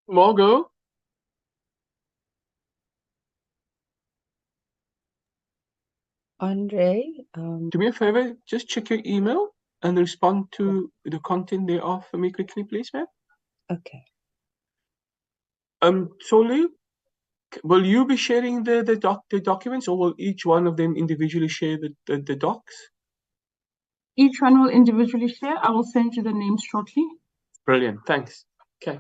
Margot, Andre, do me a favor, just check your email and respond to the content thereof for me quickly, please, ma'am. okay. Solely, will you be sharing the documents, or will each one of them individually share the docs? Each one will individually share. I will send you the names shortly. Brilliant, thanks. Okay.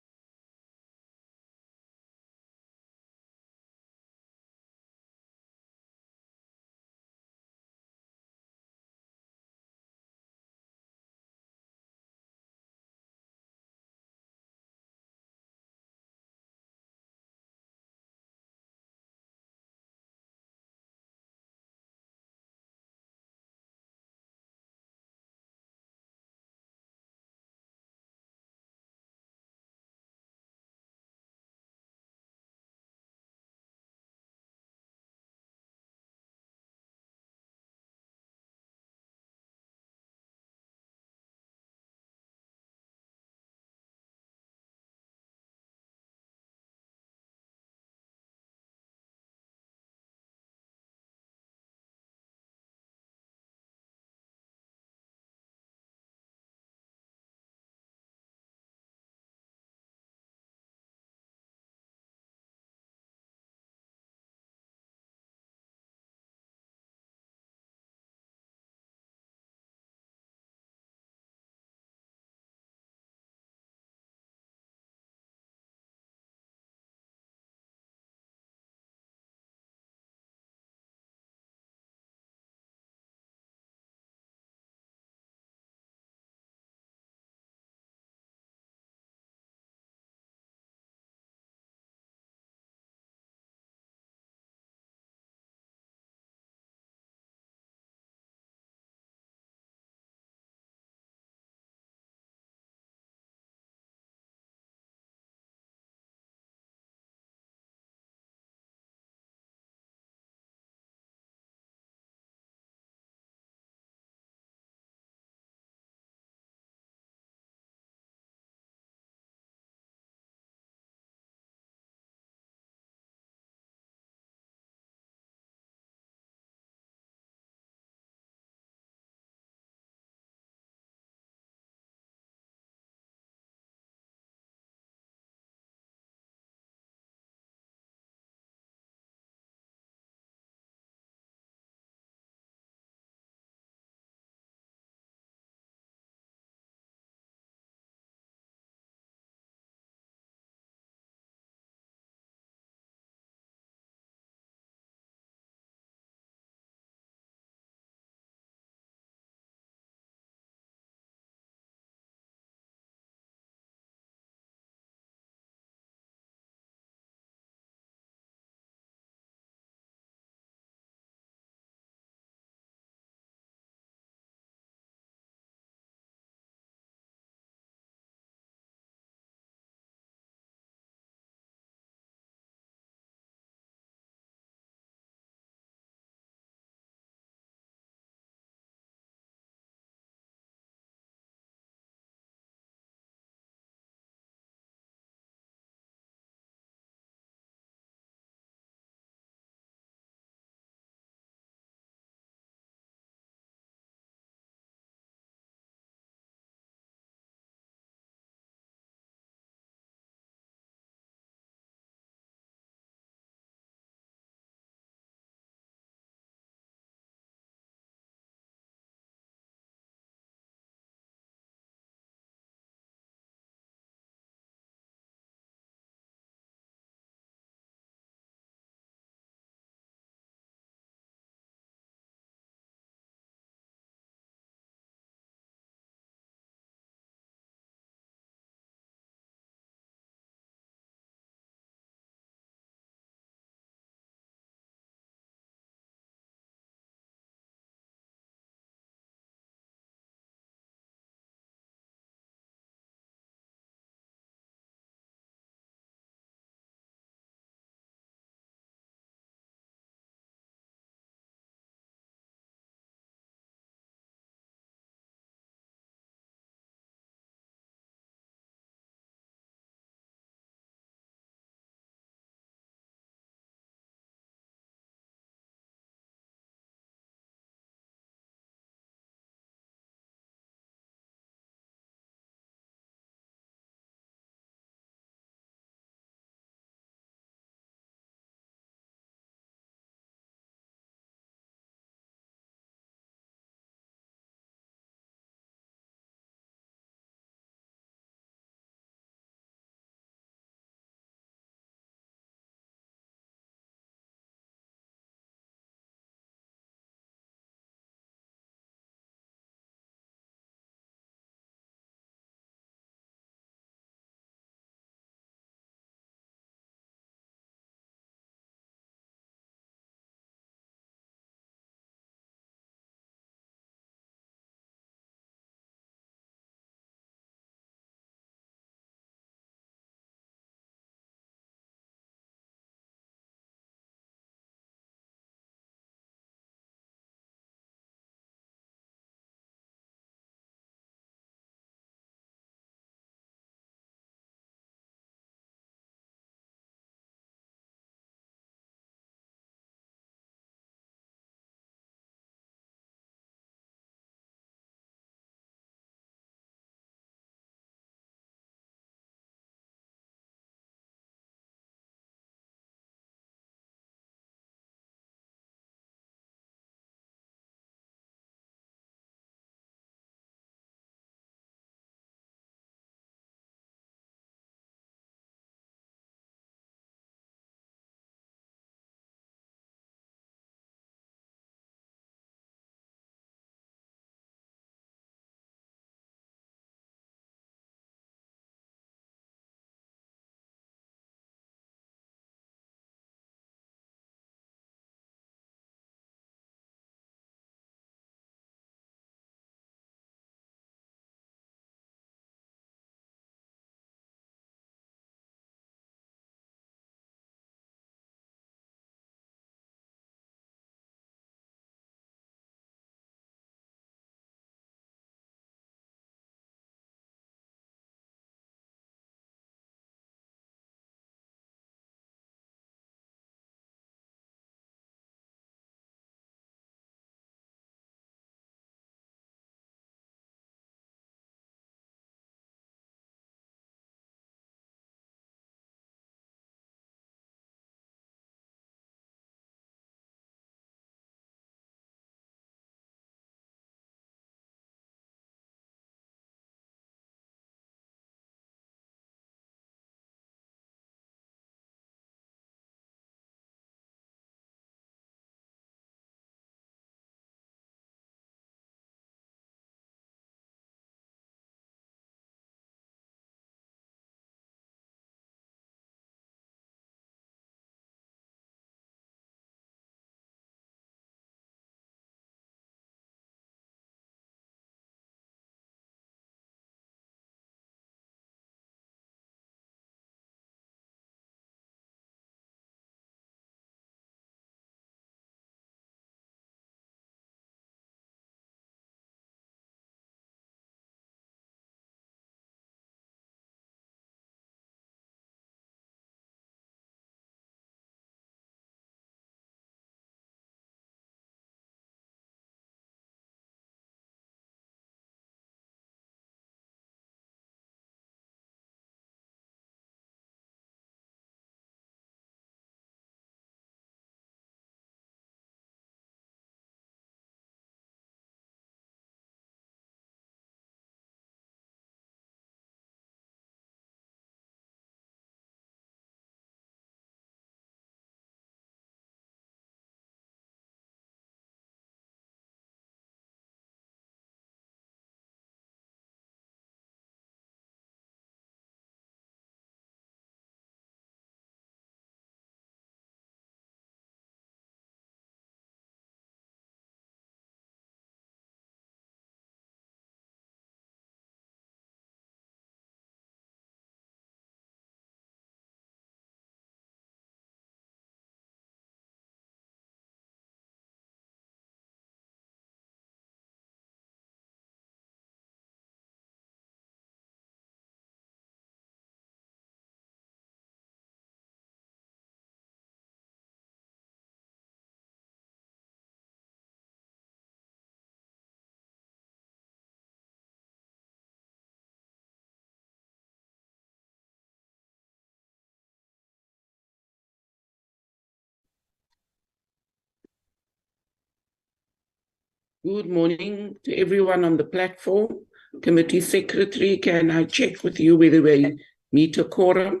Good morning to everyone on the platform. Committee Secretary, can I check with you whether we meet a quorum?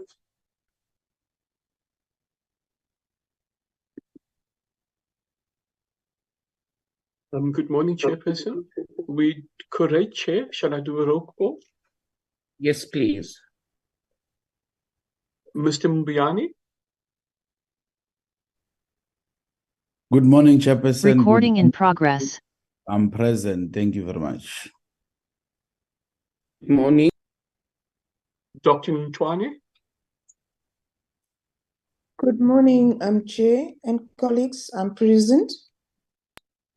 Good morning, Chairperson. We correct, Chair. Shall I do a roll call? Yes, please. Mr. Mbiani? Good morning, Chairperson. Recording in progress. I'm present. Thank you very much. Good morning. Dr. Ntwane? Good morning, Chair and colleagues. I'm present.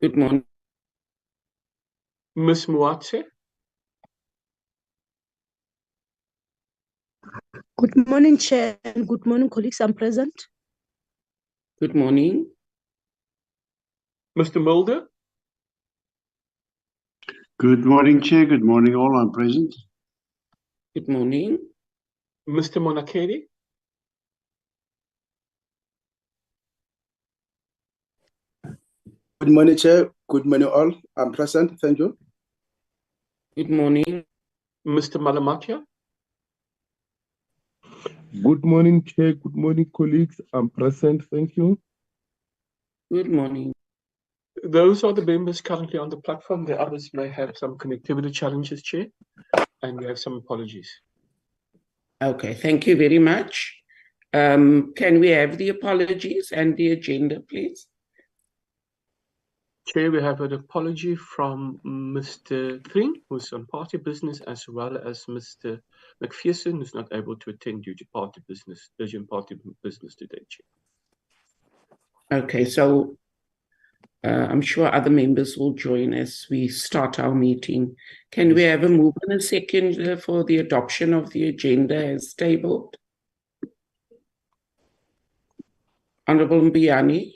Good morning. Ms. Muatse? Good morning, Chair, and good morning, colleagues. I'm present. Good morning. Mr. Mulder? Good morning, Chair. Good morning, all. I'm present. Good morning. Mr. Monakeri? Good morning, Chair. Good morning, all. I'm present. Thank you. Good morning. Mr. Malamatia? Good morning, Chair. Good morning, colleagues. I'm present. Thank you. Good morning. Those are the members currently on the platform. The others may have some connectivity challenges, Chair, and we have some apologies. Okay, thank you very much. Can we have the apologies and the agenda, please? Chair, we have an apology from Mr. Thring, who's on party business, as well as Mr. McPherson, who's not able to attend due to party business, urgent party business today, Chair. Okay, so I'm sure other members will join as we start our meeting. Can we have a move in a second for the adoption of the agenda as tabled? Honorable Mbiani.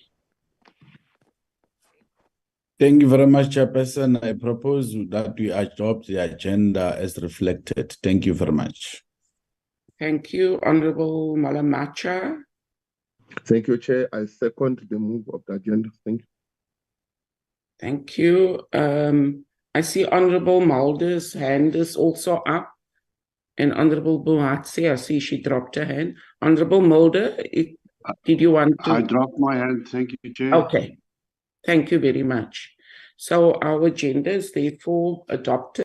Thank you very much, Chairperson. I propose that we adopt the agenda as reflected. Thank you very much. Thank you, Honorable Malamacha. Thank you, Chair. I second the move of the agenda. Thank you. Thank you. I see Honorable Mulder's hand is also up. And Honorable Buhatsi, I see she dropped her hand. Honorable Mulder, did you want to? I dropped my hand. Thank you, Chair. Okay. Thank you very much. So our agenda is therefore adopted.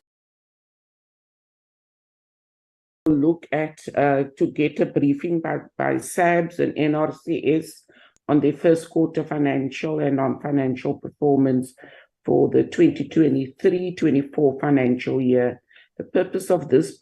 Look at to get a briefing by SABS and NRCS on their first quarter financial and non-financial performance for the 2023-24 financial year. The purpose of this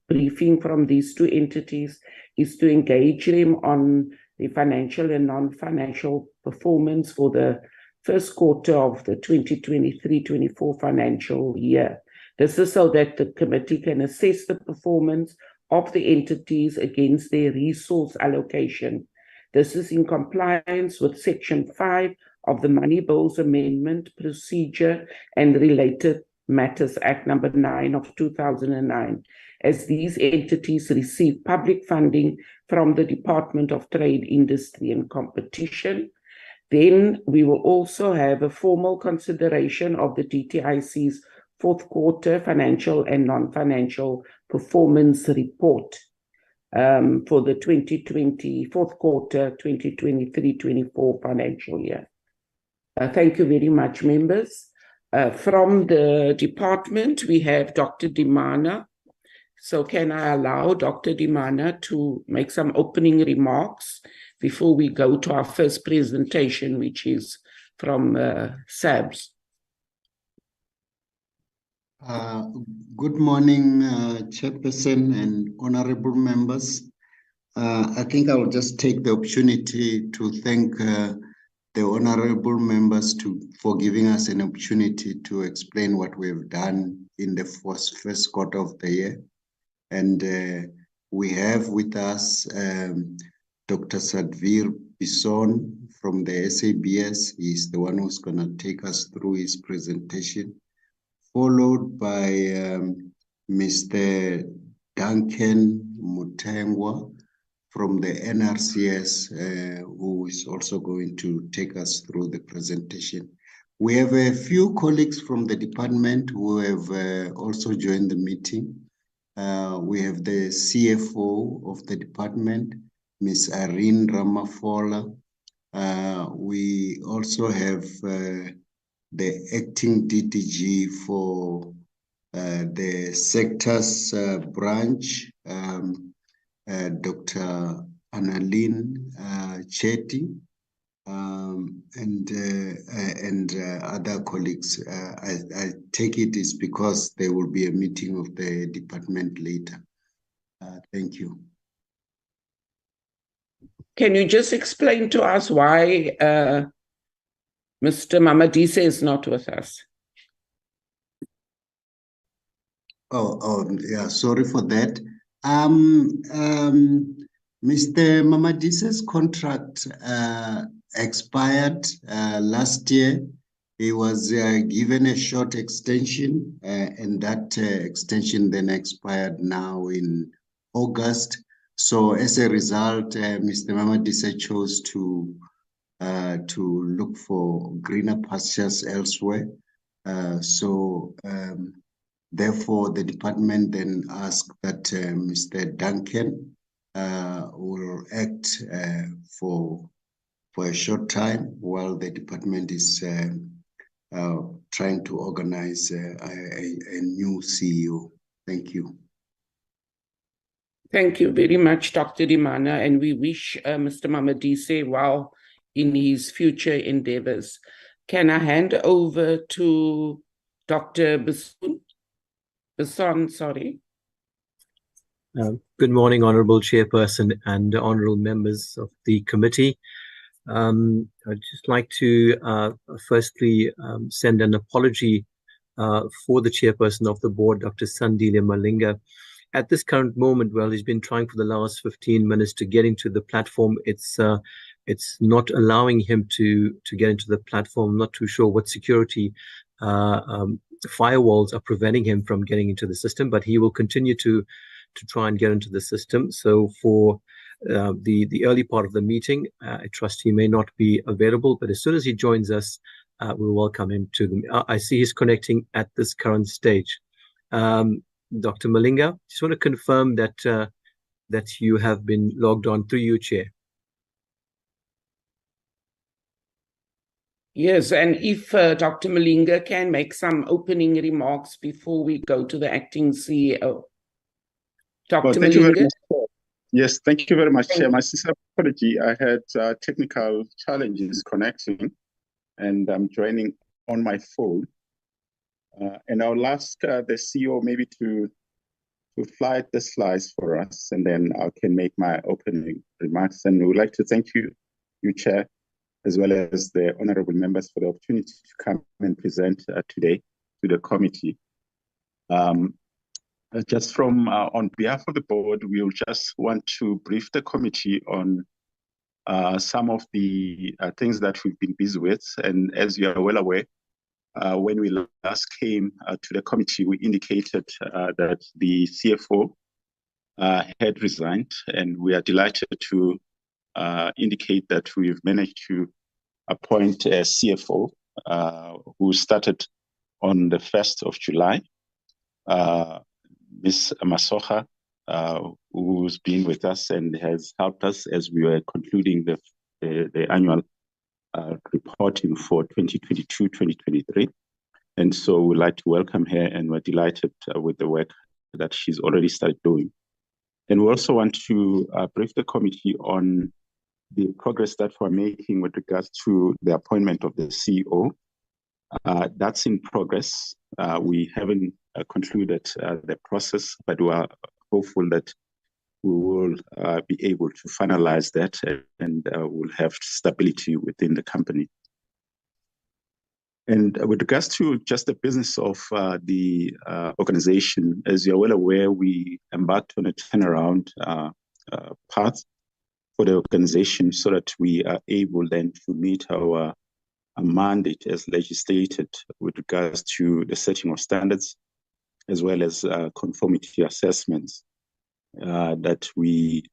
briefing from these two entities is to engage them on the financial and non-financial performance for the first quarter of the 2023-24 financial year. This is so that the committee can assess the performance of the entities against their resource allocation. This is in compliance with Section 5 of the Money Bills Amendment Procedure and Related Matters Act Number 9 of 2009, as these entities receive public funding from the Department of Trade, Industry and Competition. Then we will also have a formal consideration of the DTIC's fourth quarter financial and non-financial performance report for the fourth quarter 2023-24 financial year. Thank you very much, members. From the department, we have Dr. Dimana. So can I allow Dr. Dimana to make some opening remarks before we go to our first presentation, which is from SABS? Good morning, Chairperson and honorable members. I think I will just take the opportunity to thank the honorable members for giving us an opportunity to explain what we've done in the first quarter of the year. And we have with us Dr. Sadvir Bison from the SABS. He's the one who's going to take us through his presentation, followed by Mr. Duncan Mutengwa from the NRCS, who is also going to take us through the presentation. We have a few colleagues from the department who have also joined the meeting. We have the CFO of the department, Ms. Irene Ramafola. We also have the acting DTG for the sectors branch, Dr. Annalyn Chetty, and other colleagues. I take it is because there will be a meeting of the department later. Thank you. Can you just explain to us why Mr. Mamadisa is not with us? Yeah, sorry for that. Mr. Mamadisa's contract expired last year. He was given a short extension, and that extension then expired now in August. So as a result, Mr. Mamadisa chose to look for greener pastures elsewhere. Therefore, the department then asked that Mr. Duncan will act for a short time while the department is trying to organize a new CEO. Thank you. Thank you very much, Dr. Dimana, and we wish Mr. Mamadisa well in his future endeavors. Can I hand over to Dr. Basson, sorry. Good morning, Honourable Chairperson and Honourable members of the committee. I'd just like to firstly send an apology for the Chairperson of the Board, Dr. Sandile Malinga. At this current moment, well, he's been trying for the last 15 minutes to get into the platform. It's not allowing him to get into the platform. I'm not too sure what security firewalls are preventing him from getting into the system, but he will continue to try and get into the system. So for the early part of the meeting, I trust he may not be available, but as soon as he joins us, we'll welcome him to them. I see he's connecting at this current stage. Dr. Malinga, just want to confirm that that you have been logged on through you, Chair. Yes, and if Dr. Malinga can make some opening remarks before we go to the acting CEO. Dr. Thank you very Malinga? much. Yes, thank you very much, Chair. My sincere apology. I had technical challenges connecting, and I'm joining on my phone. And I'll ask the CEO maybe to fly the slides for us, and then I can make my opening remarks. And we would like to thank you, Chair, as well as the honourable members for the opportunity to come and present today to the committee. Just from on behalf of the board, we'll just want to brief the committee on some of the things that we've been busy with. And as you are well aware, when we last came to the committee, we indicated that the CFO had resigned, and we are delighted to indicate that we've managed to appoint a CFO who started on the 1st of July. Ms. Masocha, who's been with us and has helped us as we were concluding the annual reporting for 2022-2023. And so we'd like to welcome her, and we're delighted with the work that she's already started doing. And we also want to brief the committee on the progress that we're making with regards to the appointment of the CEO. That's in progress. We haven't concluded the process, but we are hopeful that we will be able to finalize that, and we'll have stability within the company. And with regards to just the business of the organization, as you're well aware, we embarked on a turnaround path for the organization so that we are able then to meet our mandate as legislated with regards to the setting of standards, as well as conformity assessments, that we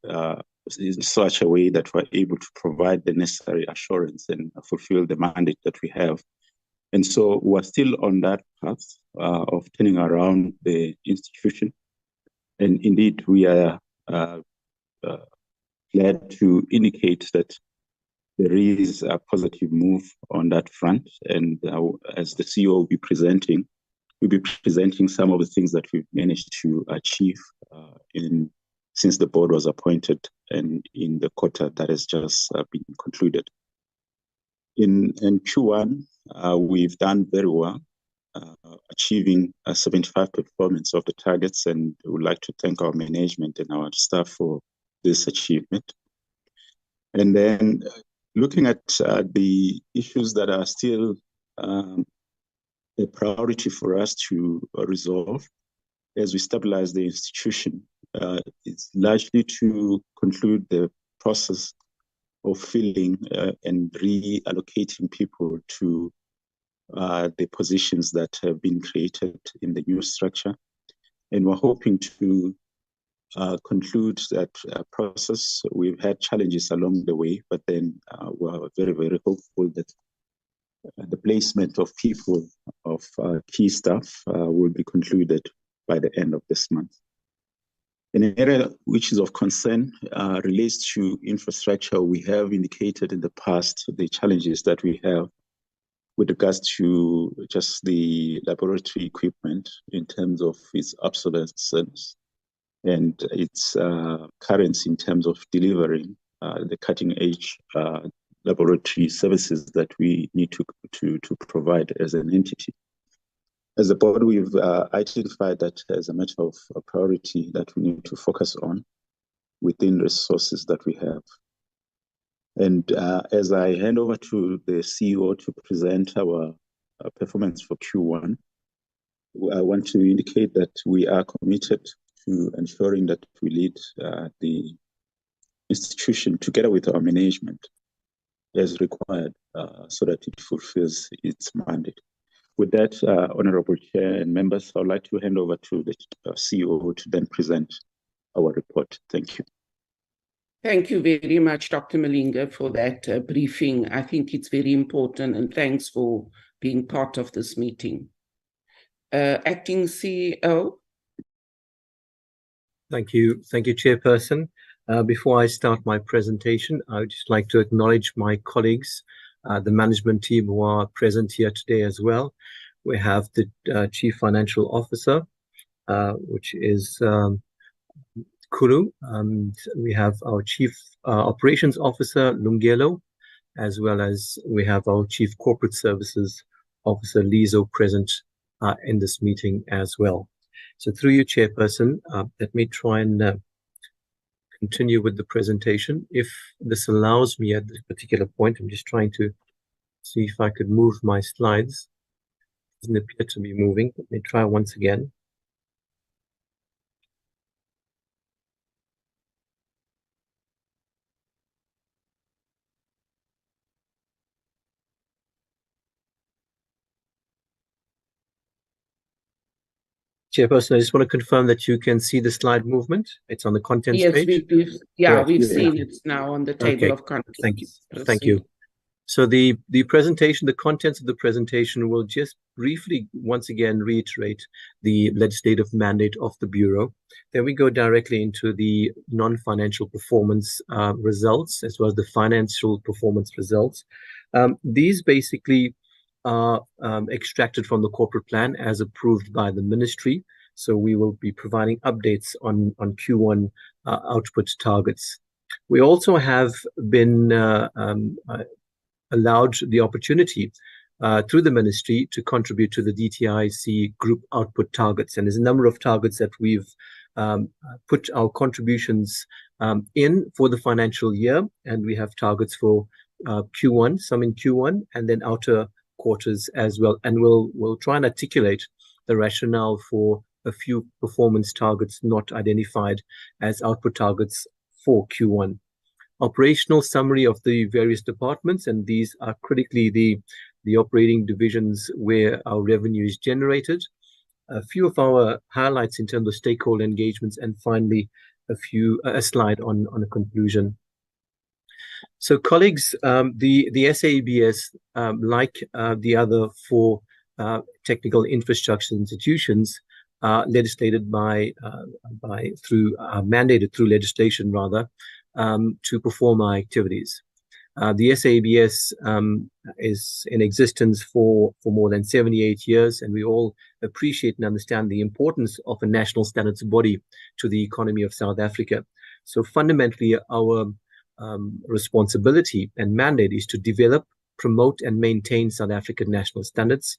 in such a way that we're able to provide the necessary assurance and fulfill the mandate that we have And so we're still on that path of turning around the institution. And indeed, we are glad to indicate that there is a positive move on that front. And as the CEO will be presenting, we'll be presenting some of the things that we've managed to achieve since the board was appointed and in the quarter that has just been concluded. In Q1, we've done very well, achieving a 75% performance of the targets, and we would like to thank our management and our staff for this achievement. And then looking at the issues that are still a priority for us to resolve as we stabilize the institution, it's largely to conclude the process of filling and reallocating people to the positions that have been created in the new structure. And we're hoping to conclude that process. We've had challenges along the way, but then we're very, very hopeful that the placement of people, of key staff, will be concluded by the end of this month. An area which is of concern relates to infrastructure. We have indicated in the past the challenges that we have with regards to just the laboratory equipment in terms of its obsolescence and its currency in terms of delivering the cutting edge laboratory services that we need to provide as an entity. As a board, we've identified that as a matter of priority that we need to focus on within resources that we have. And as I hand over to the CEO to present our performance for Q1, I want to indicate that we are committed to ensuring that we lead the institution together with our management as required so that it fulfills its mandate. With that, Honorable Chair and members, I would like to hand over to the CEO to then present our report. Thank you. Thank you very much, Dr. Malinga, for that briefing. I think it's very important, and thanks for being part of this meeting. Acting CEO. Thank you, Chairperson. Before I start my presentation, I would just like to acknowledge my colleagues, the management team who are present here today as well. We have the Chief Financial Officer, which is Kuru. We have our Chief Operations Officer, Lungelo, as well as we have our Chief Corporate Services Officer, Lizo, present in this meeting as well. So through you, Chairperson, let me try and continue with the presentation. If this allows me at this particular point, I'm just trying to see if I could move my slides. It doesn't appear to be moving. Let me try once again. Chairperson, I just want to confirm that you can see the slide movement. It's on the contents page. We've seen it now on the table of contents. Thank you. Thank you. So the presentation, the contents of the presentation will just briefly, once again, reiterate the legislative mandate of the Bureau. Then we go directly into the non-financial performance results, as well as the financial performance results. These basically are extracted from the corporate plan as approved by the ministry. So we will be providing updates on Q1 output targets. We also have been allowed the opportunity through the ministry to contribute to the DTIC group output targets. And there's a number of targets that we've put our contributions in for the financial year. And we have targets for Q1, some in Q1, and then outer quarters as well. And we'll try and articulate the rationale for a few performance targets not identified as output targets for Q1. Operational summary of the various departments, and these are critically the operating divisions where our revenue is generated. A few of our highlights in terms of stakeholder engagements, and finally a slide on a conclusion. So, colleagues, the SABS, like the other four technical infrastructure institutions, legislated mandated through legislation rather, to perform our activities. The SABS is in existence for more than 78 years, and we all appreciate and understand the importance of a national standards body to the economy of South Africa. So fundamentally, our responsibility and mandate is to develop, promote, and maintain South African national standards,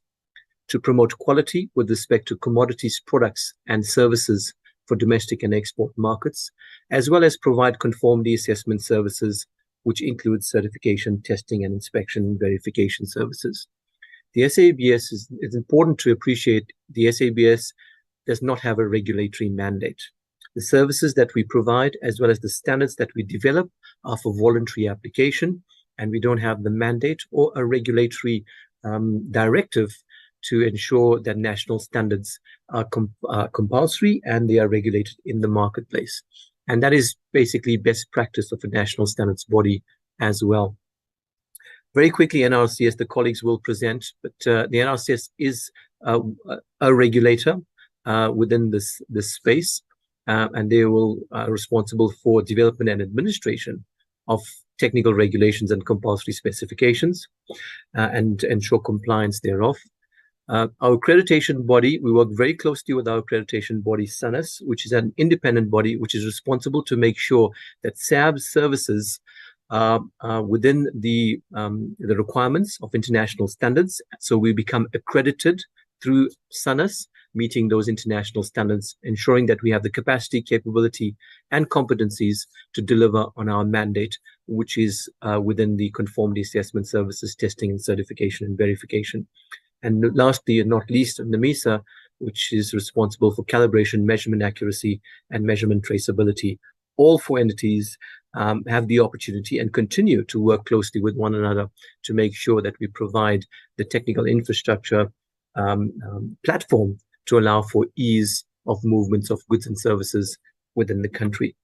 to promote quality with respect to commodities, products, and services for domestic and export markets, as well as provide conformity assessment services, which includes certification, testing, and inspection and verification services. The SABS is important to appreciate. The SABS does not have a regulatory mandate. The services that we provide, as well as the standards that we develop, are for voluntary application, and we don't have the mandate or a regulatory directive to ensure that national standards are compulsory and they are regulated in the marketplace. And that is basically best practice of a national standards body as well. Very quickly, NRCS, the colleagues will present, but the NRCS is a regulator within this space, and they will responsible for development and administration of technical regulations and compulsory specifications and ensure compliance thereof. Our accreditation body, we work very closely with our accreditation body, SANUS, which is an independent body which is responsible to make sure that SABS services are within the requirements of international standards. So we become accredited through SANUS, meeting those international standards, ensuring that we have the capacity, capability, and competencies to deliver on our mandate, which is within the conformity assessment services, testing and certification and verification. And lastly, and not least, NMISA, which is responsible for calibration, measurement accuracy, and measurement traceability. All four entities have the opportunity and continue to work closely with one another to make sure that we provide the technical infrastructure platform to allow for ease of movements of goods and services within the country.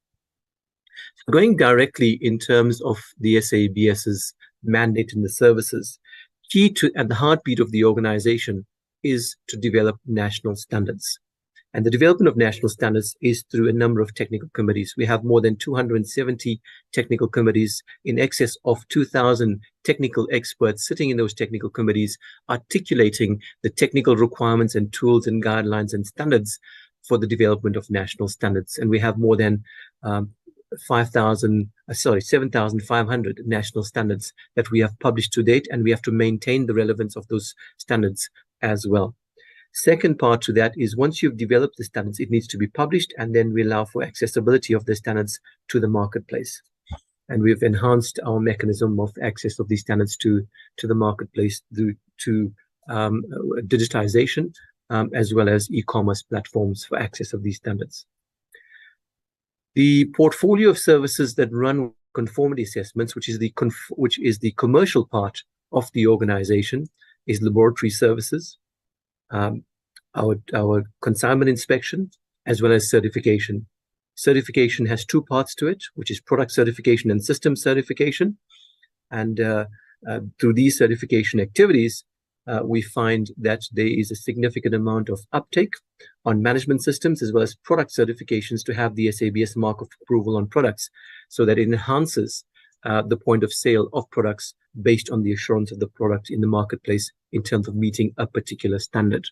So going directly in terms of the SABS's mandate in the services, key to and the heartbeat of the organization is to develop national standards. And the development of national standards is through a number of technical committees. We have more than 270 technical committees, in excess of 2,000 technical experts sitting in those technical committees, articulating the technical requirements and tools and guidelines and standards for the development of national standards. And we have more than 7,500 national standards that we have published to date, and we have to maintain the relevance of those standards as well. Second part to that is, once you've developed the standards, it needs to be published, and then we allow for accessibility of the standards to the marketplace. And we've enhanced our mechanism of access of these standards to the marketplace through to digitization, as well as e-commerce platforms for access of these standards. The portfolio of services that run conformity assessments, which is the commercial part of the organization, is laboratory services, our consignment inspection, as well as certification. Certification has two parts to it, which is product certification and system certification. And through these certification activities, we find that there is a significant amount of uptake on management systems as well as product certifications to have the SABS mark of approval on products, so that it enhances the point of sale of products based on the assurance of the product in the marketplace in terms of meeting a particular standard.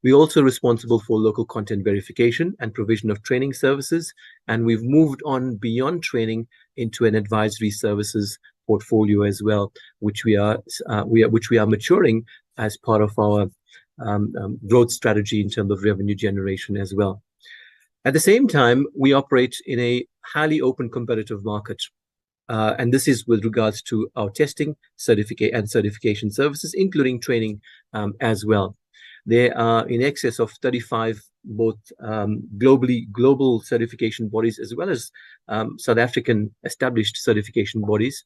We're also responsible for local content verification and provision of training services, and we've moved on beyond training into an advisory services portfolio as well, which we are maturing as part of our growth strategy in terms of revenue generation as well. At the same time, we operate in a highly open competitive market. And this is with regards to our testing, certification services, including training as well. There are in excess of 35 both global certification bodies as well as South African established certification bodies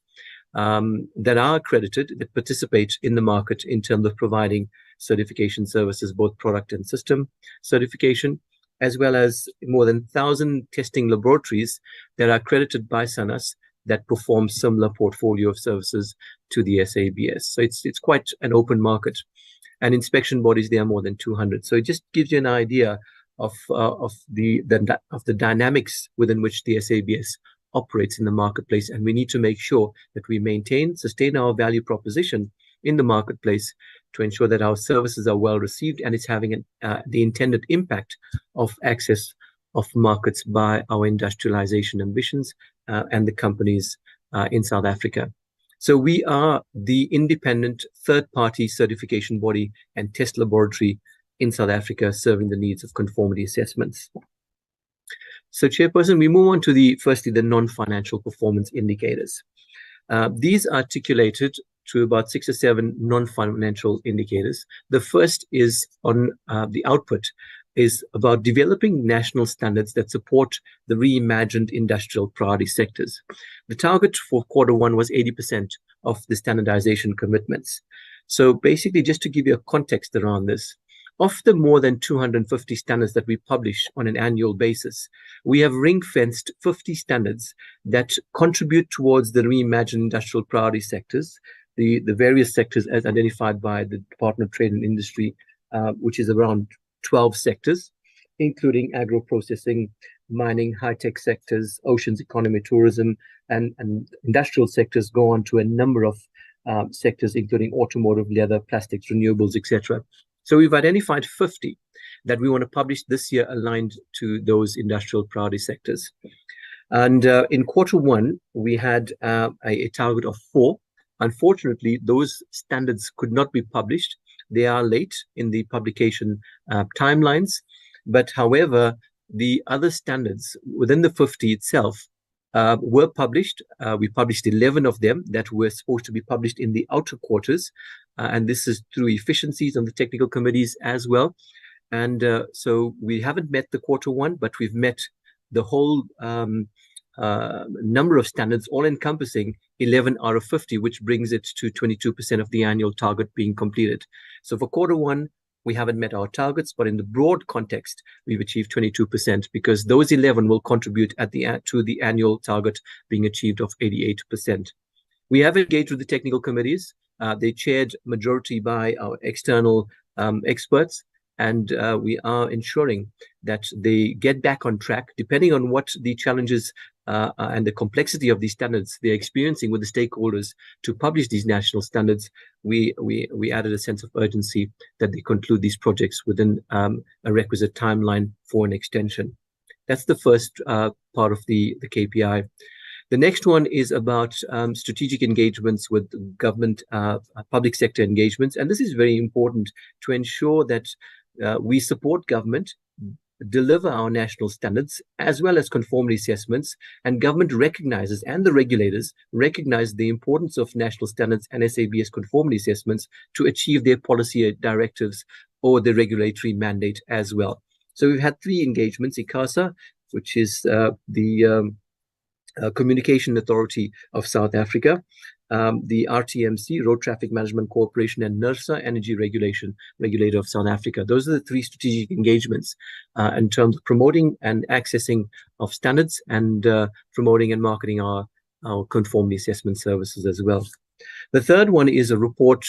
that are accredited, that participate in the market in terms of providing certification services, both product and system certification, as well as more than 1,000 testing laboratories that are accredited by SANUS that perform similar portfolio of services to the SABS. So it's quite an open market, and inspection bodies, there are more than 200. So it just gives you an idea of the dynamics within which the SABS operates in the marketplace, and we need to make sure that we sustain our value proposition in the marketplace to ensure that our services are well received and it's having the intended impact of access of markets by our industrialization ambitions and the companies in South Africa. So we are the independent third-party certification body and test laboratory in South Africa, serving the needs of conformity assessments. So, Chairperson, we move on to firstly the non-financial performance indicators. These are articulated to about 6 or 7 non-financial indicators. The first is on the output, is about developing national standards that support the reimagined industrial priority sectors. The target for Q1 was 80% of the standardization commitments. So basically, just to give you a context around this, of the more than 250 standards that we publish on an annual basis, we have ring-fenced 50 standards that contribute towards the reimagined industrial priority sectors, the various sectors as identified by the Department of Trade and Industry, which is around 12 sectors, including agro-processing, mining, high-tech sectors, oceans economy, tourism, and industrial sectors go on to a number of sectors, including automotive, leather, plastics, renewables, etc. So we've identified 50 that we want to publish this year aligned to those industrial priority sectors. And in Q1, we had a target of 4. Unfortunately, those standards could not be published. They are late in the publication timelines. But however, the other standards within the 50 itself were published. We published 11 of them that were supposed to be published in the outer quarters. And this is through efficiencies on the technical committees as well. And so we haven't met the Q1, but we've met the whole number of standards, all encompassing 11 out of 50, which brings it to 22% of the annual target being completed. So for Q1, we haven't met our targets, but in the broad context, we've achieved 22% because those 11 will contribute to the annual target being achieved of 88%. We have engaged with the technical committees. They chaired majority by our external experts, and we are ensuring that they get back on track, depending on what the challenges and the complexity of these standards they're experiencing with the stakeholders to publish these national standards. We added a sense of urgency that they conclude these projects within a requisite timeline for an extension. That's the first part of the KPI. The next one is about strategic engagements with government, public sector engagements. And this is very important to ensure that we support government, deliver our national standards, as well as conformity assessments. And government recognizes, and the regulators recognize the importance of national standards and SABS conformity assessments to achieve their policy directives or the regulatory mandate as well. So we've had 3 engagements: ICASA, which is the Communication Authority of South Africa, the RTMC, Road Traffic Management Corporation, and NRCS, Energy Regulator of South Africa. Those are the 3 strategic engagements in terms of promoting and accessing of standards and promoting and marketing our conformity assessment services as well. The third one is a report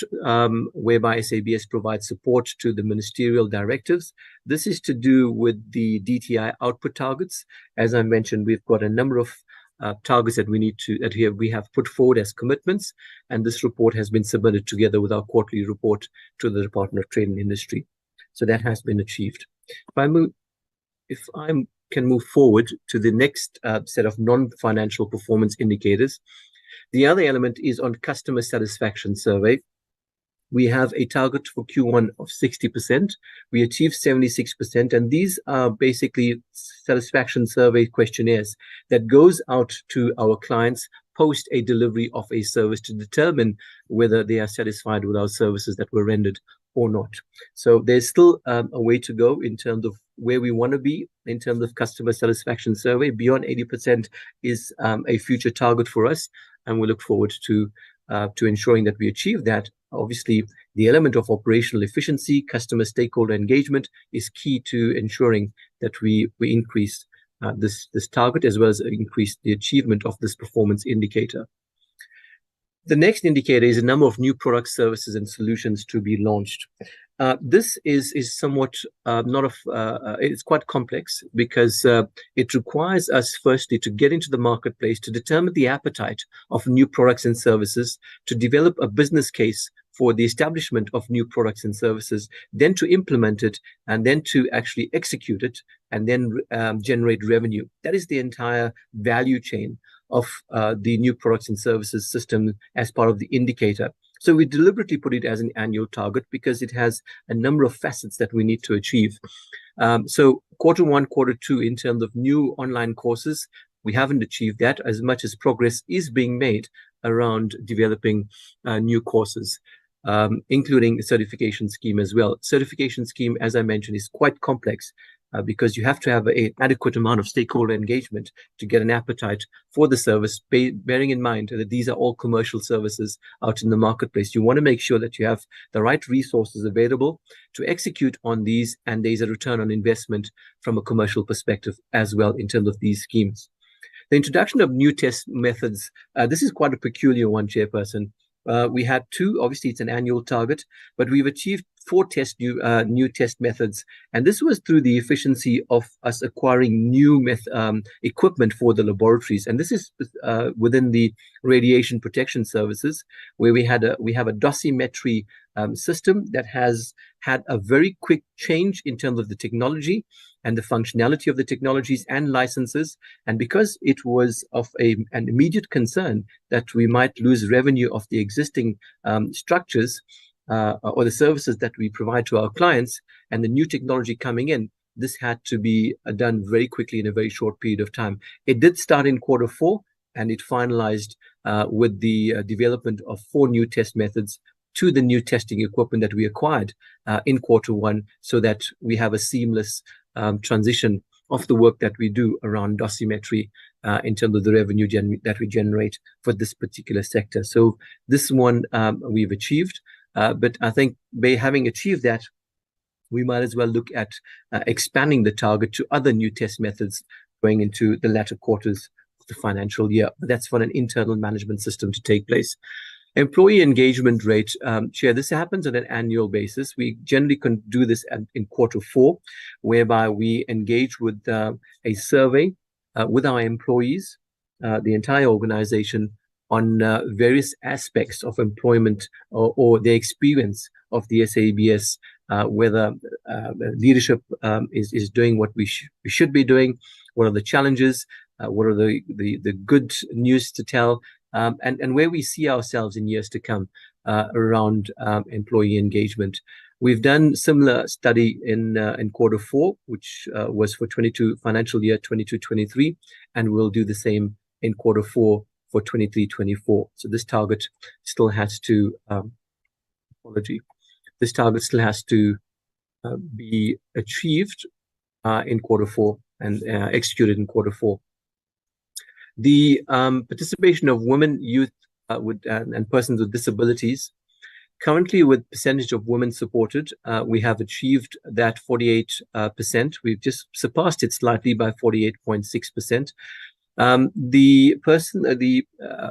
whereby SABS provides support to the ministerial directives. This is to do with the DTI output targets. As I mentioned, we've got a number of targets that we have put forward as commitments, and this report has been submitted together with our quarterly report to the Department of Trade and Industry. So that has been achieved. If I can move forward to the next set of non-financial performance indicators, the other element is on customer satisfaction survey. We have a target for Q1 of 60%. We achieved 76%. And these are basically satisfaction survey questionnaires that goes out to our clients post a delivery of a service to determine whether they are satisfied with our services that were rendered or not. So there's still a way to go in terms of where we want to be in terms of customer satisfaction survey. Beyond 80% is a future target for us, and we look forward to ensuring that we achieve that. Obviously, the element of operational efficiency, customer stakeholder engagement is key to ensuring that we increase this target, as well as increase the achievement of this performance indicator. The next indicator is a number of new products, services, and solutions to be launched. This is somewhat it's quite complex because it requires us firstly to get into the marketplace, to determine the appetite of new products and services, to develop a business case for the establishment of new products and services, then to implement it, and then to actually execute it, and then generate revenue. That is the entire value chain of the new products and services system as part of the indicator. So we deliberately put it as an annual target because it has a number of facets that we need to achieve. So Q1, Q2, in terms of new online courses, we haven't achieved that, as much as progress is being made around developing new courses, including a certification scheme as well. Certification scheme, as I mentioned, is quite complex because you have to have an adequate amount of stakeholder engagement to get an appetite for the service, bearing in mind that these are all commercial services out in the marketplace. You want to make sure that you have the right resources available to execute on these, and there's a return on investment from a commercial perspective as well in terms of these schemes. The introduction of new test methods, this is quite a peculiar one, Chairperson. We had two, obviously it's an annual target, but we've achieved 4 new test methods. And this was through the efficiency of us acquiring new equipment for the laboratories. And this is within the radiation protection services, where we have a dosimetry system that has had a very quick change in terms of the technology and the functionality of the technologies and licenses. And because it was of an immediate concern that we might lose revenue of the existing structures or the services that we provide to our clients, and the new technology coming in, this had to be done very quickly in a very short period of time. It did start in Q4, and it finalized with the development of 4 new test methods to the new testing equipment that we acquired in Q1, so that we have a seamless transition of the work that we do around dosimetry in terms of the revenue that we generate for this particular sector. So this one we've achieved, but I think by having achieved that, we might as well look at expanding the target to other new test methods going into the latter quarters of the financial year. But that's for an internal management system to take place. Employee engagement rate, Chair, this happens on an annual basis. We generally can do this in Q4, whereby we engage with a survey with our employees, the entire organization, on various aspects of employment or their experience of the SABS, whether leadership is doing what we should be doing, what are the challenges, what are the good news to tell, and where we see ourselves in years to come around employee engagement. We've done similar study in Q4, which was for financial year 22-23, and we'll do the same in Q4 for 23-24. So this target still has to be achieved in Q4 and executed in Q4. The participation of women, youth, and persons with disabilities. Currently, with percentage of women supported, we have achieved that 48%. We've just surpassed it slightly by 48.6%. The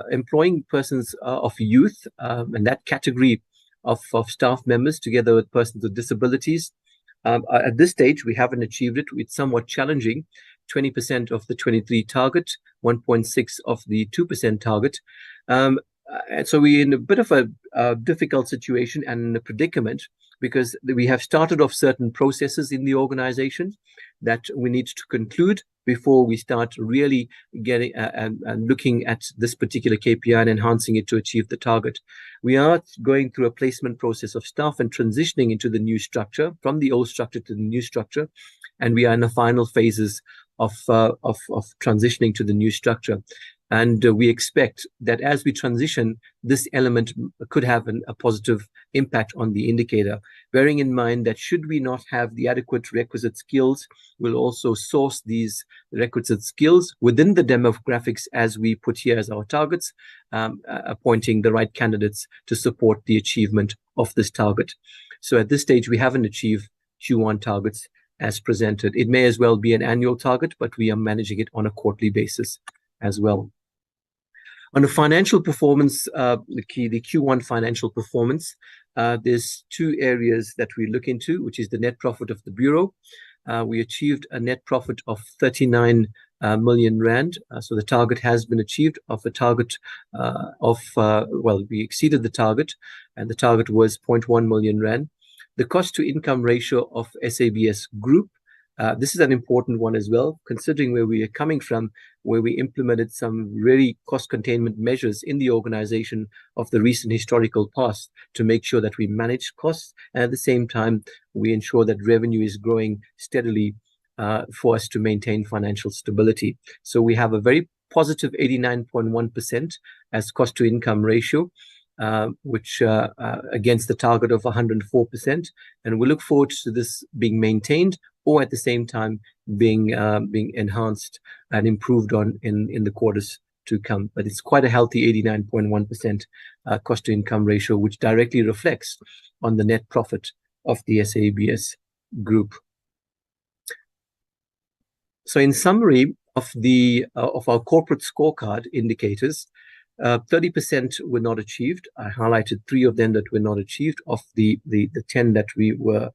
employing persons of youth and that category of staff members, together with persons with disabilities, at this stage we haven't achieved it. It's somewhat challenging. 20% of the 23 target, 1.6 of the 2% target. And so we're in a bit of a difficult situation and a predicament, because we have started off certain processes in the organization that we need to conclude before we start really getting and looking at this particular KPI and enhancing it to achieve the target. We are going through a placement process of staff and transitioning into the new structure, from the old structure to the new structure, and we are in the final phases of transitioning to the new structure. And we expect that as we transition, this element could have a positive impact on the indicator, bearing in mind that should we not have the adequate requisite skills, we'll also source these requisite skills within the demographics as we put here as our targets, appointing the right candidates to support the achievement of this target. So at this stage, we haven't achieved Q1 targets, as presented. It may as well be an annual target, but we are managing it on a quarterly basis as well. On the financial performance, the Q1 financial performance, there's two areas that we look into, which is the net profit of the Bureau. We achieved a net profit of 39 million rand. So the target has been achieved of a target we exceeded the target, and the target was 0.1 million rand. The cost to income ratio of SABS Group, this is an important one as well, considering where we are coming from, where we implemented some really cost containment measures in the organization of the recent historical past to make sure that we manage costs, and at the same time, we ensure that revenue is growing steadily for us to maintain financial stability. So we have a very positive 89.1% as cost to income ratio, which against the target of 104%. And we look forward to this being maintained or at the same time being enhanced and improved on in the quarters to come. But it's quite a healthy 89.1% cost to income ratio, which directly reflects on the net profit of the SABS Group. So in summary of our corporate scorecard indicators, 30% were not achieved. I highlighted 3 of them that were not achieved of the 10 that we were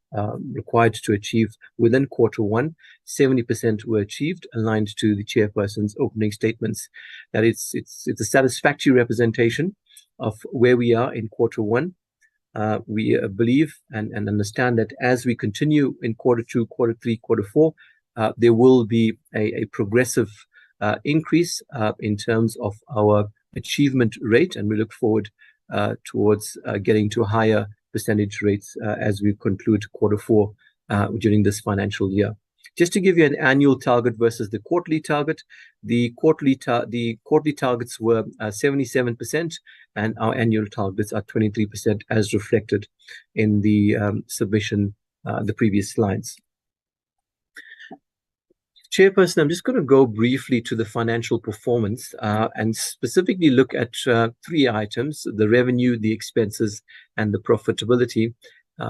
required to achieve within Q1. 70% were achieved, aligned to the chairperson's opening statements. That it's a satisfactory representation of where we are in Q1. We believe and understand that as we continue in Q2, Q3, Q4, there will be a progressive increase in terms of our achievement rate, and we look forward towards getting to higher percentage rates as we conclude Q4 during this financial year. Just to give you an annual target versus the quarterly target, the quarterly targets were 77%, and our annual targets are 23%, as reflected in the submission, the previous slides. Chairperson, I'm just going to go briefly to the financial performance and specifically look at 3 items: the revenue, the expenses, and the profitability.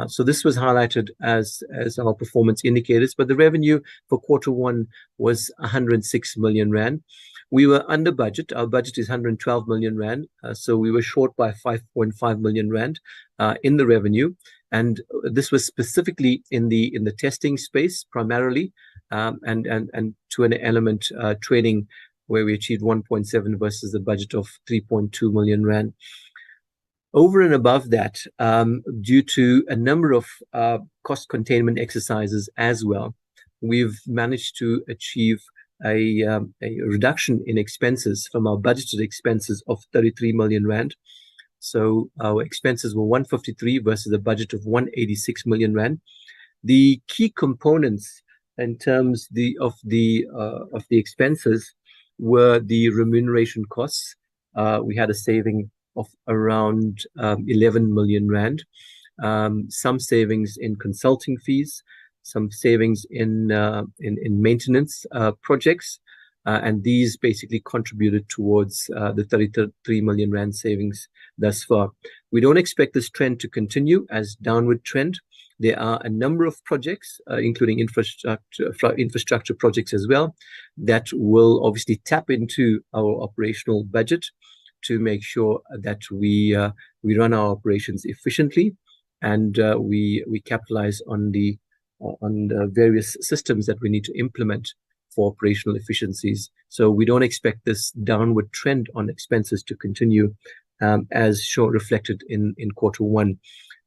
So this was highlighted as our performance indicators, but the revenue for Q1 was 106 million rand. We were under budget. Our budget is 112 million rand, so we were short by 5.5 million rand in the revenue, and this was specifically in the testing space primarily. And to an element training, where we achieved 1.7 versus the budget of 3.2 million rand. Over and above that, due to a number of cost containment exercises as well, we've managed to achieve a reduction in expenses from our budgeted expenses of 33 million rand. So our expenses were 153 versus a budget of 186 million rand. The key components in terms of the expenses were the remuneration costs. We had a saving of around 11 million rand. Some savings in consulting fees, some savings in maintenance projects, and these basically contributed towards the 33 million rand savings thus far. We don't expect this trend to continue as downward trend. There are a number of projects, including infrastructure projects as well, that will obviously tap into our operational budget to make sure that we run our operations efficiently, and we capitalize on the various systems that we need to implement for operational efficiencies. So we don't expect this downward trend on expenses to continue as reflected in Q1.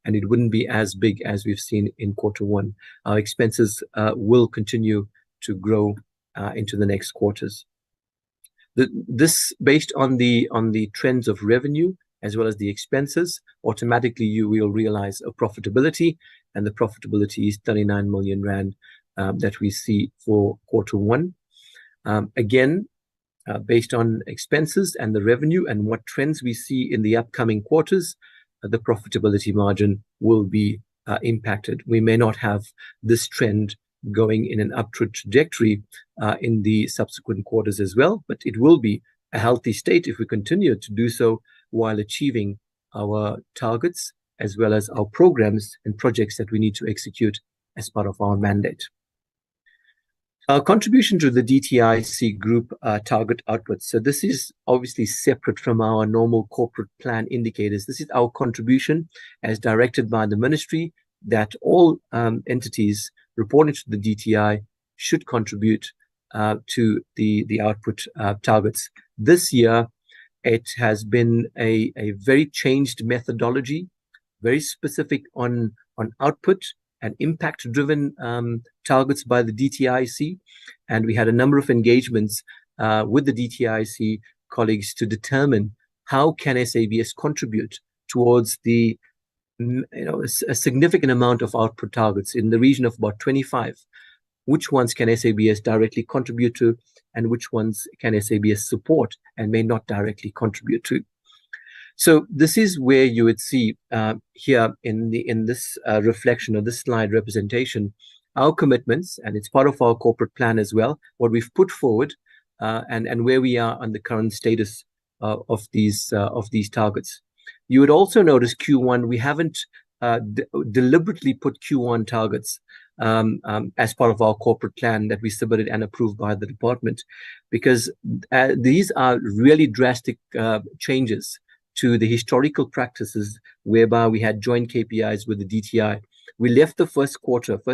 And it wouldn't be as big as we've seen in Q1. Our expenses will continue to grow into the next quarters. This, based on the trends of revenue as well as the expenses, automatically you will realize a profitability, and the profitability is 39 million rand that we see for Q1. Again, based on expenses and the revenue and what trends we see in the upcoming quarters, the profitability margin will be impacted. We may not have this trend going in an upward trajectory in the subsequent quarters as well, but it will be a healthy state if we continue to do so while achieving our targets as well as our programs and projects that we need to execute as part of our mandate. Our contribution to the DTIC group target outputs. So this is obviously separate from our normal corporate plan indicators. This is our contribution as directed by the ministry that all entities reporting to the DTI should contribute to the output targets. This year, it has been a very changed methodology, very specific on output and impact-driven targets by the DTIC. And we had a number of engagements with the DTIC colleagues to determine how can SABS contribute towards the, a significant amount of output targets in the region of about 25. Which ones can SABS directly contribute to, and which ones can SABS support and may not directly contribute to? So this is where you would see here in this reflection of this slide representation, our commitments, and it's part of our corporate plan as well, what we've put forward and where we are on the current status of these targets. You would also notice Q1, we haven't deliberately put Q1 targets as part of our corporate plan that we submitted and approved by the department, because these are really drastic changes to the historical practices whereby we had joint KPIs with the DTI. We left the first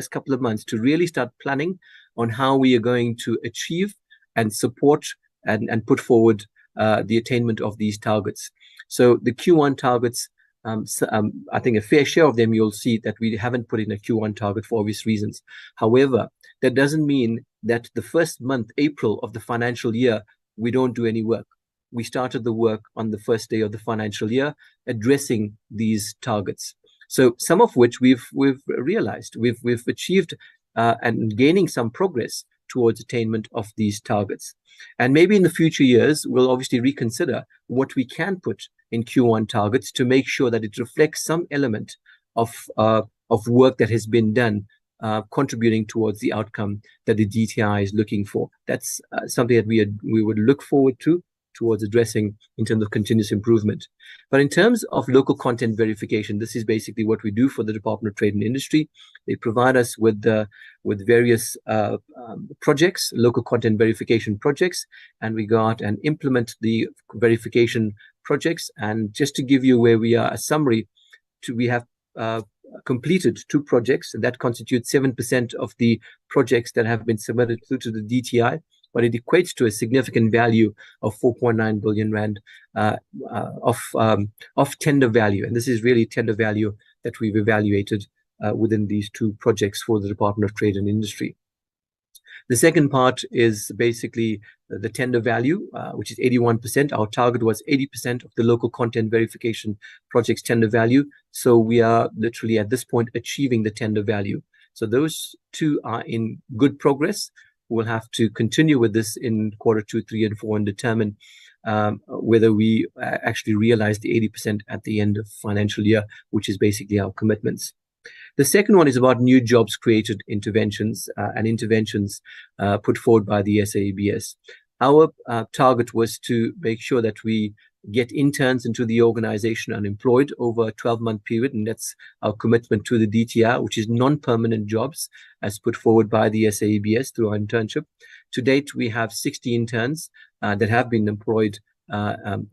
couple of months to really start planning on how we are going to achieve and support and put forward the attainment of these targets. So the Q1 targets, I think a fair share of them, you'll see that we haven't put in a Q1 target for obvious reasons. However, that doesn't mean that the first month, April of the financial year, we don't do any work. We started the work on the first day of the financial year, addressing these targets. So some of which we've realized, we've achieved and gaining some progress towards attainment of these targets. And maybe in the future years, we'll obviously reconsider what we can put in Q1 targets to make sure that it reflects some element of work that has been done, contributing towards the outcome that the DTI is looking for. That's something that we would look forward to towards addressing in terms of continuous improvement. But in terms of local content verification, this is basically what we do for the Department of Trade and Industry. They provide us with various projects, local content verification projects, and we go out and implement the verification projects. And just to give you where we are, a summary, we have completed 2 projects, and that constitutes 7% of the projects that have been submitted through to the DTI. But it equates to a significant value of 4.9 billion rand of tender value. And this is really tender value that we've evaluated within these 2 projects for the Department of Trade and Industry. The second part is basically the tender value, which is 81%. Our target was 80% of the local content verification project's tender value. So we are literally at this point achieving the tender value. So those 2 are in good progress. We'll have to continue with this in quarter 2, 3, and 4 and determine whether we actually realize the 80% at the end of financial year, which is basically our commitments. The second one is about new jobs created interventions and interventions put forward by the SABS. Our target was to make sure that we get interns into the organization unemployed over a 12-month period, and that's our commitment to the DTI, which is non-permanent jobs as put forward by the SABS through our internship. To date, we have 60 interns that have been employed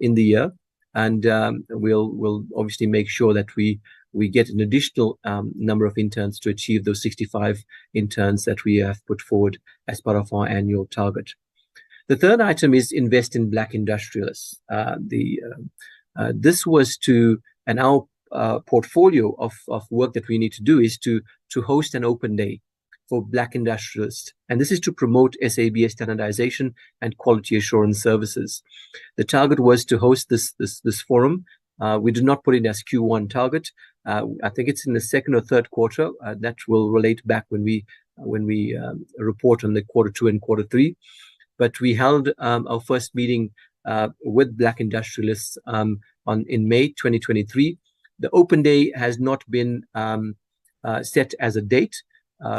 in the year, and we'll obviously make sure that we get an additional number of interns to achieve those 65 interns that we have put forward as part of our annual target. The third item is invest in Black industrialists. This was to, and our portfolio of work that we need to do is to host an open day for Black industrialists. And this is to promote SABS standardization and quality assurance services. The target was to host this forum. We did not put it as Q1 target. I think it's in the second or third quarter. That will relate back when we report on the quarter 2 and quarter 3. But we held our first meeting with Black industrialists in May 2023. The open day has not been set as a date.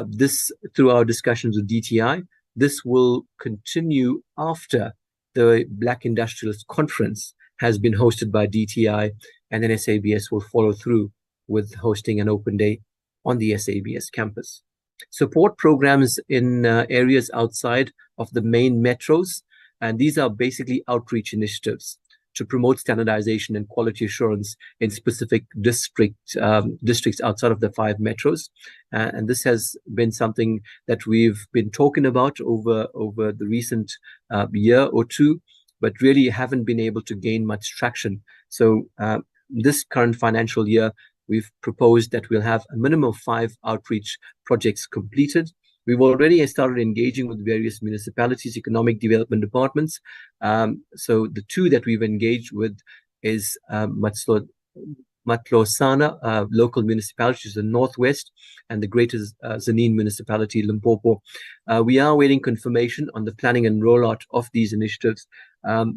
This, through our discussions with DTI, this will continue after the Black Industrialist Conference has been hosted by DTI, and then SABS will follow through with hosting an open day on the SABS campus. support programs in areas outside of the main metros. And these are basically outreach initiatives to promote standardization and quality assurance in specific districts outside of the 5 metros. And this has been something that we've been talking about over the recent year or two, but really haven't been able to gain much traction. So this current financial year, we've proposed that we'll have a minimum of 5 outreach projects completed. We've already started engaging with various municipalities, economic development departments. So the 2 that we've engaged with is Matlosana local municipality, which is the northwest, and the Greater Zanin municipality, Limpopo. We are waiting confirmation on the planning and rollout of these initiatives.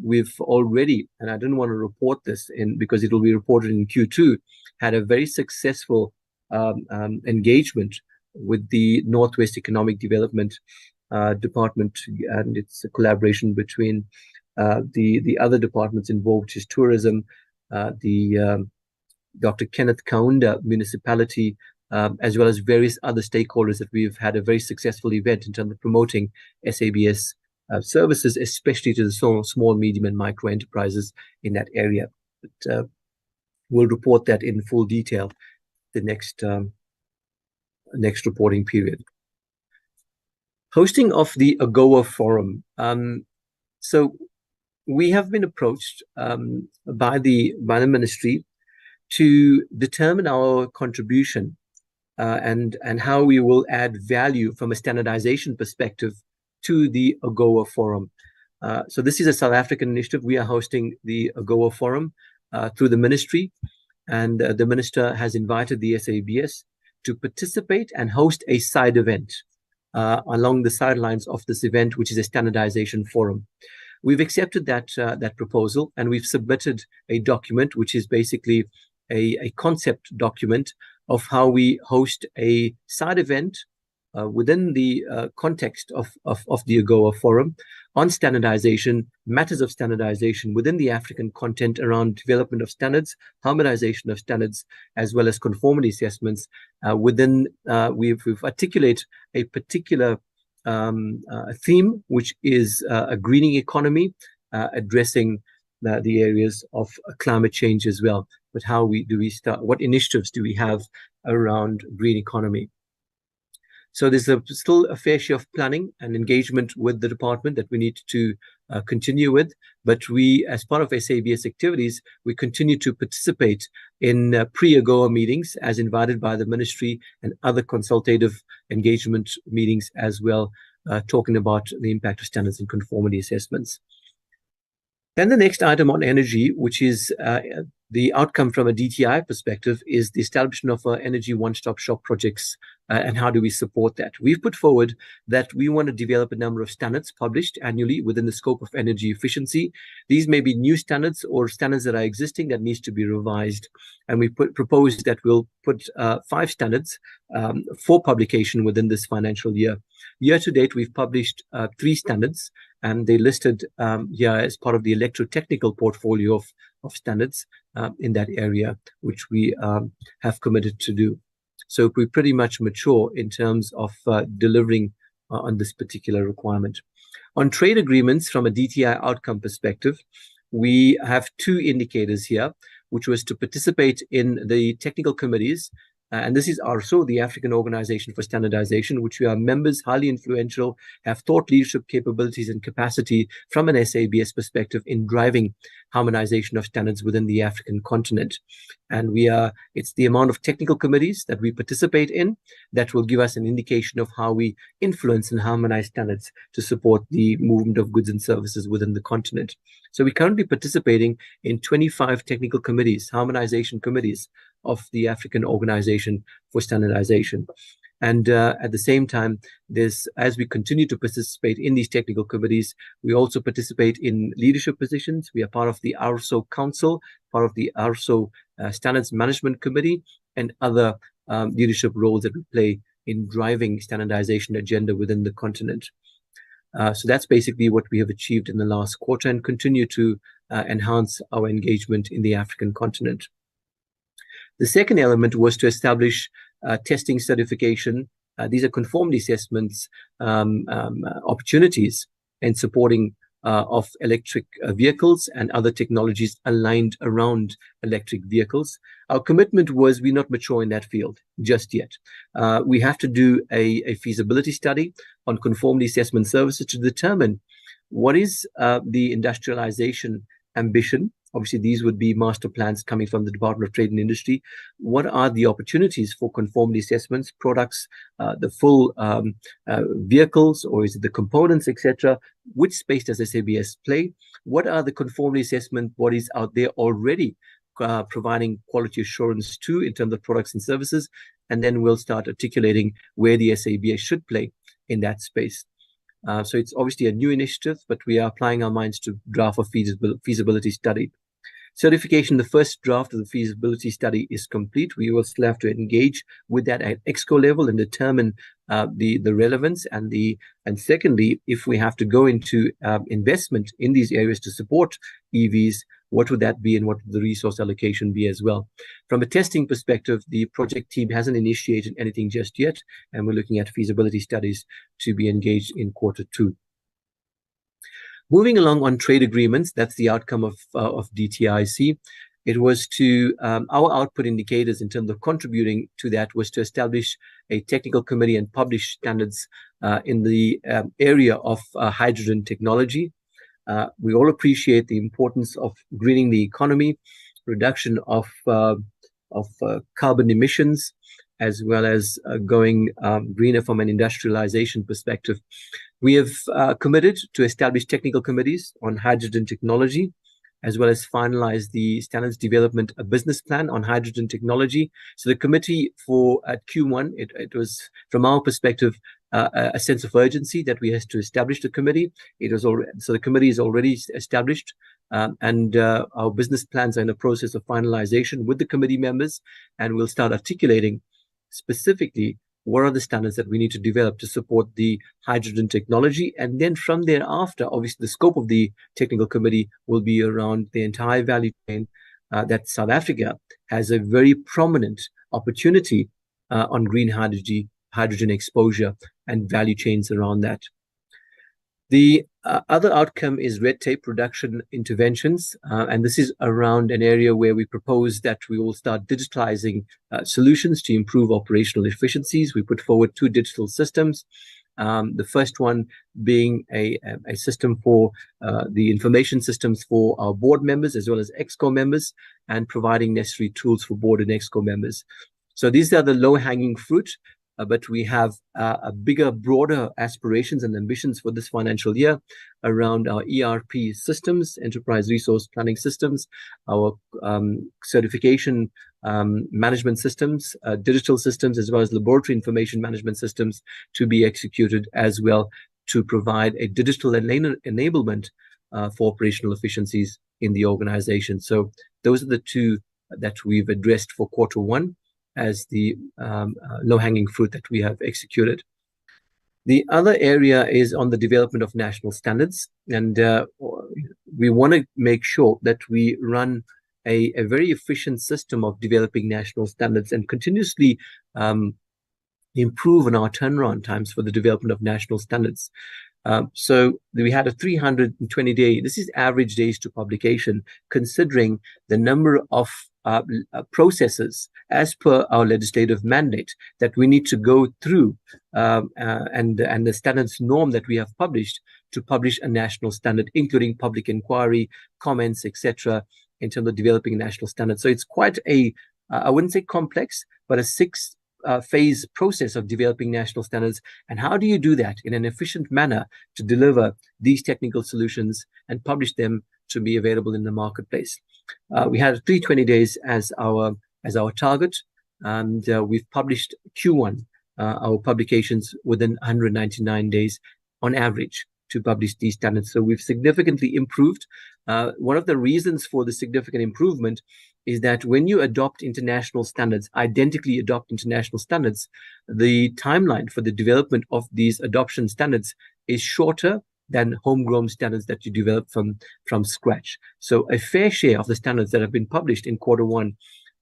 We've already, and I didn't want to report this because it will be reported in Q2, had a very successful engagement with the Northwest Economic Development Department, and it's a collaboration between the other departments involved, which is tourism, the Dr. Kenneth Kaunda municipality, as well as various other stakeholders that we've had a very successful event in terms of promoting SABS services, especially to the small, medium, and micro enterprises in that area. But we'll report that in full detail the next reporting period. Hosting of the AGOA Forum. So we have been approached by the ministry to determine our contribution and how we will add value from a standardization perspective to the AGOA Forum. So this is a South African initiative. We are hosting the AGOA Forum through the ministry, and the minister has invited the SABS to participate and host a side event along the sidelines of this event, which is a standardization forum. We've accepted that proposal, and we've submitted a document, which is basically a concept document of how we host a side event within the context of the AGOA Forum on standardization, matters of standardization within the African continent around development of standards, harmonization of standards, as well as conformity assessments. We've articulated a particular theme, which is a greening economy, addressing the areas of climate change as well. But how do we start? What initiatives do we have around green economy? So there's still a fair share of planning and engagement with the department that we need to continue with. But we, as part of SABS activities, we continue to participate in pre-AGOA meetings as invited by the ministry and other consultative engagement meetings as well, talking about the impact of standards and conformity assessments. Then the next item on energy, which is the outcome from a DTI perspective, is the establishment of energy one-stop shop projects and how do we support that. We've put forward that we want to develop a number of standards published annually within the scope of energy efficiency. These may be new standards or standards that are existing that needs to be revised. And we proposed that we'll put 5 standards for publication within this financial year. Year to date, we've published 3 standards, and they listed here as part of the electrotechnical portfolio of standards in that area, which we have committed to do. So we're pretty much mature in terms of delivering on this particular requirement. On trade agreements, from a DTI outcome perspective, we have 2 indicators here, which was to participate in the technical committees. And this is also the African Organization for Standardization, which we are members, highly influential, have thought leadership capabilities and capacity from an SABS perspective in driving harmonization of standards within the African continent. And it's the amount of technical committees that we participate in that will give us an indication of how we influence and harmonize standards to support the movement of goods and services within the continent. So we're currently participating in 25 technical committees, harmonization committees of the African Organization for Standardization. And at the same time, as we continue to participate in these technical committees, we also participate in leadership positions. We are part of the ARSO Council, part of the ARSO Standards Management Committee, and other leadership roles that we play in driving standardization agenda within the continent. So that's basically what we have achieved in the last quarter and continue to enhance our engagement in the African continent. The second element was to establish testing certification these are conformity assessments opportunities in supporting of electric vehicles and other technologies aligned around electric vehicles. Our commitment was we're not mature in that field just yet. We have to do a feasibility study on conformity assessment services to determine what is the industrialization ambition. Obviously, these would be master plans coming from the Department of Trade and Industry. What are the opportunities for conformity assessments, products, the full vehicles, or is it the components, etc.? Which space does SABS play? What are the conformity assessment bodies out there already providing quality assurance to in terms of products and services? And then we'll start articulating where the SABS should play in that space. So it's obviously a new initiative, but we are applying our minds to draft a feasibility study. Certification, the first draft of the feasibility study is complete. We will still have to engage with that at EXCO level and determine the relevance and secondly, if we have to go into investment in these areas to support EVs, what would that be and what would the resource allocation be as well? From a testing perspective, the project team hasn't initiated anything just yet, and we're looking at feasibility studies to be engaged in Q2. Moving along on trade agreements, that's the outcome of DTIC. It was to, our output indicators in terms of contributing to that was to establish a technical committee and publish standards in the area of hydrogen technology. We all appreciate the importance of greening the economy, reduction of carbon emissions, as well as going greener from an industrialization perspective. We have committed to establish technical committees on hydrogen technology, as well as finalize the standards development, a business plan on hydrogen technology. So the committee for at Q1, it was from our perspective a sense of urgency that we had to establish the committee. It was already, so the committee is already established, and our business plans are in the process of finalization with the committee members, and we'll start articulating specifically what are the standards that we need to develop to support the hydrogen technology. And then from thereafter, obviously the scope of the technical committee will be around the entire value chain that South Africa has a very prominent opportunity on green hydrogen exposure and value chains around that. The other outcome is red tape reduction interventions, and this is around an area where we propose that we will start digitalizing solutions to improve operational efficiencies. We put forward 2 digital systems, the first one being a system for the information systems for our board members as well as EXCO members, and providing necessary tools for board and EXCO members. So these are the low-hanging fruit. But we have a bigger, broader aspirations and ambitions for this financial year around our ERP systems, enterprise resource planning systems, our certification management systems, digital systems, as well as laboratory information management systems to be executed as well, to provide a digital enablement for operational efficiencies in the organization. So those are the 2 that we've addressed for Q1 as the low-hanging fruit that we have executed. The other area is on the development of national standards, and we want to make sure that we run a very efficient system of developing national standards and continuously improve on our turnaround times for the development of national standards. So we had a 320-day, this is average days to publication, considering the number of processes as per our legislative mandate that we need to go through, and the standards norm that we have published to publish a national standard, including public inquiry, comments, etc., in terms of developing a national standard. So it's quite a, I wouldn't say complex, but a 6-phase process of developing national standards. And how do you do that in an efficient manner to deliver these technical solutions and publish them to be available in the marketplace? We had 320 days as our target, and we've published Q1 our publications within 199 days on average to publish these standards. So we've significantly improved. One of the reasons for the significant improvement is that when you adopt international standards, identically adopt international standards, the timeline for the development of these adoption standards is shorter than homegrown standards that you develop from scratch. So a fair share of the standards that have been published in Q1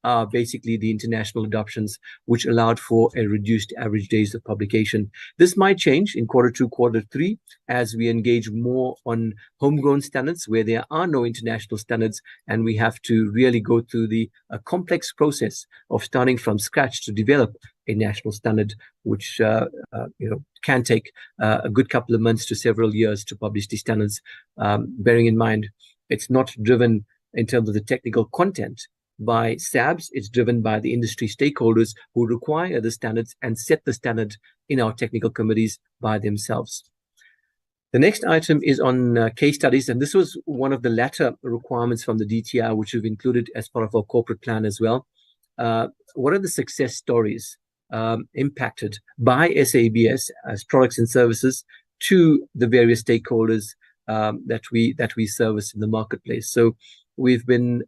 are basically the international adoptions, which allowed for a reduced average days of publication. This might change in Q2, Q3, as we engage more on homegrown standards where there are no international standards, and we have to really go through the complex process of starting from scratch to develop a national standard, which can take a good couple of months to several years to publish these standards, bearing in mind it's not driven in terms of the technical content by SABS, it's driven by the industry stakeholders who require the standards and set the standard in our technical committees by themselves. The next item is on case studies, and this was one of the latter requirements from the DTI, which we've included as part of our corporate plan as well. What are the success stories impacted by SABS as products and services to the various stakeholders that we service in the marketplace? So we've been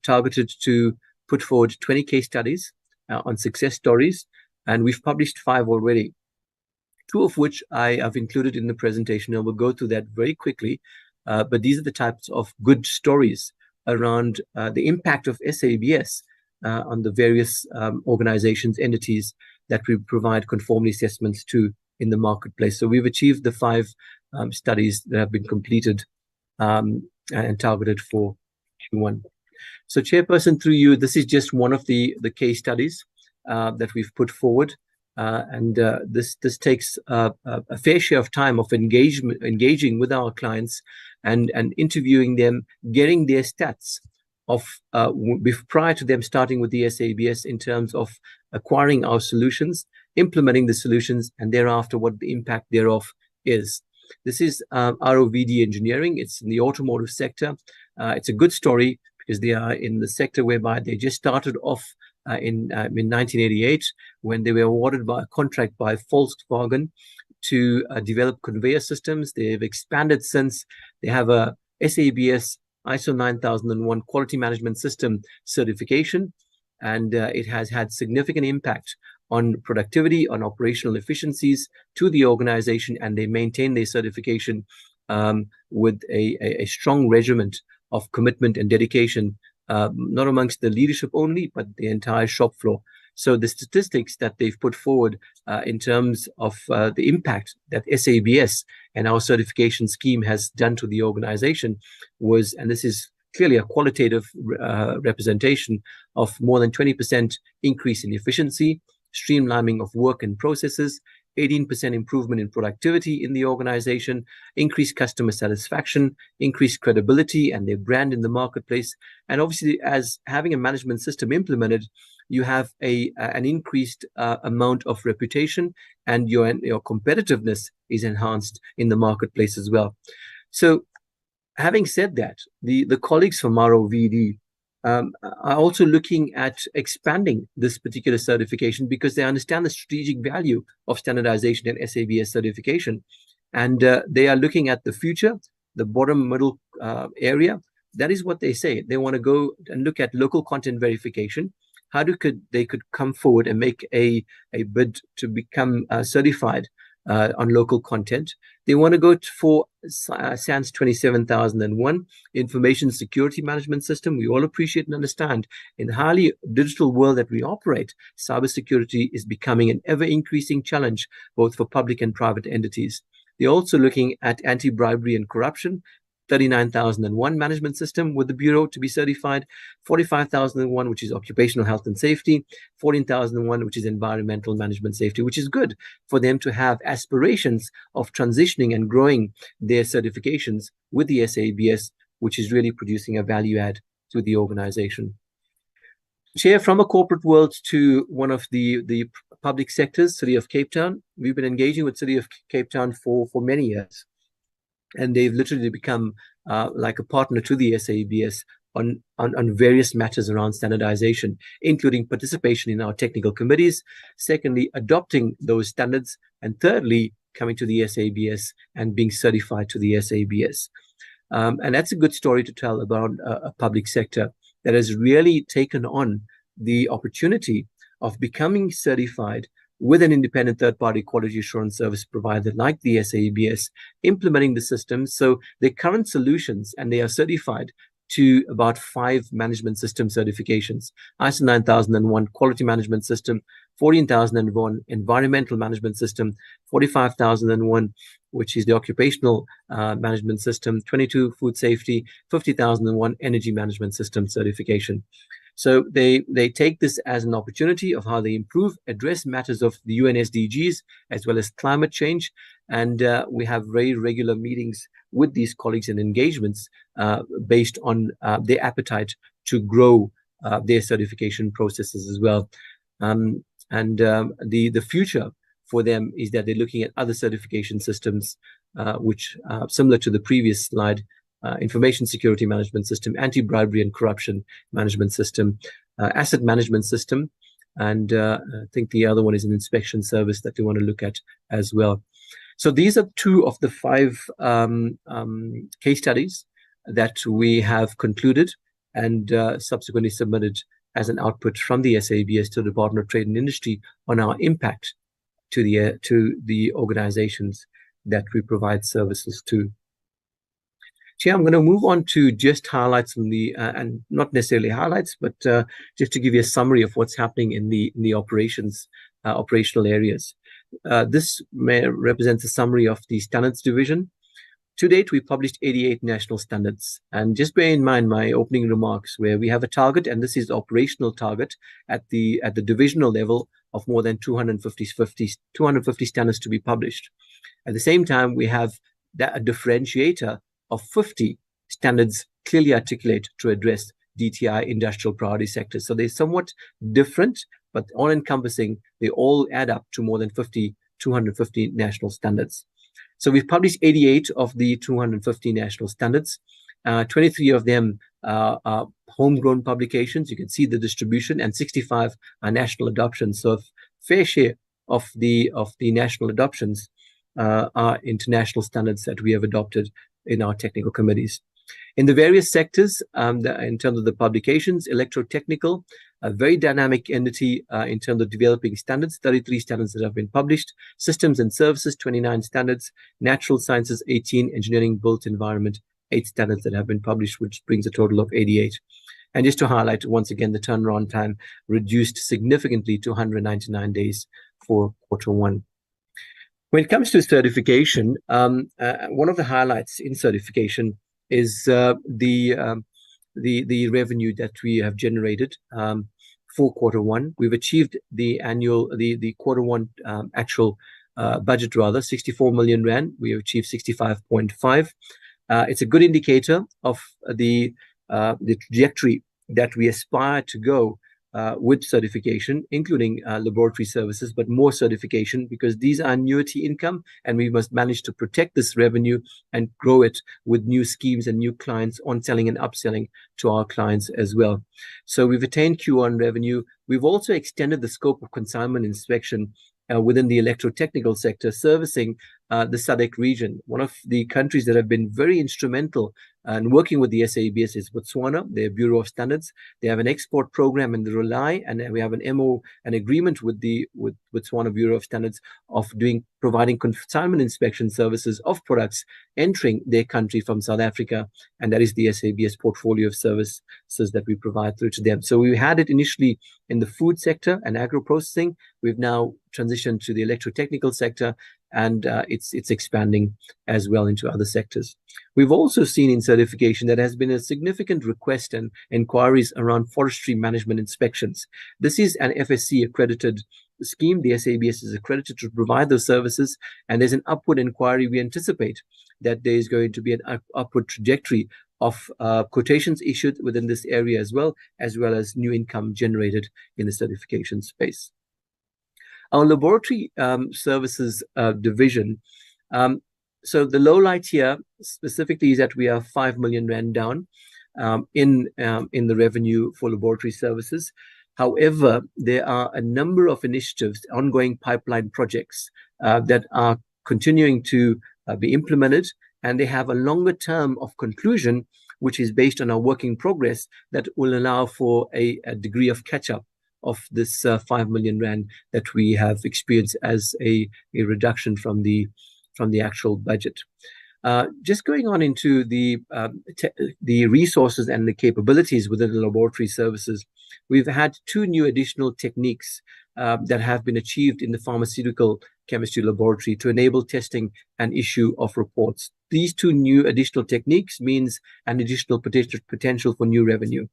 targeted to put forward 20 case studies on success stories, and we've published 5 already, 2 of which I have included in the presentation. I will go through that very quickly, but these are the types of good stories around the impact of SABS on the various organizations, entities that we provide conformity assessments to in the marketplace. So we've achieved the 5 studies that have been completed and targeted for Q1. So Chairperson, through you, this is just one of the case studies that we've put forward. This takes a fair share of time of engaging with our clients and interviewing them, getting their stats of prior to them starting with the SABS in terms of acquiring our solutions, implementing the solutions, and thereafter what the impact thereof is. This is ROVD engineering. It's in the automotive sector. It's a good story because they are in the sector whereby they just started off in 1988 when they were awarded by a contract by Volkswagen to develop conveyor systems. They've expanded since. They have a SABS ISO 9001 quality management system certification, and it has had significant impact on productivity, on operational efficiencies to the organization, and they maintain their certification with a strong regiment of commitment and dedication, not amongst the leadership only, but the entire shop floor. So the statistics that they've put forward in terms of the impact that SABS and our certification scheme has done to the organization was, and this is clearly a qualitative representation of more than 20% increase in efficiency, streamlining of work and processes, 18% improvement in productivity in the organization, increased customer satisfaction, increased credibility and their brand in the marketplace. And obviously, as having a management system implemented, you have an increased amount of reputation, and your competitiveness is enhanced in the marketplace as well. So having said that, the colleagues from ROVD are also looking at expanding this particular certification because they understand the strategic value of standardization and SABS certification. And they are looking at the future, the bottom middle area. That is what they say. They want to go and look at local content verification. How they could come forward and make a bid to become certified on local content. They want to go for SANS 27001, Information Security Management System. We all appreciate and understand in the highly digital world that we operate, cybersecurity is becoming an ever-increasing challenge, both for public and private entities. They're also looking at anti-bribery and corruption, 39,001 management system with the Bureau to be certified, 45,001, which is occupational health and safety, 14,001, which is environmental management safety, which is good for them to have aspirations of transitioning and growing their certifications with the SABS, which is really producing a value add to the organization. Chair, from a corporate world to one of the public sectors, City of Cape Town. We've been engaging with City of Cape Town for many years. And they've literally become like a partner to the SABS on various matters around standardization, including participation in our technical committees, secondly, adopting those standards, and thirdly, coming to the SABS and being certified to the SABS. And that's a good story to tell about a public sector that has really taken on the opportunity of becoming certified with an independent third-party quality assurance service provider like the SABS, implementing the system. So their current solutions, and they are certified to about 5 management system certifications: ISO 9001 Quality Management System, 14,001 Environmental Management System, 45,001 which is the Occupational Management System, 22 Food Safety, 50,001 Energy Management System certification. So they take this as an opportunity of how they improve, address matters of the UN SDGs as well as climate change. And we have very regular meetings with these colleagues and engagements based on their appetite to grow their certification processes as well. The future for them is that they're looking at other certification systems, which similar to the previous slide, information security management system, anti-bribery and corruption management system, asset management system, and I think the other one is an inspection service that they want to look at as well. So these are 2 of the 5 case studies that we have concluded and subsequently submitted as an output from the SABS to the Department of Trade and Industry on our impact to the organizations that we provide services to. Chair, I'm going to move on to just highlights from the, and not necessarily highlights, but just to give you a summary of what's happening in the operational areas. This represents a summary of the standards division. To date, we published 88 national standards. And just bear in mind my opening remarks where we have a target, and this is the operational target at the divisional level of more than 250 standards to be published. At the same time, we have a differentiator of 50 standards clearly articulate to address DTI industrial priority sectors. So they're somewhat different, but all encompassing, they all add up to more than 250 national standards. So we've published 88 of the 250 national standards. 23 of them are homegrown publications. You can see the distribution, and 65 are national adoptions. So a fair share of the national adoptions are international standards that we have adopted in our technical committees. In the various sectors, in terms of the publications, electrotechnical, a very dynamic entity in terms of developing standards, 33 standards that have been published, systems and services, 29 standards, natural sciences, 18, engineering, built environment, 8 standards that have been published, which brings a total of 88. And just to highlight once again, the turnaround time reduced significantly to 199 days for Q1. When it comes to certification, one of the highlights in certification is the revenue that we have generated for Q1. We've achieved the Q1 actual budget, rather 64 million rand. We have achieved 65.5. It's a good indicator of the trajectory that we aspire to go with certification, including laboratory services, but more certification, because these are annuity income, and we must manage to protect this revenue and grow it with new schemes and new clients, on selling and upselling to our clients as well. So we've attained Q1 revenue. We've also extended the scope of consignment inspection within the electrotechnical sector, servicing the SADC region. One of the countries that have been very instrumental in working with the SABS is Botswana, their Bureau of Standards. They have an export program and they rely, and we have an agreement with Botswana Bureau of Standards of providing consignment inspection services of products entering their country from South Africa, and that is the SABS portfolio of services that we provide through to them. So we had it initially in the food sector and agro-processing. We've now transitioned to the electrotechnical sector, and it's expanding as well into other sectors. We've also seen in certification that has been a significant request and inquiries around forestry management inspections. This is an FSC accredited scheme. The SABS is accredited to provide those services, and there's an upward inquiry. We anticipate that there is going to be an upward trajectory of quotations issued within this area as well as new income generated in the certification space. Our laboratory services division, so the low light here specifically is that we are 5 million rand down in the revenue for laboratory services. However, there are a number of initiatives, ongoing pipeline projects that are continuing to be implemented, and they have a longer term of conclusion, which is based on our work in progress, that will allow for a degree of catch-up of this 5 million rand that we have experienced as a reduction from the actual budget. Just going on into the resources and the capabilities within the laboratory services, we've had 2 new additional techniques that have been achieved in the pharmaceutical chemistry laboratory to enable testing and issue of reports. These 2 new additional techniques means an additional potential for new revenue.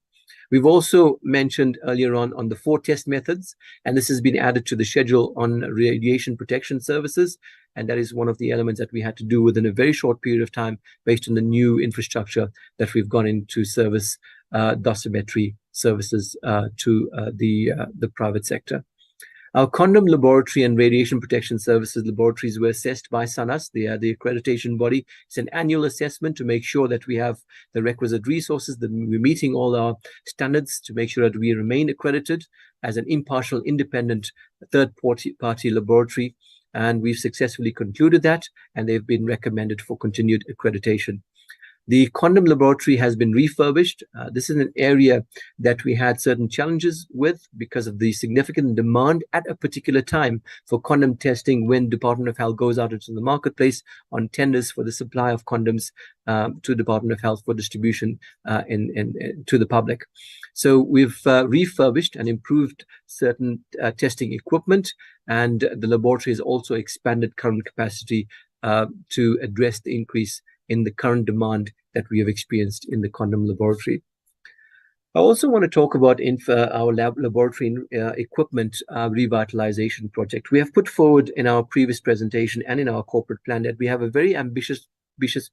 We've also mentioned earlier on the 4 test methods, and this has been added to the schedule on radiation protection services. And that is one of the elements that we had to do within a very short period of time based on the new infrastructure that we've gone into service dosimetry services to the private sector. Our condom laboratory and radiation protection services laboratories were assessed by SANAS. They are the accreditation body. It's an annual assessment to make sure that we have the requisite resources, that we're meeting all our standards to make sure that we remain accredited as an impartial, independent, third-party laboratory. And we've successfully concluded that, and they've been recommended for continued accreditation. The condom laboratory has been refurbished. This is an area that we had certain challenges with because of the significant demand at a particular time for condom testing when Department of Health goes out into the marketplace on tenders for the supply of condoms to Department of Health for distribution to the public. So we've refurbished and improved certain testing equipment, and the laboratory has also expanded current capacity to address the increase in the current demand that we have experienced in the condom laboratory. I also want to talk about our laboratory equipment revitalization project. We have put forward in our previous presentation and in our corporate plan that we have a very ambitious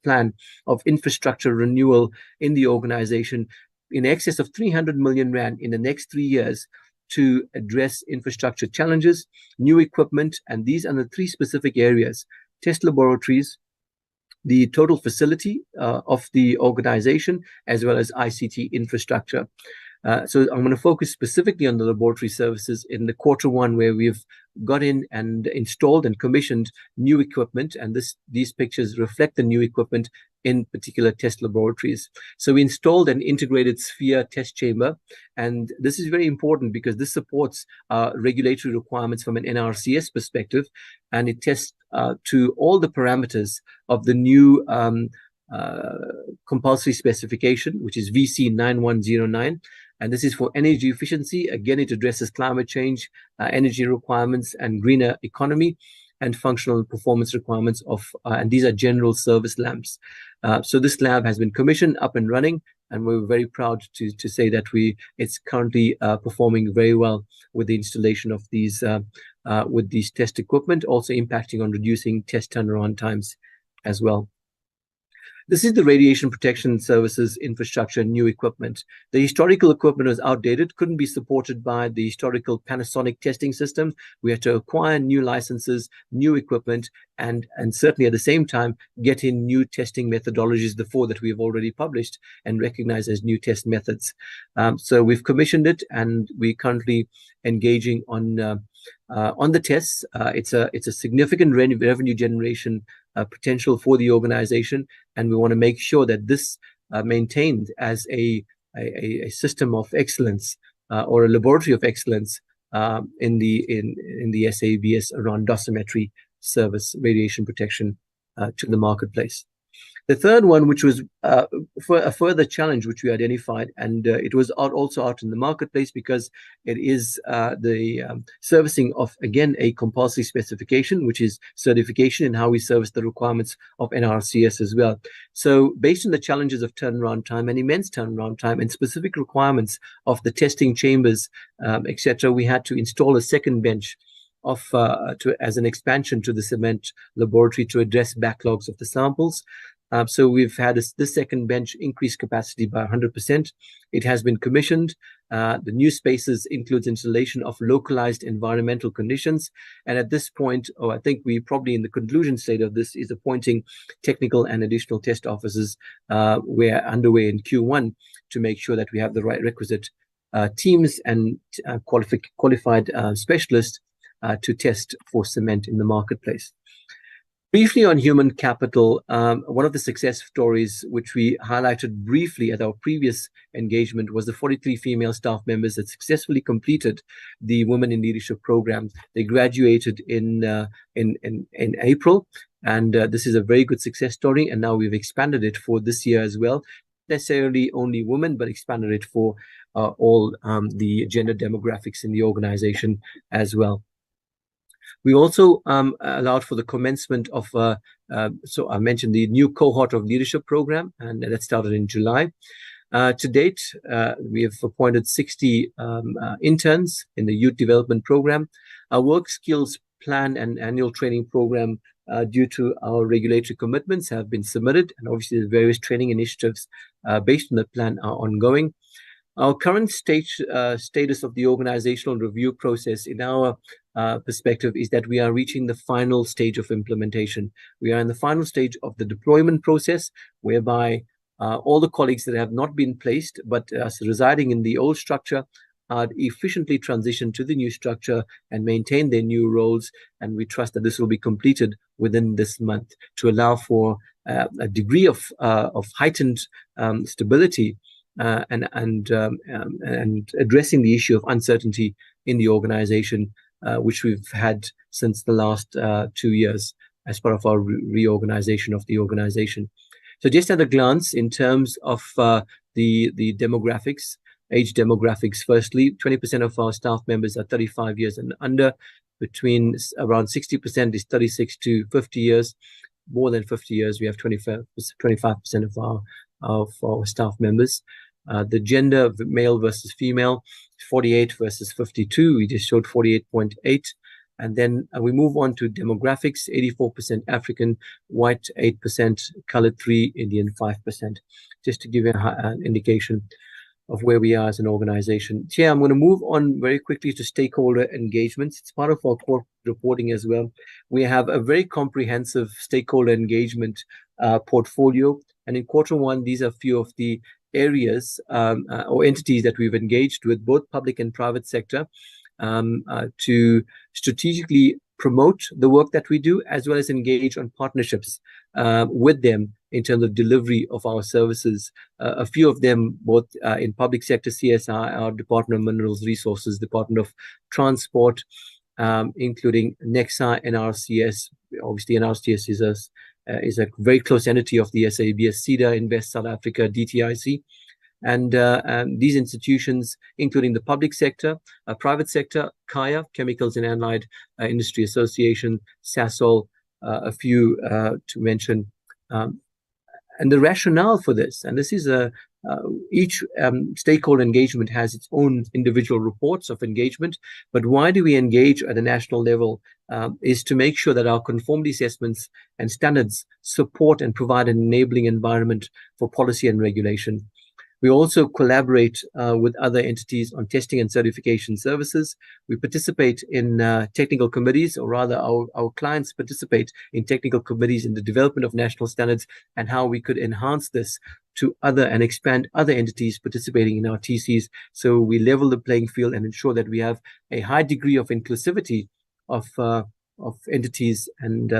plan of infrastructure renewal in the organization in excess of 300 million rand in the next 3 years to address infrastructure challenges, new equipment, and these are the 3 specific areas: test laboratories, the total facility of the organization, as well as ICT infrastructure. So I'm going to focus specifically on the laboratory services in the Q1, where we've got in and installed and commissioned new equipment, and these pictures reflect the new equipment in particular test laboratories. So we installed an integrated sphere test chamber, and this is very important because this supports regulatory requirements from an NRCS perspective, and it tests to all the parameters of the new compulsory specification, which is VC 9109. And this is for energy efficiency. Again, it addresses climate change, energy requirements, and greener economy, and functional performance requirements of, and these are general service labs. So this lab has been commissioned, up and running, and we're very proud to say that it's currently performing very well with the installation of these with these test equipment, also impacting on reducing test turnaround times as well. This is the radiation protection services infrastructure, new equipment. The historical equipment was outdated, couldn't be supported by the historical Panasonic testing system. We had to acquire new licenses, new equipment, and certainly at the same time, get in new testing methodologies, the 4 that we have already published and recognized as new test methods. So we've commissioned it, and we're currently engaging on the tests. It's a significant revenue generation potential for the organization, and we want to make sure that this maintained as a system of excellence or a laboratory of excellence in the SABS around dosimetry service, radiation protection to the marketplace. The third one, which was for a further challenge which we identified, and it was also out in the marketplace because it is the servicing of, again, a compulsory specification, which is certification and how we service the requirements of NRCS as well. So based on the challenges of turnaround time and immense turnaround time and specific requirements of the testing chambers, etc., we had to install a second bench as an expansion to the cement laboratory to address backlogs of the samples. So we've had this second bench increase capacity by 100%. It has been commissioned. The new spaces includes installation of localized environmental conditions. And at this point, I think we probably in the conclusion state of this is appointing technical and additional test officers. We're underway in Q1 to make sure that we have the right requisite teams and qualified specialists to test for cement in the marketplace. Briefly on human capital, one of the success stories which we highlighted briefly at our previous engagement was the 43 female staff members that successfully completed the Women in Leadership program. They graduated in April, And this is a very good success story. And now we've expanded it for this year as well. Necessarily only women, but expanded it for all the gender demographics in the organization as well. We also allowed for the commencement of, so I mentioned the new cohort of leadership program, and that started in July. To date, we have appointed 60 interns in the youth development program. Our work skills plan and annual training program, due to our regulatory commitments, have been submitted, and obviously the various training initiatives based on the plan are ongoing. Our current status of the organizational review process, in our perspective, is that we are reaching the final stage of implementation. We are in the final stage of the deployment process, whereby all the colleagues that have not been placed but residing in the old structure are efficiently transitioned to the new structure and maintain their new roles. And we trust that this will be completed within this month to allow for a degree of heightened stability and addressing the issue of uncertainty in the organization, which we've had since the last 2 years as part of our reorganization of the organization. So just at a glance, in terms of the demographics, age demographics, firstly, 20% of our staff members are 35 years and under. Between around 60% is 36 to 50 years. More than 50 years, we have 25% of our staff members. The gender, male versus female, 48 versus 52. We just showed 48.8. And then we move on to demographics, 84% African, white 8%, colored 3%, Indian 5%, just to give you an indication of where we are as an organization. Chair, I'm going to move on very quickly to stakeholder engagements. It's part of our core reporting as well. We have a very comprehensive stakeholder engagement portfolio. And in Q1, these are a few of the areas or entities that we've engaged with, both public and private sector, to strategically promote the work that we do, as well as engage on partnerships with them in terms of delivery of our services. A few of them, both in public sector, CSI, our Department of Minerals Resources, Department of Transport, including NEXA, NRCS. Obviously, NRCS is a very close entity of the SABS, CEDA, Invest South Africa, DTIC. And these institutions, including the public sector, private sector, KAYA, Chemicals and Allied Industry Association, SASOL, a few to mention. And the rationale for this, and this is each stakeholder engagement has its own individual reports of engagement, but why do we engage at a national level is to make sure that our conformity assessments and standards support and provide an enabling environment for policy and regulation. We also collaborate with other entities on testing and certification services. We participate in technical committees, or rather our clients participate in technical committees in the development of national standards, and how we could enhance this to other and expand other entities participating in our TCs. So we level the playing field and ensure that we have a high degree of inclusivity of entities and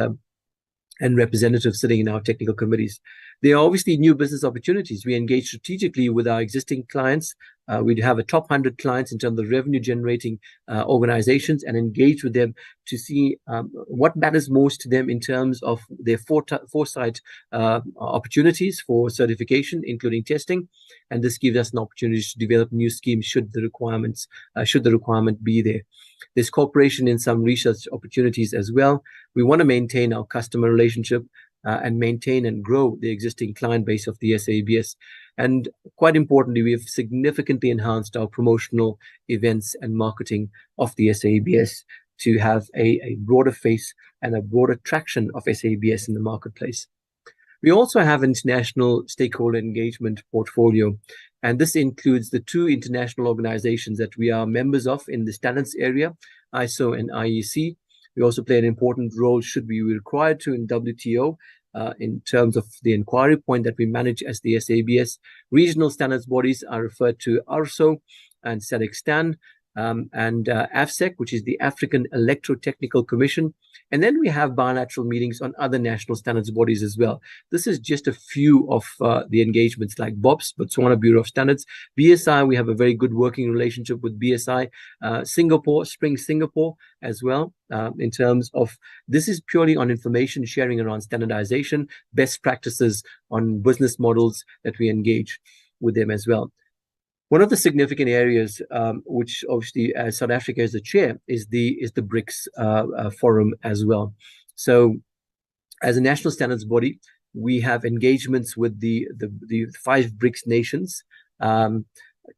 representatives sitting in our technical committees. There are obviously new business opportunities. We engage strategically with our existing clients. We have a top 100 clients in terms of revenue generating organizations, and engage with them to see what matters most to them in terms of their foresight opportunities for certification, including testing. And this gives us an opportunity to develop new schemes should the requirement be there. There's cooperation in some research opportunities as well. We want to maintain our customer relationship and maintain and grow the existing client base of the SABS. And quite importantly, we have significantly enhanced our promotional events and marketing of the SABS to have a broader face and a broader traction of SABS in the marketplace. We also have international stakeholder engagement portfolio, and this includes the 2 international organizations that we are members of in the standards area, ISO and IEC. We also play an important role, should we be required to, in WTO, in terms of the inquiry point that we manage as the SABS. Regional standards bodies are referred to ARSO and SADC-STAN, and AFSEC, which is the African Electrotechnical Commission. And then we have bilateral meetings on other national standards bodies as well. This is just a few of the engagements like BOPS, Botswana Bureau of Standards. BSI, we have a very good working relationship with BSI. Singapore, Spring Singapore as well, in terms of this is purely on information sharing around standardization, best practices on business models that we engage with them as well. One of the significant areas, which obviously as South Africa as the chair, is the BRICS forum as well. So as a national standards body, we have engagements with the 5 BRICS nations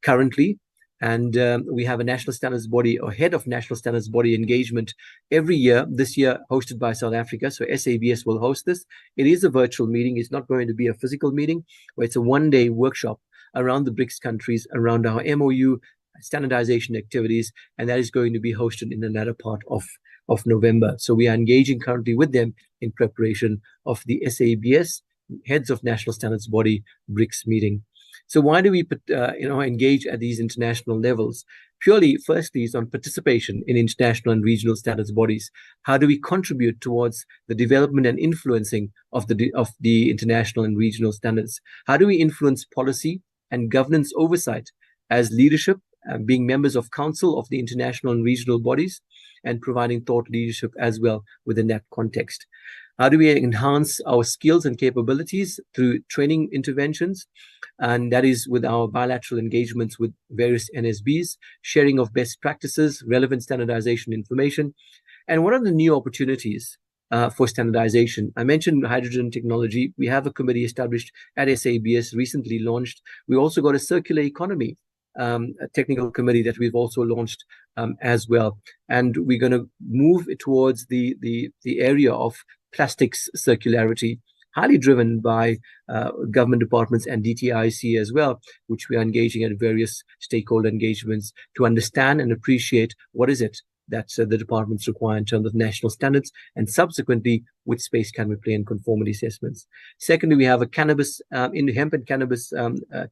currently, and we have a national standards body or head of national standards body engagement every year. This year hosted by South Africa, so SABS will host this. It is a virtual meeting. It's not going to be a physical meeting, where it's a one-day workshop around the BRICS countries, around our MOU standardization activities, and that is going to be hosted in the latter part of November. So we are engaging currently with them in preparation of the SABS Heads of National Standards Body BRICS meeting. So why do we engage at these international levels? Purely, firstly, is on participation in international and regional standards bodies. How do we contribute towards the development and influencing of the international and regional standards? How do we influence policy and governance oversight as leadership, being members of council of the international and regional bodies, and providing thought leadership as well within that context? How do we enhance our skills and capabilities through training interventions? And that is with our bilateral engagements with various NSBs, sharing of best practices, relevant standardization information. And what are the new opportunities for standardization? I mentioned hydrogen technology. We have a committee established at SABS, recently launched. We also got a circular economy a technical committee that we've also launched as well. And we're going to move towards the area of plastics circularity, highly driven by government departments and DTIC as well, which we are engaging at various stakeholder engagements to understand and appreciate what is it that the departments require in terms of national standards, and subsequently which space can we play in conformity assessments. Secondly, we have a cannabis in the hemp and cannabis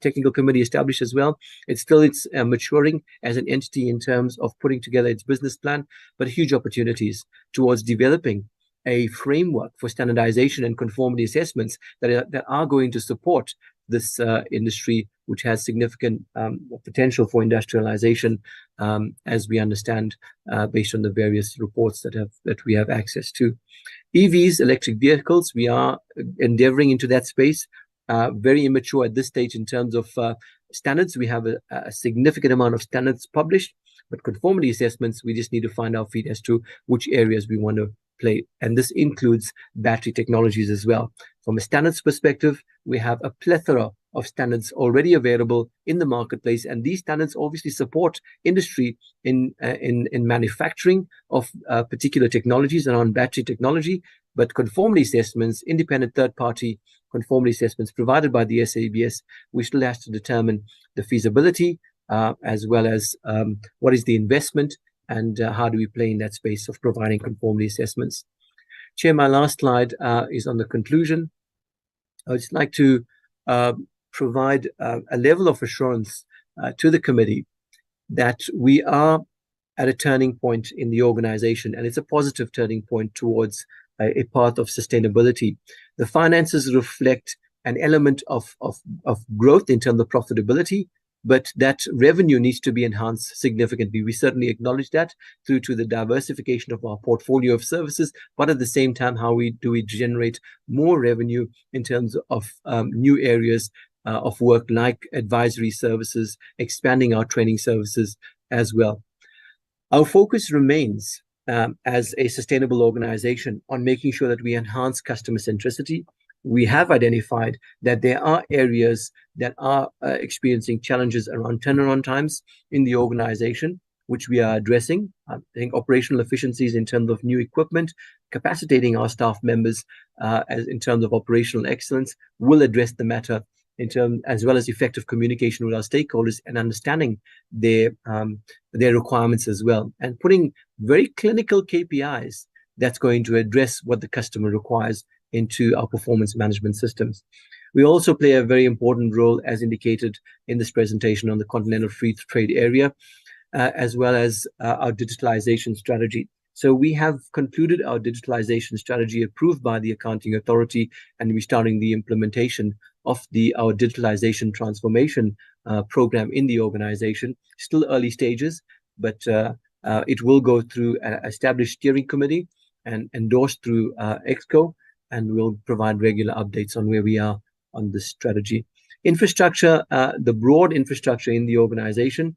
technical committee established as well. It's maturing as an entity in terms of putting together its business plan, but huge opportunities towards developing a framework for standardization and conformity assessments that are going to support this industry, which has significant potential for industrialization, as we understand, based on the various reports that we have access to. EVs, electric vehicles, we are endeavoring into that space, very immature at this stage in terms of standards. We have a significant amount of standards published, but conformity assessments, we just need to find our feet as to which areas we want to play. And this includes battery technologies as well. From a standards perspective, we have a plethora of standards already available in the marketplace, and these standards obviously support industry in manufacturing of particular technologies around battery technology. But conformity assessments, independent third-party conformity assessments provided by the SABS, we still have to determine the feasibility as well as what is the investment and how do we play in that space of providing conformity assessments. Chair, my last slide is on the conclusion. I would just like to provide a level of assurance to the committee that we are at a turning point in the organization, and it's a positive turning point towards a path of sustainability. The finances reflect an element of growth in terms of profitability, but that revenue needs to be enhanced significantly. We certainly acknowledge that through to the diversification of our portfolio of services, but at the same time, how do we generate more revenue in terms of new areas of work like advisory services, expanding our training services as well. Our focus remains as a sustainable organization on making sure that we enhance customer centricity. We have identified that there are areas that are experiencing challenges around turnaround times in the organization, which we are addressing. I think operational efficiencies in terms of new equipment, capacitating our staff members in terms of operational excellence will address the matter as well as effective communication with our stakeholders and understanding their requirements as well, and putting very clinical KPIs that's going to address what the customer requires into our performance management systems. We also play a very important role, as indicated in this presentation, on the Continental Free Trade Area. as well as our digitalization strategy. So we have concluded our digitalization strategy approved by the Accounting Authority, and we're starting the implementation of our digitalization transformation program in the organization. Still early stages, but it will go through an established steering committee and endorsed through EXCO, and we'll provide regular updates on where we are on this strategy. Infrastructure, the broad infrastructure in the organization,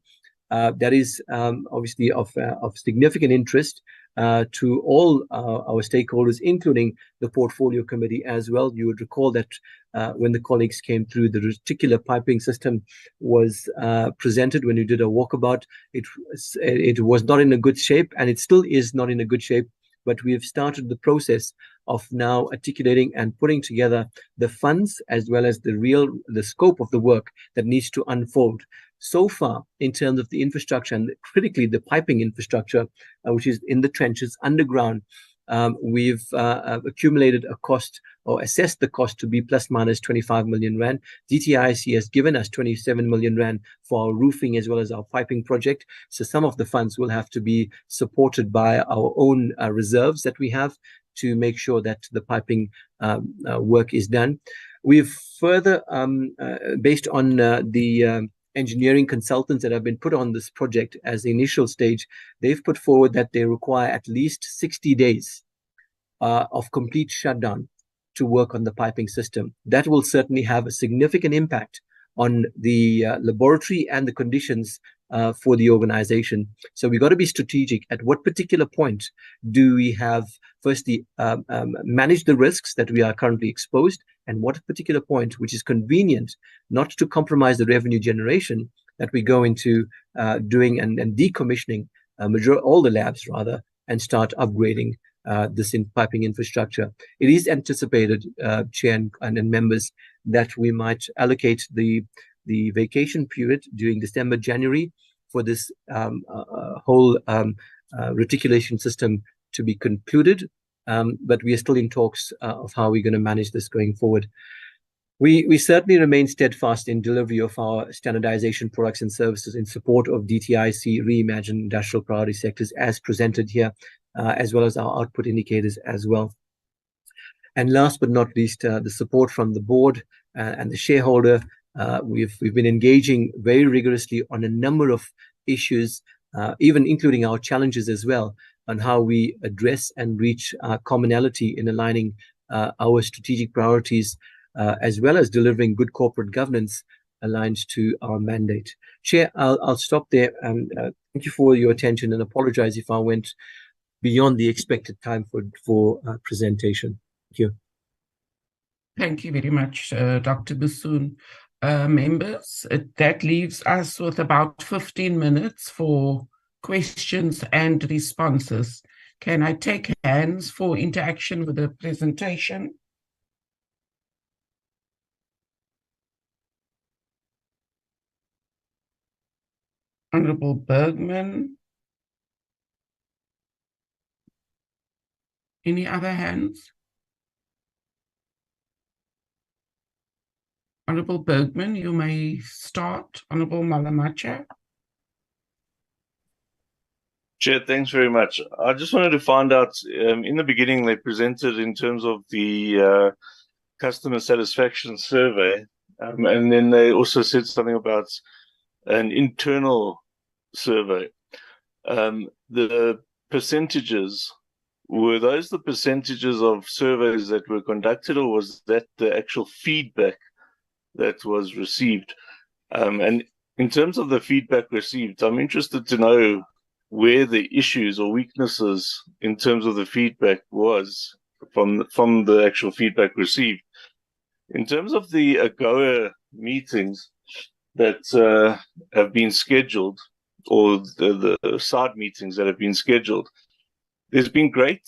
that is obviously of significant interest to all our stakeholders, including the portfolio committee as well. You would recall that when the colleagues came through, the reticular piping system was presented when you did a walkabout. It was not in a good shape, and it still is not in a good shape, but we have started the process of now articulating and putting together the funds as well as the scope of the work that needs to unfold. So far, in terms of the infrastructure and critically the piping infrastructure, which is in the trenches underground, we've accumulated a cost or assessed the cost to be plus minus 25 million rand. DTIC has given us 27 million rand for our roofing as well as our piping project. So some of the funds will have to be supported by our own reserves that we have to make sure that the piping work is done. We've further, based on the engineering consultants that have been put on this project as the initial stage, they've put forward that they require at least 60 days of complete shutdown to work on the piping system. That will certainly have a significant impact on the laboratory and the conditions for the organization. So we've got to be strategic. At what particular point do we have, firstly, manage the risks that we are currently exposed, and what particular point, which is convenient, not to compromise the revenue generation, that we go into doing and decommissioning all the labs rather, and start upgrading this piping infrastructure. It is anticipated, Chair and members, that we might allocate the vacation period during December, January for this whole reticulation system to be concluded. But we are still in talks of how we're going to manage this going forward. We certainly remain steadfast in delivery of our standardization products and services in support of DTIC reimagined industrial priority sectors as presented here, as well as our output indicators as well. And last but not least, the support from the board and the shareholder. We've been engaging very rigorously on a number of issues, even including our challenges as well, on how we address and reach commonality in aligning our strategic priorities, as well as delivering good corporate governance aligned to our mandate. Chair, I'll stop there. Thank you for your attention, and apologize if I went beyond the expected time for presentation. Thank you. Thank you very much, Dr. Bassoon. Members, that leaves us with about 15 minutes for questions and responses. Can I take hands for interaction with the presentation? Honorable Bergman. Any other hands? Honorable Bergman, you may start. Honorable Malamacha. Chair, thanks very much. I just wanted to find out, in the beginning, they presented in terms of the customer satisfaction survey, and then they also said something about an internal survey. The percentages, were those the percentages of surveys that were conducted, or was that the actual feedback that was received? And in terms of the feedback received, I'm interested to know where the issues or weaknesses in terms of the feedback was from the actual feedback received. In terms of the AGOA meetings that have been scheduled, or the side meetings that have been scheduled, there's been great,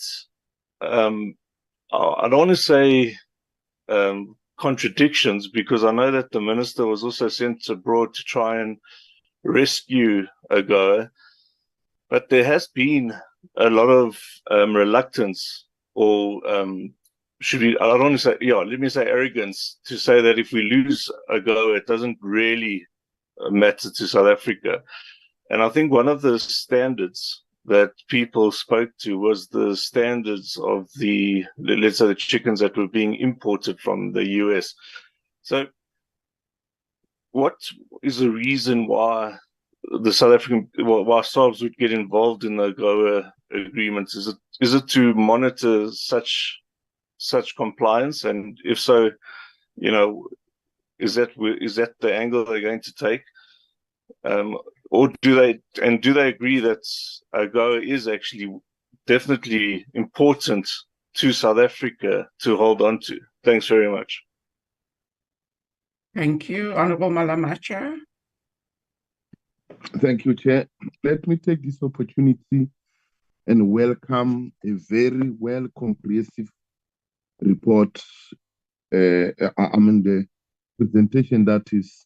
I don't want to say contradictions, because I know that the minister was also sent abroad to try and rescue AGOA, but there has been a lot of reluctance, or I don't want to say, let me say arrogance, to say that if we lose AGOA, it doesn't really matter to South Africa. And I think one of the standards that people spoke to was the standards of let's say, the chickens that were being imported from the US. So what is the reason why the South African, why SABS would get involved in the AGOA agreements? Is it to monitor such compliance? And if so, you know, is that the angle they're going to take? Or do they agree that AGOA is actually definitely important to South Africa to hold on to? Thanks very much. Thank you. Honorable Malamacha. Thank you, Chair. Let me take this opportunity and welcome a very well comprehensive report. The presentation that is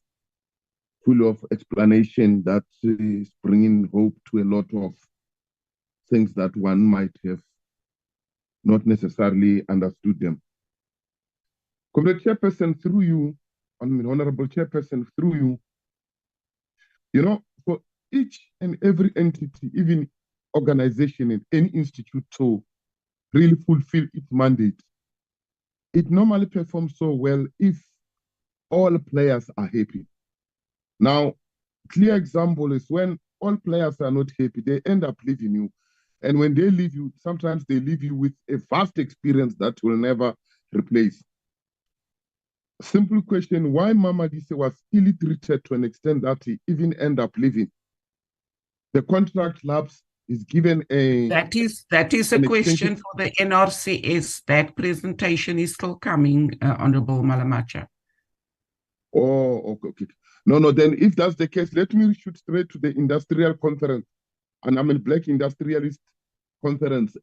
full of explanation that is bringing hope to a lot of things that one might have not necessarily understood them. Comrade Chairperson, through you, Honorable Chairperson, through you, you know, for each and every entity, even organization and any institute to really fulfill its mandate, it normally performs so well if all players are happy. Now, clear example is when all players are not happy, they end up leaving you. And when they leave you, sometimes they leave you with a vast experience that will never replace. Simple question, why Mama Dise was ill treated to an extent that he even ended up leaving? The contract lapse is given a... That is a question for the NRCS. That presentation is still coming, Honorable Malamacha. Oh, okay. No, then if that's the case, let me shoot straight to the industrial conference. And I'm a Black Industrialist Conference.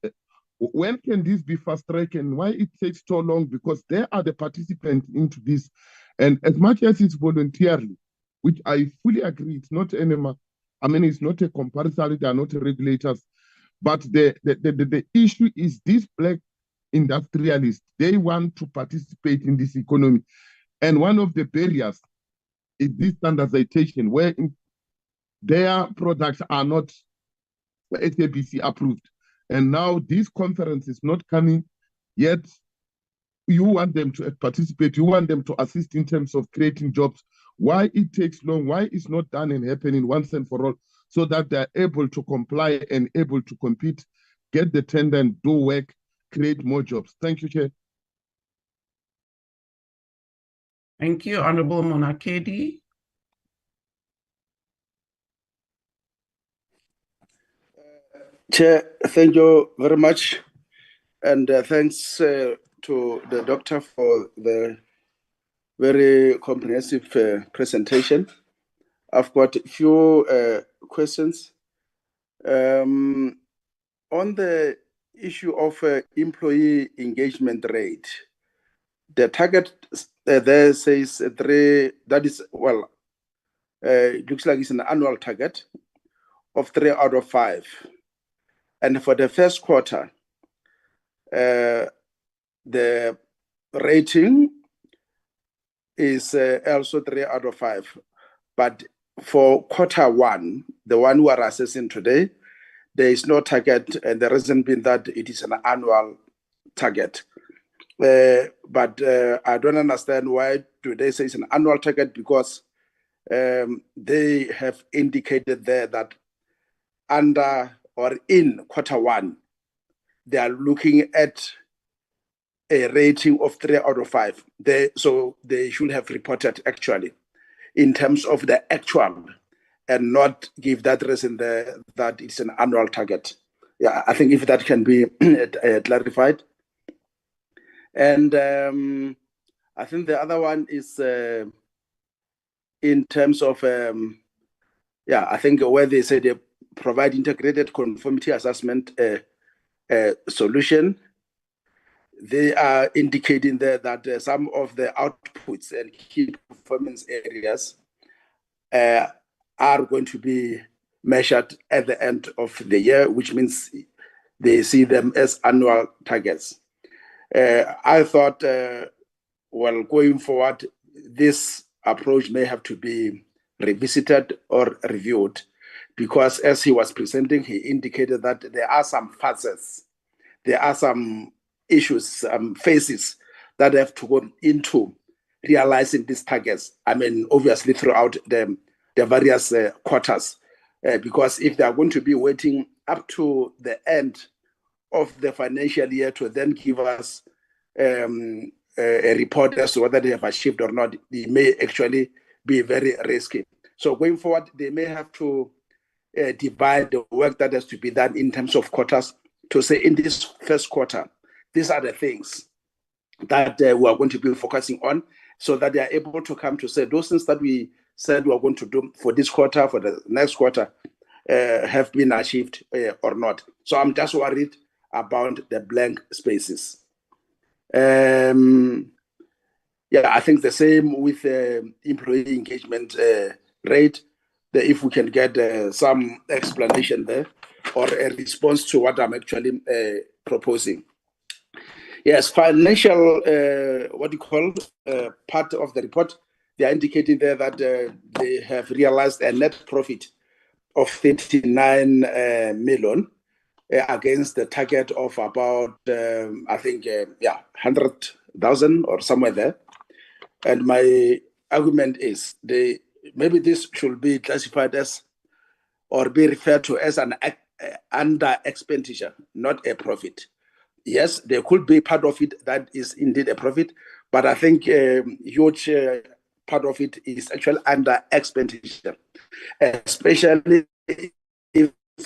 When can this be fast-tracked and why it takes so long? Because they are the participants into this. And as much as it's voluntarily, which I fully agree, it's not anymore. I mean, it's not a comparison, they are not regulators. But the issue is these Black industrialists, they want to participate in this economy. And one of the barriers is this standardization, where their products are not SABC approved. And now this conference is not coming, yet you want them to participate, you want them to assist in terms of creating jobs. Why it takes long, why it's not done and happening once and for all, so that they're able to comply and able to compete, get the tender and do work, create more jobs. Thank you, Chair. Thank you, Honorable Monakedi. Chair, thank you very much. And thanks to the doctor for the very comprehensive presentation. I've got a few questions. On the issue of employee engagement rate, the target there says 3, that is, well, it looks like it's an annual target of 3 out of 5. And for the first quarter, the rating is also 3 out of 5. But for quarter 1, the one we are assessing today, there is no target, and the reason being that it is an annual target. But I don't understand why do they say it's an annual target, because they have indicated there that under or in quarter 1, they are looking at a rating of 3 out of 5. So they should have reported actually in terms of the actual and not give that reason there that it's an annual target. Yeah, I think if that can be clarified. And I think the other one is in terms of, I think where they say they provide integrated conformity assessment solution, they are indicating there that some of the outputs and key performance areas are going to be measured at the end of the year, which means they see them as annual targets. I thought, well, going forward, this approach may have to be revisited or reviewed, because as he was presenting, he indicated that there are some facets, there are some issues, some phases that have to go into realizing these targets. I mean, obviously throughout the various quarters, because if they are going to be waiting up to the end of the financial year to then give us a report as to whether they have achieved or not, it may actually be very risky. So going forward, they may have to divide the work that has to be done in terms of quarters to say in this first quarter, these are the things that we are going to be focusing on, so that they are able to come to say those things that we said we are going to do for this quarter, for the next quarter, have been achieved or not. So I'm just worried about the blank spaces. Yeah, I think the same with employee engagement rate. If we can get some explanation there or a response to what I'm actually proposing. Yes, financial, what you call part of the report, they are indicating there that they have realized a net profit of 39 million against the target of about, I think, 100,000 or somewhere there. And my argument is maybe this should be classified as or be referred to as an under expenditure, not a profit. Yes, there could be part of it that is indeed a profit, but I think a huge part of it is actually under expenditure, especially if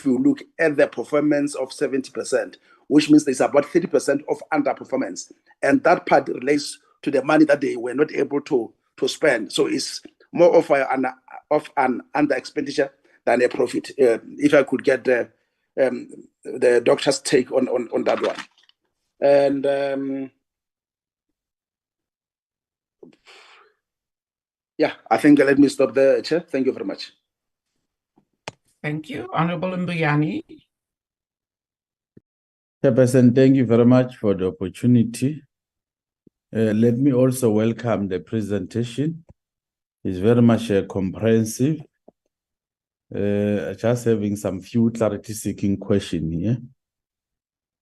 you look at the performance of 70%, which means there's about 30% of underperformance. And that part relates to the money that they were not able to spend. So it's more of an under expenditure than a profit. If I could get the doctor's take on that one. And yeah, I think let me stop there, Chair. Thank you very much. Thank you. Honorable Mbuyani. Chairperson, thank you very much for the opportunity. Let me also welcome the presentation. It's very much comprehensive. Just having some few clarity-seeking questions here.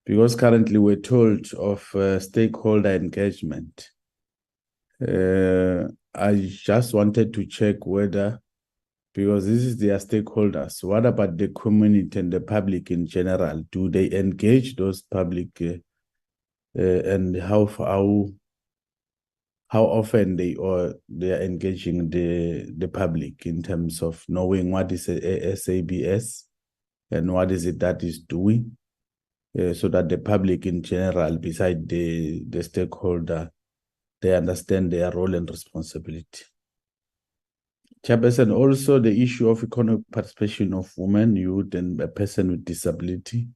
Because currently we're told of stakeholder engagement. I just wanted to check whether, because this is their stakeholders, what about the community and the public in general? Do they engage those public and how often they are engaging the public in terms of knowing what is a SABS and what is it that is doing? So that the public in general, beside the stakeholder, they understand their role and responsibility. Chairperson, also the issue of economic participation of women, youth, and a person with disability.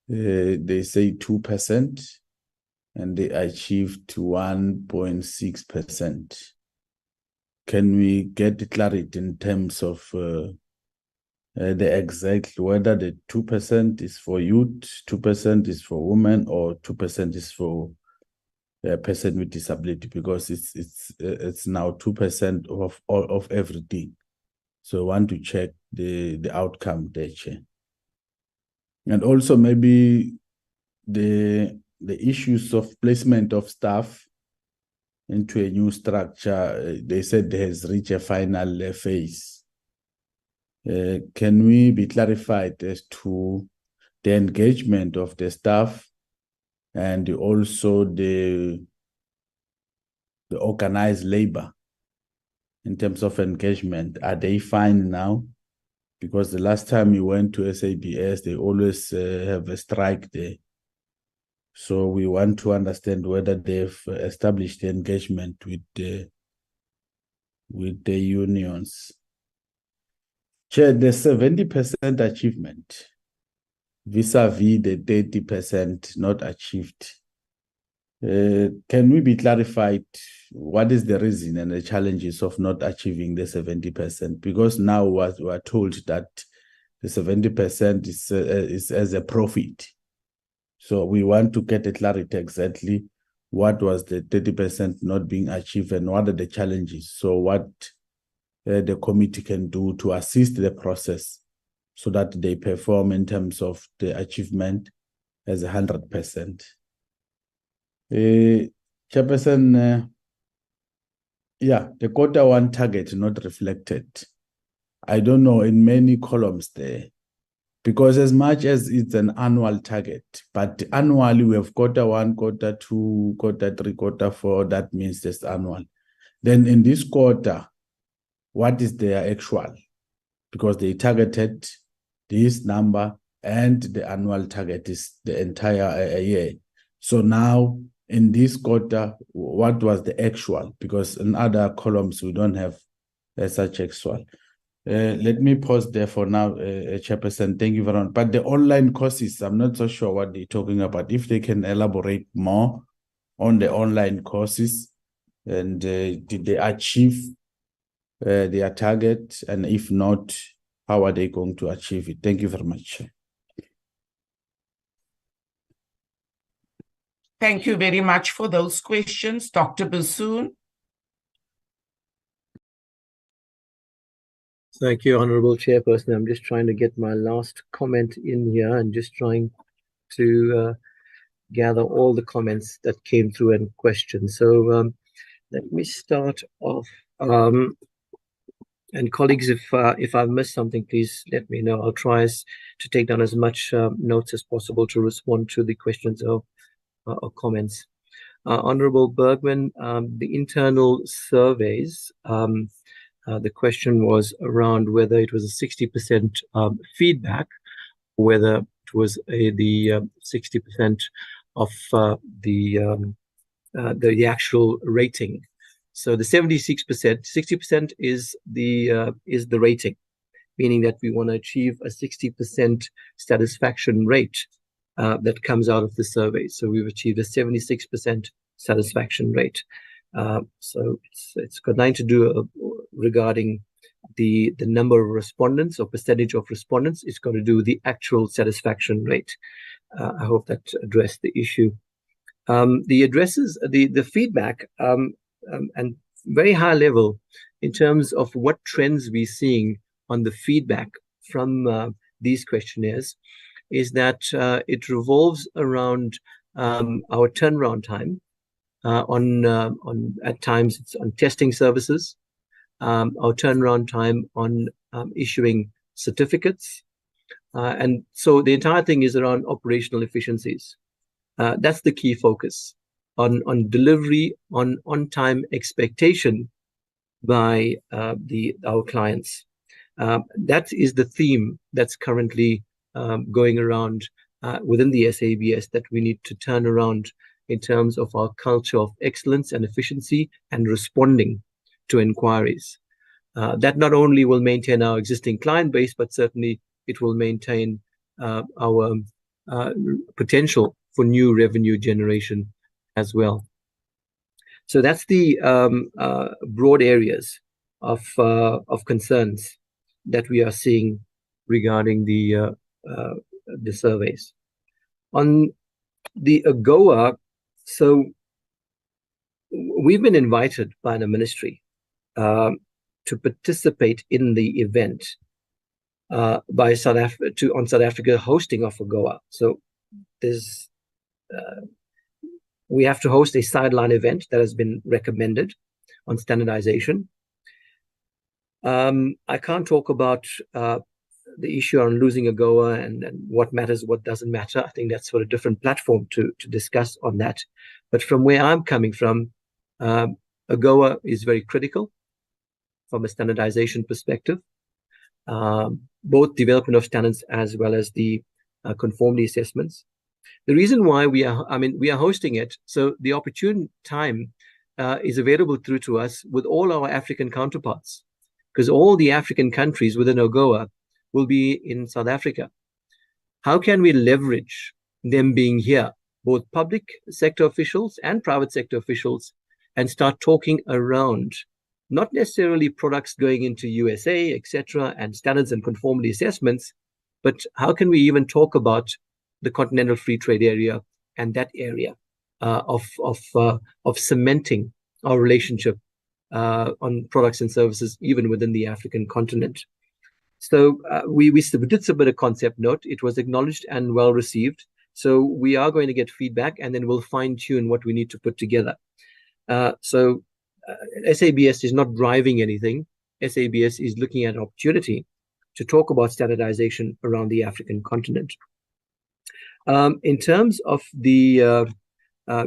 They say 2%, and they achieved 1.6%. Can we get clarity in terms of the exact, whether the 2% is for youth, 2% is for women, or 2% is for a person with disability? Because it's now 2% of everything. So I want to check the outcome there, Chair. And also maybe the issues of placement of staff into a new structure. They said it has reached a final phase. Can we be clarified as to the engagement of the staff and also the organized labor in terms of engagement? Are they fine now? Because the last time you went to SABS, they always have a strike there. So we want to understand whether they've established the engagement with the unions. Chair, the 70% achievement vis-a-vis the 30% not achieved. Can we be clarified what is the reason and the challenges of not achieving the 70%? Because now we are told that the 70% is as a profit. So we want to get a clarity exactly what was the 30% not being achieved and what are the challenges. So what the committee can do to assist the process so that they perform in terms of the achievement as 100%. Chairperson, yeah, the Q1 target not reflected. I don't know, in many columns there, because as much as it's an annual target, but annually we have Q1, Q2, Q3, Q4, that means this annual. Then in this quarter, what is their actual? Because they targeted this number and the annual target is the entire year. So now in this quarter, what was the actual? Because in other columns, we don't have such actual. Let me pause there for now, Chairperson. Thank you very much. But the online courses, I'm not so sure what they're talking about. If they can elaborate more on the online courses, and did they achieve their target? And if not, how are they going to achieve it? Thank you very much. Thank you very much for those questions, Dr. Bassoon. Thank you, Honorable Chairperson. I'm just trying to get my last comment in here and just trying to gather all the comments that came through and questions. So let me start off. And colleagues, if I've missed something, please let me know. I'll try to take down as much notes as possible to respond to the questions or comments. Honorable Bergman, the internal surveys, the question was around whether it was a 60% feedback, whether it was the 60% of the actual rating. So the 76%, 60% is the rating, meaning that we want to achieve a 60% satisfaction rate that comes out of the survey. So we've achieved a 76% satisfaction rate. So it's got nothing to do regarding the number of respondents or percentage of respondents. It's got to do with the actual satisfaction rate. I hope that addressed the issue. The feedback, and very high level in terms of what trends we're seeing on the feedback from these questionnaires is that it revolves around our turnaround time. At times it's on testing services, our turnaround time on issuing certificates, and so the entire thing is around operational efficiencies. That's the key focus on delivery, on time expectation by our clients. That is the theme that's currently going around within the SABS, that we need to turn around in terms of our culture of excellence and efficiency and responding to inquiries. That not only will maintain our existing client base, but certainly it will maintain our potential for new revenue generation as well. So that's the broad areas of concerns that we are seeing regarding the surveys. On the AGOA, so we've been invited by the ministry to participate in the event by South Africa hosting of AGOA. So there's we have to host a sideline event that has been recommended on standardization. I can't talk about the issue on losing AGOA and what matters, what doesn't matter. I think that's for a different platform to discuss on that. But from where I'm coming from, AGOA is very critical from a standardization perspective, both development of standards as well as the conformity assessments. The reason why we are hosting it, so the opportune time is available through to us with all our African counterparts, because all the African countries within AGOA will be in South Africa. How can we leverage them being here, both public sector officials and private sector officials, and start talking around not necessarily products going into USA, etc., and standards and conformity assessments, but how can we even talk about the Continental Free Trade Area and that area of cementing our relationship on products and services, even within the African continent. So we did submit a concept note. It was acknowledged and well received. So we are going to get feedback, and then we'll fine tune what we need to put together. SABS is not driving anything. SABS is looking at an opportunity to talk about standardization around the African continent. In terms of the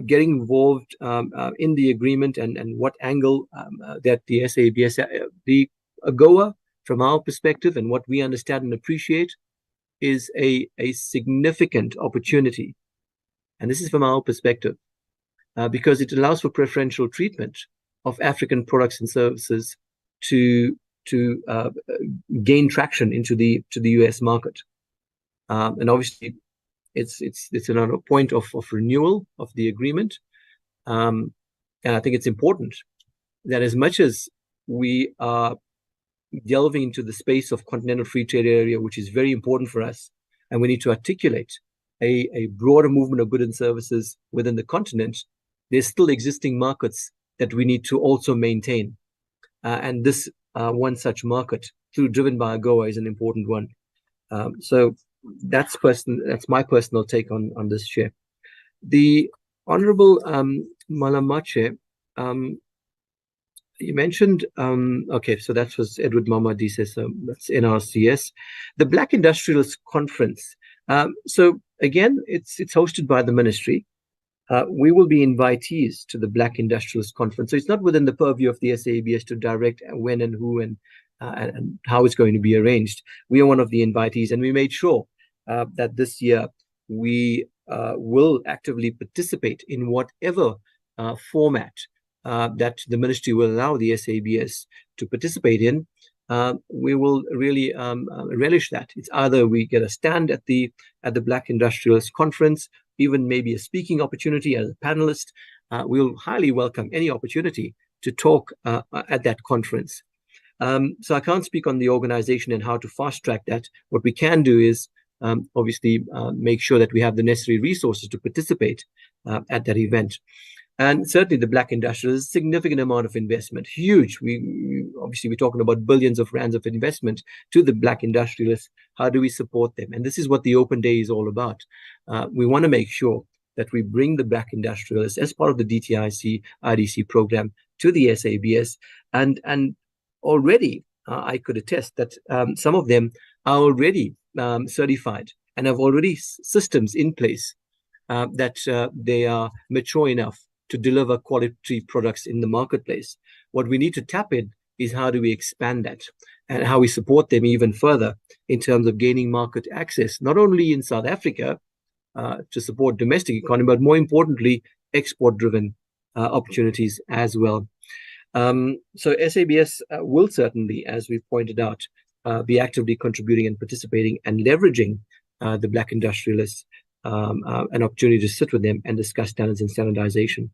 getting involved in the agreement and what angle that the SABS, the AGOA, from our perspective and what we understand and appreciate, is a significant opportunity. And this is from our perspective, because it allows for preferential treatment of African products and services to gain traction to the US market. And obviously, it's another point of renewal of the agreement. And I think it's important that as much as we are delving into the space of continental free trade area, which is very important for us, and we need to articulate a broader movement of goods and services within the continent, there's still existing markets that we need to also maintain. And this one such market, driven by AGOA, is an important one. So that's my personal take on this, Chair. The Honorable Malamache, you mentioned, okay, so that was Edward Mamadi says, that's NRCS. The Black Industrialist Conference. So again, it's hosted by the ministry. We will be invitees to the Black Industrialist Conference. So it's not within the purview of the SABS to direct when and who and how it's going to be arranged. We are one of the invitees, and we made sure that this year we will actively participate in whatever format that the ministry will allow the SABS to participate in. We will really relish that. It's either we get a stand at the Black Industrialist Conference, even maybe a speaking opportunity as a panelist. We'll highly welcome any opportunity to talk at that conference. So I can't speak on the organization and how to fast track that. What we can do is obviously make sure that we have the necessary resources to participate at that event. And certainly the Black Industrialists, a significant amount of investment, huge. Obviously we're talking about billions of rands of investment to the Black Industrialists. How do we support them? And this is what the Open Day is all about. We want to make sure that we bring the Black Industrialists as part of the DTIC IDC program to the SABS. And already I could attest that some of them are already certified and have already systems in place that they are mature enough to deliver quality products in the marketplace. What we need to tap in is how do we expand that and how we support them even further in terms of gaining market access, not only in South Africa to support domestic economy, but more importantly, export-driven opportunities as well. So SABS will certainly, as we pointed out, be actively contributing and participating and leveraging the Black Industrialists an opportunity to sit with them and discuss standards and standardization.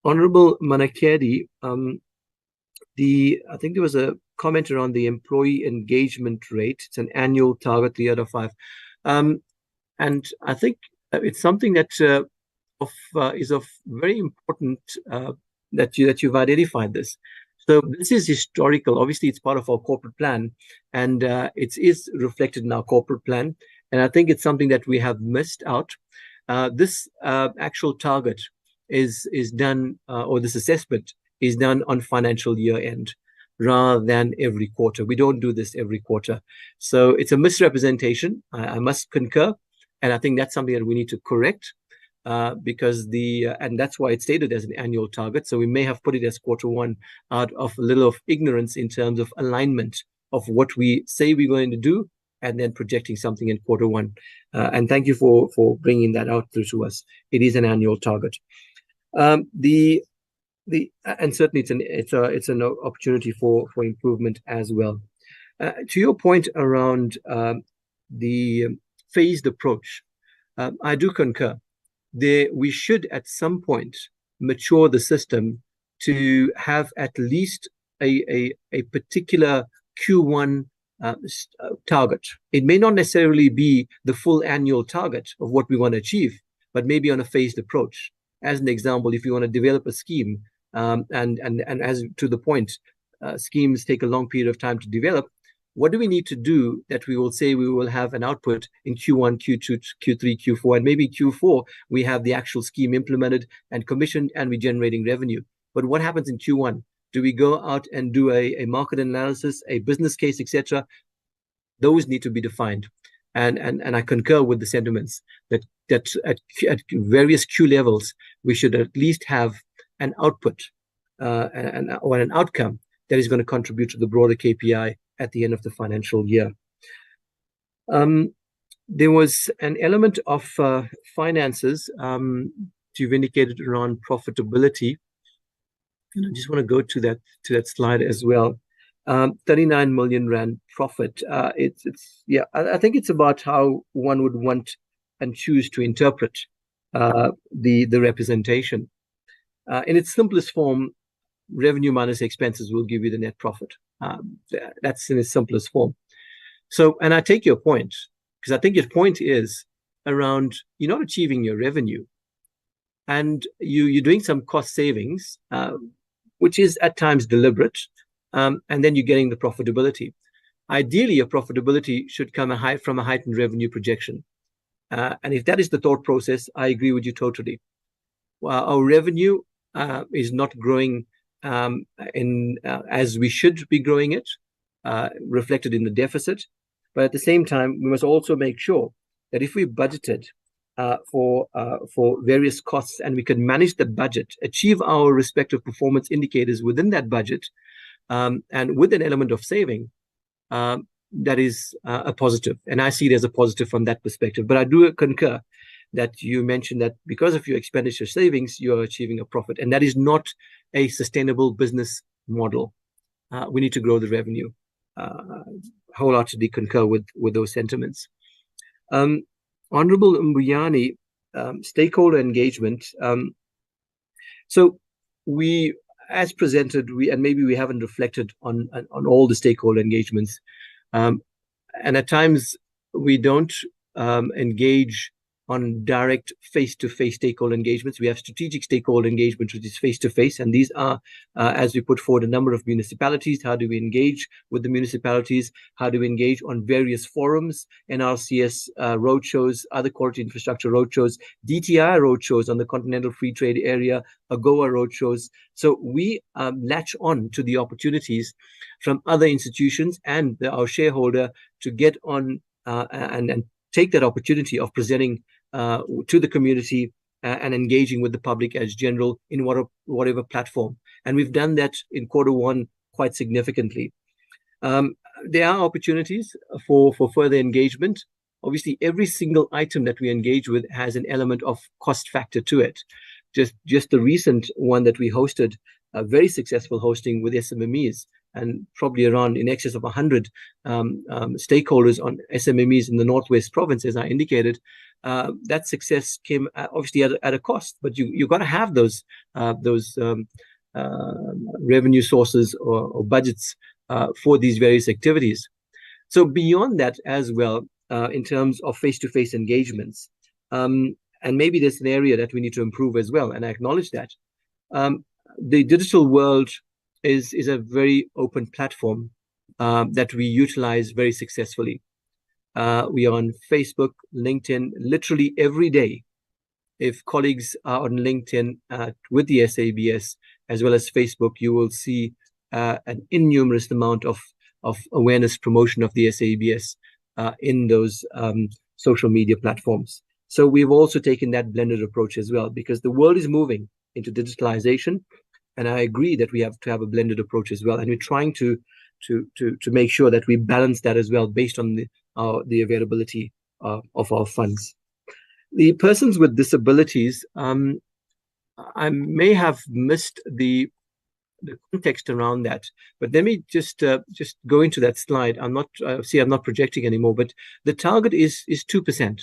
Honorable Manakedi, I think there was a comment around the employee engagement rate. It's an annual target, 3 out of 5. And I think it's something that is of very important that you've identified this. So this is historical. Obviously, it's part of our corporate plan, and it is reflected in our corporate plan. And I think it's something that we have missed out. This actual target is done, or this assessment is done on financial year end rather than every quarter. We don't do this every quarter. So it's a misrepresentation. I must concur. And I think that's something that we need to correct because and that's why it's stated as an annual target. So we may have put it as Q1 out of a little of ignorance in terms of alignment of what we say we're going to do and then projecting something in Q1. And thank you for bringing that out through to us. It is an annual target. And certainly it's an opportunity for improvement as well. To your point around the phased approach, I do concur. We should at some point mature the system to have at least a particular Q1 target. It may not necessarily be the full annual target of what we want to achieve, but maybe on a phased approach. As an example, if you want to develop a scheme and as to the point, schemes take a long period of time to develop. What do we need to do that we will say we will have an output in Q1, Q2, Q3, Q4, and maybe Q4 we have the actual scheme implemented and commissioned and we're generating revenue. But what happens in Q1? Do we go out and do a market analysis, a business case, etc.? Those need to be defined. And I concur with the sentiments that at various Q levels, we should at least have an output or an outcome that is going to contribute to the broader KPI at the end of the financial year. There was an element of finances you've indicated around profitability. And I just want to go to that slide as well. 39 million rand profit. Yeah, I think it's about how one would want and choose to interpret the representation. In its simplest form, revenue minus expenses will give you the net profit. That's in its simplest form. So, and I take your point, because I think your point is around you're not achieving your revenue, and you're doing some cost savings, which is at times deliberate, and then you're getting the profitability. Ideally, your profitability should come from a heightened revenue projection. And if that is the thought process, I agree with you totally. Our revenue is not growing as we should be growing it, reflected in the deficit. But at the same time, we must also make sure that if we budgeted for various costs and we can manage the budget, achieve our respective performance indicators within that budget, and with an element of saving, that is a positive. And I see it as a positive from that perspective. But I do concur that you mentioned that because of your expenditure savings, you're achieving a profit. And that is not a sustainable business model. We need to grow the revenue. Wholeheartedly concur with those sentiments. Honorable Mbuyani, stakeholder engagement. So we, as presented, and maybe we haven't reflected on all the stakeholder engagements. And at times we don't engage on direct face-to-face stakeholder engagements. We have strategic stakeholder engagement, which is face-to-face. And these are, as we put forward, a number of municipalities. How do we engage with the municipalities? How do we engage on various forums, NRCS roadshows, other quality infrastructure roadshows, DTI roadshows on the Continental Free Trade Area, AGOA roadshows. So we latch on to the opportunities from other institutions and our shareholder to get on and take that opportunity of presenting to the community and engaging with the public as general in whatever platform. And we've done that in Q1 quite significantly. There are opportunities for further engagement. Obviously, every single item that we engage with has an element of cost factor to it. Just the recent one that we hosted, a very successful hosting with SMMEs, and probably around in excess of 100 stakeholders on SMMEs in the Northwest Province, as I indicated. That success came obviously at a cost, but you got to have those revenue sources or budgets for these various activities. So beyond that as well, in terms of face-to-face engagements, and maybe there's an area that we need to improve as well, and I acknowledge that. The digital world is a very open platform that we utilize very successfully. We are on Facebook, LinkedIn, literally every day. If colleagues are on LinkedIn with the SABS as well as Facebook, you will see an innumerous amount of awareness promotion of the SABS in those social media platforms. So we've also taken that blended approach as well, because the world is moving into digitalization. And I agree that we have to have a blended approach as well. And we're trying to make sure that we balance that as well based on the availability of our funds. The persons with disabilities, I may have missed the context around that, but let me just go into that slide. I'm not projecting anymore, but the target is 2%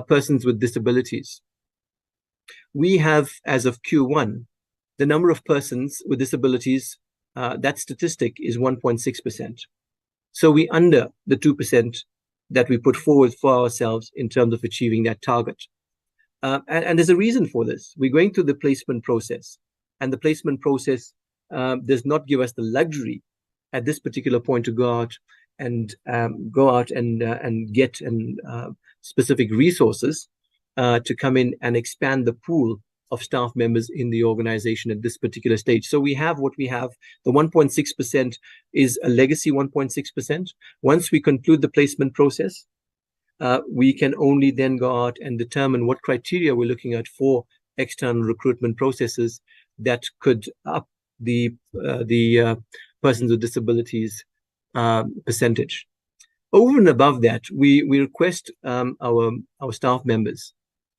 persons with disabilities. We have, as of Q1, the number of persons with disabilities, that statistic is 1.6%. So we under the 2% that we put forward for ourselves in terms of achieving that target. And there's a reason for this. We're going through the placement process. and the placement process does not give us the luxury at this particular point to go out and get specific resources to come in and expand the pool of staff members in the organization at this particular stage. So we have what we have. The 1.6% is a legacy 1.6%. Once we conclude the placement process, we can only then go out and determine what criteria we're looking at for external recruitment processes that could up the persons with disabilities percentage. Over and above that, we request our staff members,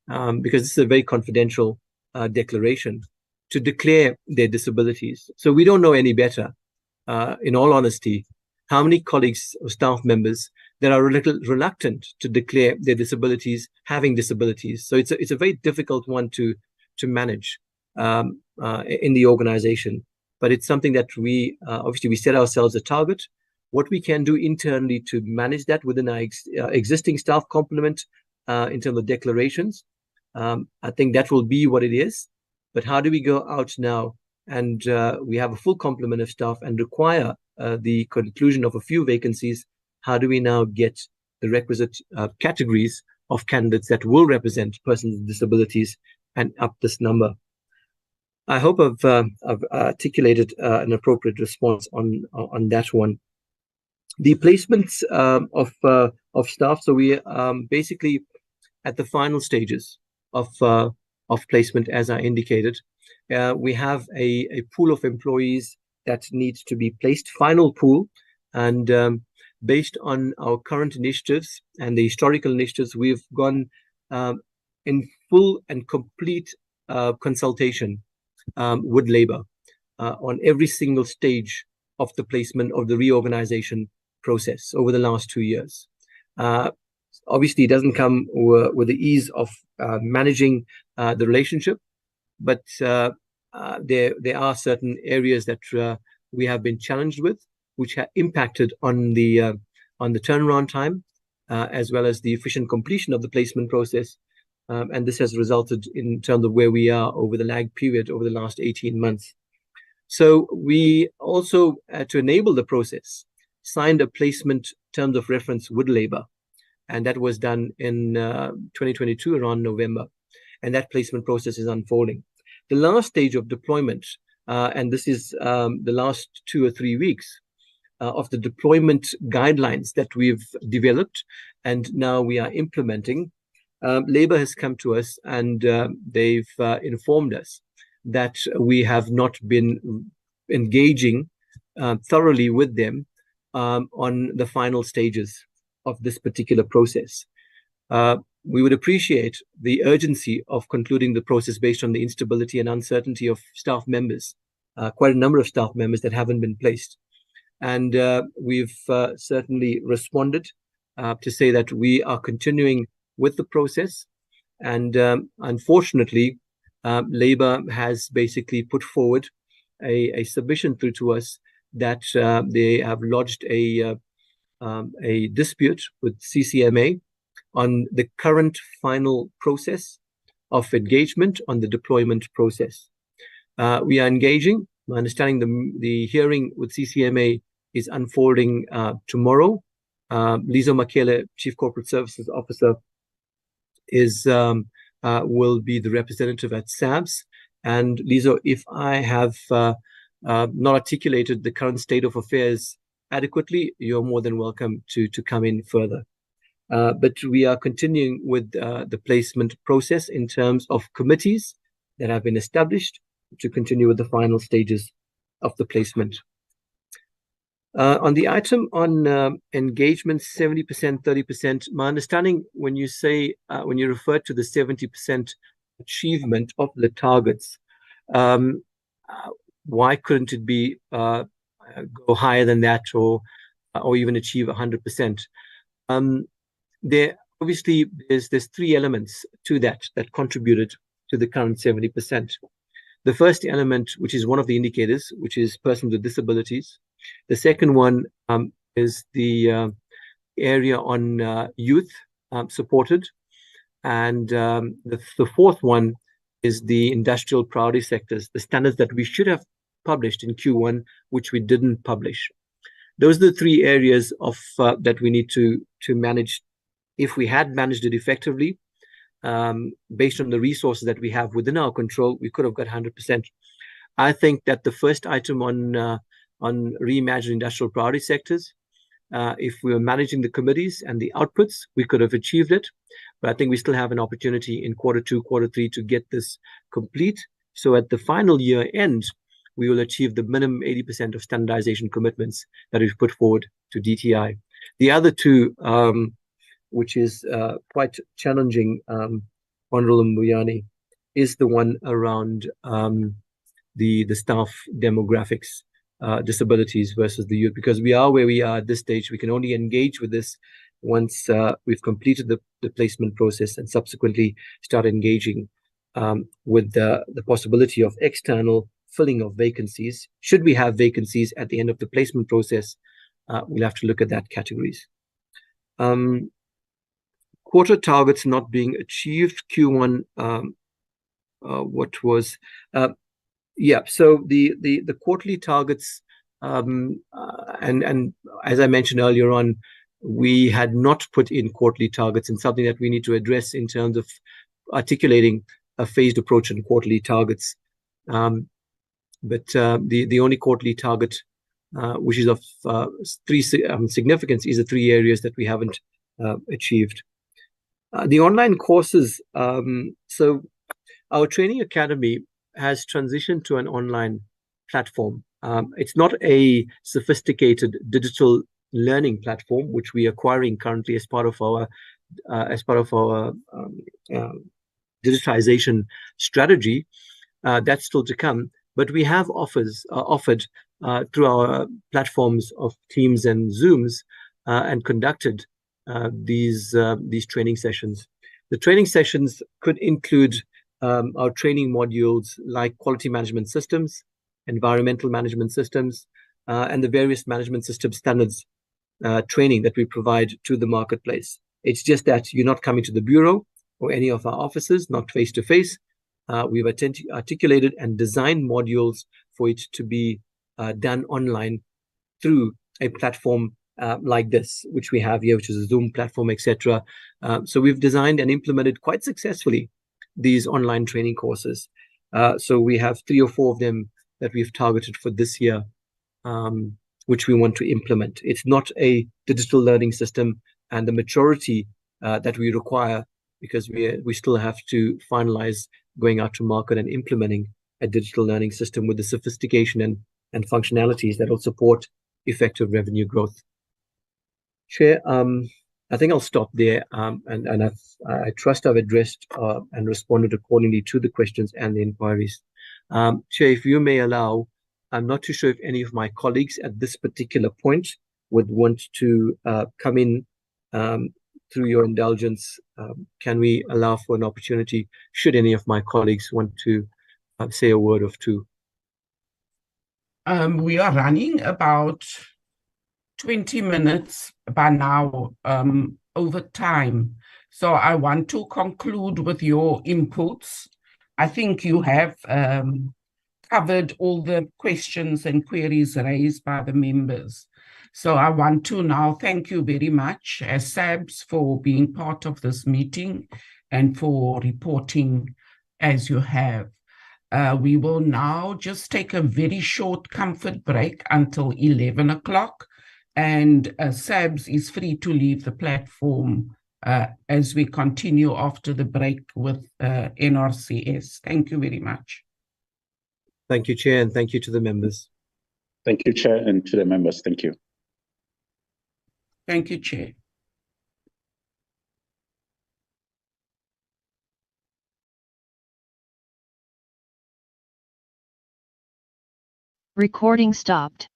because this is a very confidential declaration, to declare their disabilities. So we don't know any better, in all honesty, how many colleagues or staff members that are a little reluctant to declare their disabilities, having disabilities. So it's a very difficult one to manage in the organization. But it's something that we obviously we set ourselves a target. What we can do internally to manage that within our existing staff complement in terms of declarations, I think that will be what it is. But how do we go out now and we have a full complement of staff and require the conclusion of a few vacancies? How do we now get the requisite categories of candidates that will represent persons with disabilities and up this number? I hope I've articulated an appropriate response on that one. The placements of staff. So we basically at the final stages of placement, as I indicated. We have a pool of employees that needs to be placed, final pool, and based on our current initiatives and the historical initiatives, we've gone in full and complete consultation with Labour on every single stage of the placement of the reorganization process over the last 2 years. Obviously, it doesn't come with the ease of managing the relationship, but there are certain areas that we have been challenged with, which have impacted on the turnaround time, as well as the efficient completion of the placement process. And this has resulted in terms of where we are over the lag period over the last 18 months. So we also, to enable the process, signed a placement terms of reference with Labour. And that was done in 2022, around November. And that placement process is unfolding. The last stage of deployment, and this is the last 2 or 3 weeks of the deployment guidelines that we've developed, and now we are implementing. Labour has come to us and they've informed us that we have not been engaging thoroughly with them on the final stages of this particular process. We would appreciate the urgency of concluding the process based on the instability and uncertainty of staff members, quite a number of staff members that haven't been placed. And we've certainly responded to say that we are continuing with the process. And unfortunately, Labour has basically put forward a submission through to us that they have lodged a dispute with CCMA on the current final process of engagement on the deployment process. We are engaging. My understanding the hearing with CCMA is unfolding tomorrow. Lizo Makele, Chief Corporate Services Officer, will be the representative at SABS. And Lizo, if I have not articulated the current state of affairs adequately, you're more than welcome to come in further. But we are continuing with the placement process in terms of committees that have been established to continue with the final stages of the placement. On the item on engagement, 70%, 30%, my understanding when you say, when you refer to the 70% achievement of the targets, why couldn't it be go higher than that or even achieve 100%? There obviously there's 3 elements to that contributed to the current 70%. The first element, which is one of the indicators, which is persons with disabilities. The second one is the area on youth supported, and the fourth one is the industrial priority sectors, the standards that we should have published in Q1, which we didn't publish. Those are the three areas of that we need to manage. If we had managed it effectively, based on the resources that we have within our control, we could have got 100%. I think that the first item on reimagined industrial priority sectors, if we were managing the committees and the outputs, we could have achieved it. But I think we still have an opportunity in Q2, Q3 to get this complete. So at the final year end, we will achieve the minimum 80% of standardization commitments that we've put forward to DTI. The other two, which is quite challenging, Honorable Mbuyane, is the one around the staff demographics, disabilities versus the youth, because we are where we are at this stage. We can only engage with this once we've completed the placement process and subsequently start engaging with the possibility of external filling of vacancies. Should we have vacancies at the end of the placement process, we'll have to look at that categories. Quarter targets not being achieved, Q1, what was, so the quarterly targets, and as I mentioned earlier on, we had not put in quarterly targets, and something that we need to address in terms of articulating a phased approach on quarterly targets. But the only quarterly target which is of significance is the three areas that we haven't achieved. The online courses, so our training academy has transitioned to an online platform. It's not a sophisticated digital learning platform, which we are acquiring currently as part of our digitization strategy. That's still to come. But we have offered through our platforms of Teams and Zooms and conducted these training sessions. The training sessions could include our training modules like quality management systems, environmental management systems, and the various management system standards training that we provide to the marketplace. It's just that you're not coming to the bureau or any of our offices, not face to face. We've articulated and designed modules for it to be done online through a platform like this, which we have here, which is a Zoom platform, etc. So we've designed and implemented quite successfully these online training courses. So we have 3 or 4 of them that we've targeted for this year, which we want to implement. It's not a digital learning system, and the maturity that we require, because we still have to finalize going out to market and implementing a digital learning system with the sophistication and functionalities that will support effective revenue growth. Chair, I think I'll stop there, and I trust I've addressed and responded accordingly to the questions and the inquiries. Chair, if you may allow, I'm not too sure if any of my colleagues at this particular point would want to come in through your indulgence. Can we allow for an opportunity, should any of my colleagues want to say a word or two? We are running about 20 minutes by now over time. So I want to conclude with your inputs. I think you have covered all the questions and queries raised by the members. So I want to now thank you very much as SABS for being part of this meeting and for reporting as you have. We will now just take a very short comfort break until 11 o'clock, and SABS is free to leave the platform as we continue after the break with NRCS. Thank you very much. Thank you, Chair, and thank you to the members. Thank you, Chair, and to the members. Thank you. Thank you, Chair. Recording stopped.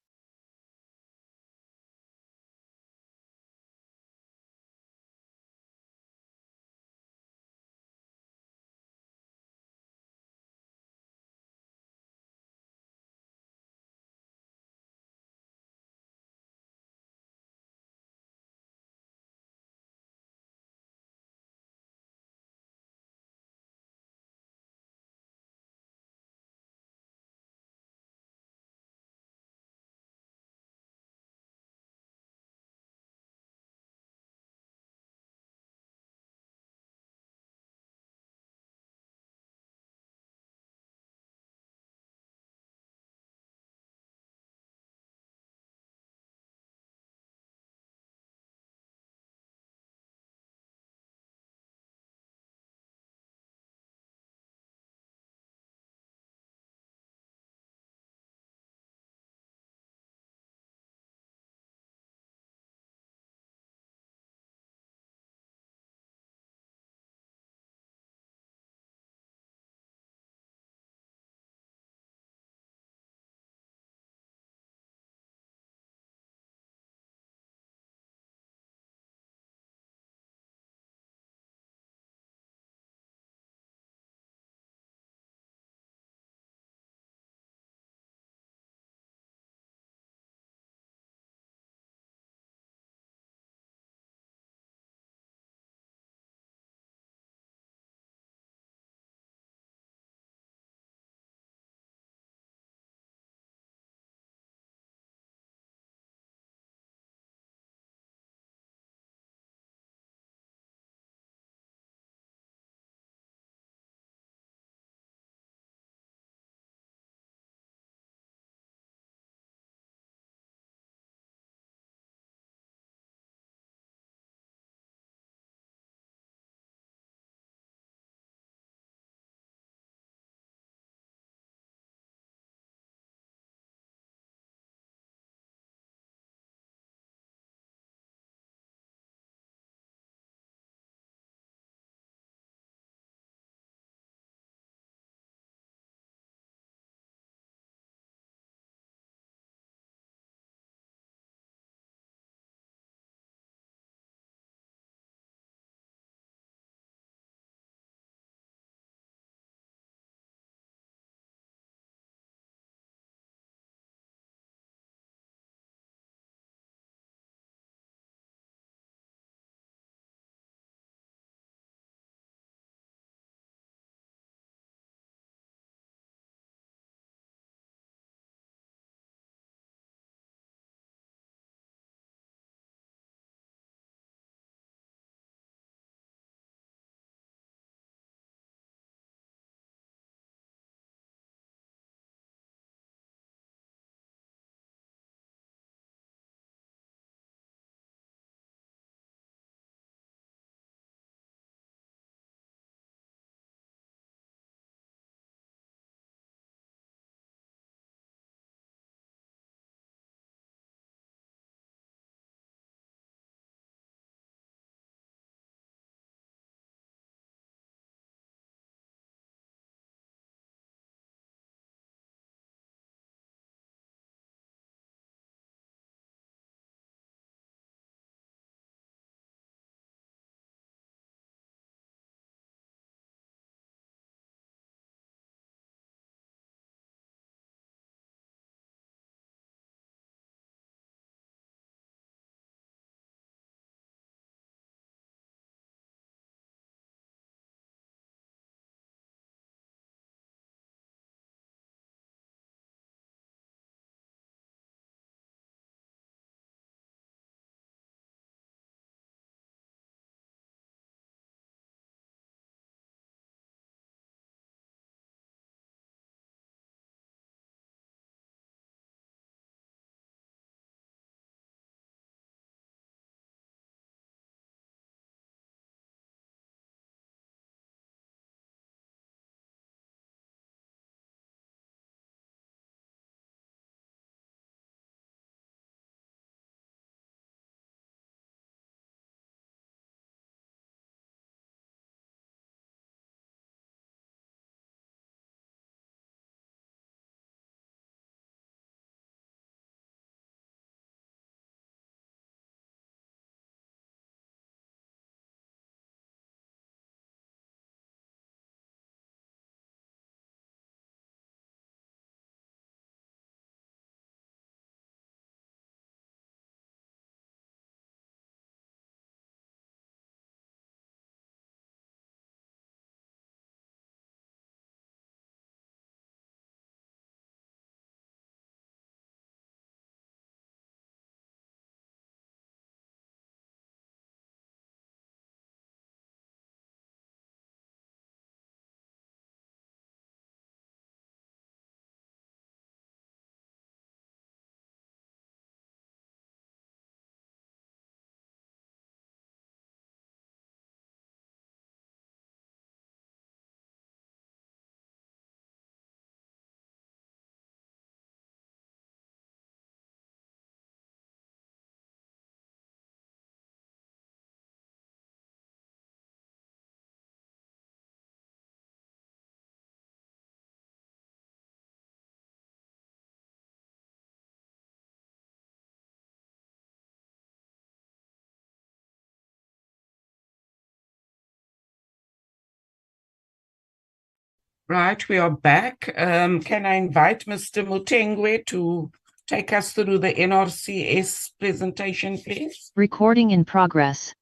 Right, we are back. Can I invite Mr. Mutengwe to take us through the NRCS presentation, please? Recording in progress.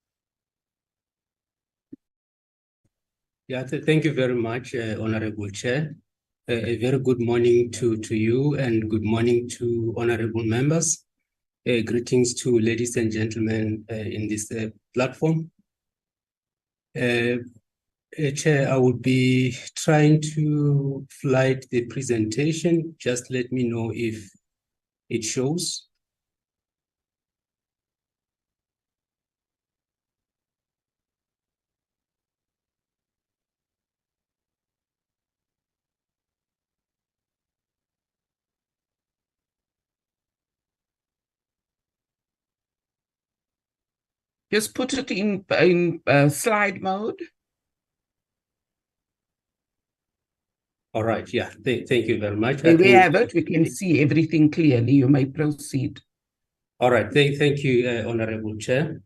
Yeah, thank you very much, Honorable Chair. A very good morning to you and good morning to honorable members. Greetings to ladies and gentlemen in this platform. Chair, I will be trying to flight the presentation. Just let me know if it shows. Just put it in slide mode. All right, yeah, thank you very much. There we have it. We can see everything clearly. You may proceed. All right, thank you, Honorable Chair.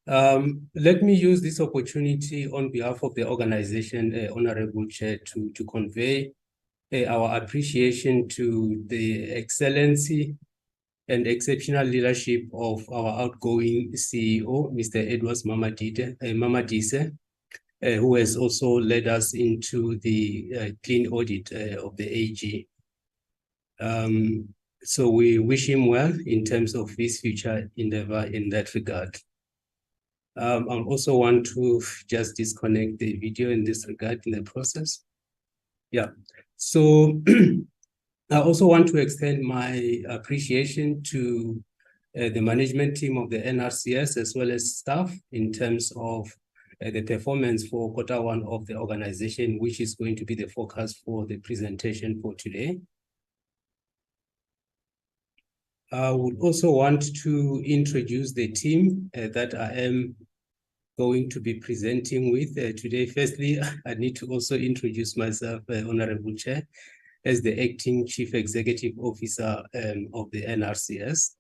Let me use this opportunity on behalf of the organization, Honorable Chair, to convey our appreciation to the excellency and exceptional leadership of our outgoing CEO, Mr. Edwards Mamadise, who has also led us into the clean audit of the AG. So we wish him well in terms of his future endeavor in that regard. I also want to just disconnect the video in this regard in the process. Yeah, so I also want to extend my appreciation to the management team of the NRCS as well as staff in terms of the performance for Q1 of the organization, which is going to be the focus for the presentation for today. I would also want to introduce the team that I am going to be presenting with today. Firstly, I need to also introduce myself, Honorable Chair, as the Acting Chief Executive Officer of the NRCS.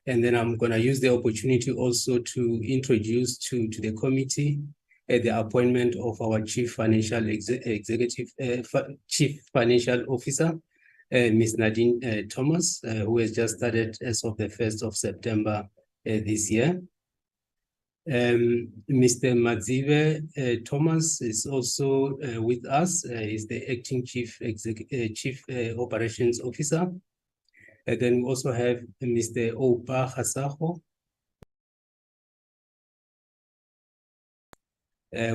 And then I'm going to use the opportunity also to introduce to the committee the appointment of our Chief Financial Officer, Ms. Nadine Thomas, who has just started as of the 1st of September this year. Mr. Madzive Thomas is also with us. He's the Acting Chief Operations Officer. And then we also have Mr. Opa Hasaho.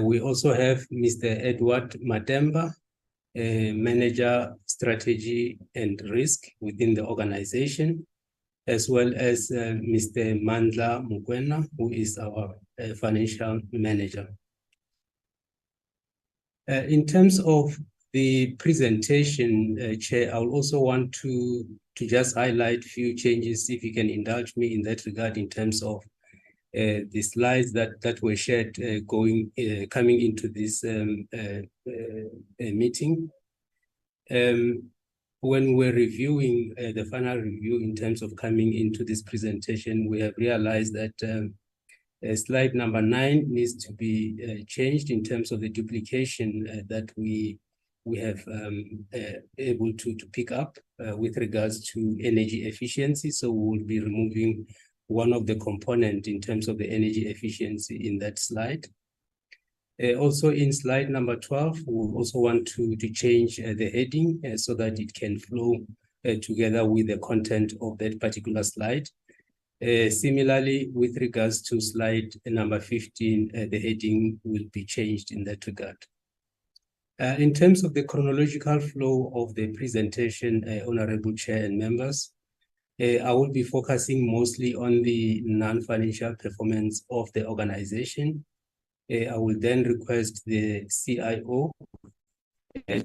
We also have Mr. Edward Mademba, Manager Strategy and Risk within the organization, as well as Mr. Mandla Mukwena, who is our financial manager. In terms of the presentation, Chair, I would also want to just highlight a few changes, if you can indulge me in that regard, in terms of the slides that were shared coming into this meeting. When we're reviewing the final review in terms of coming into this presentation, we have realized that slide number 9 needs to be changed in terms of the duplication that we have able to pick up with regards to energy efficiency. So we will be removing one of the components in terms of the energy efficiency in that slide. Also in slide number 12, we also want to change the heading so that it can flow together with the content of that particular slide. Similarly, with regards to slide number 15, the heading will be changed in that regard. In terms of the chronological flow of the presentation, Honorable Chair and members, I will be focusing mostly on the non-financial performance of the organization. I will then request the CIO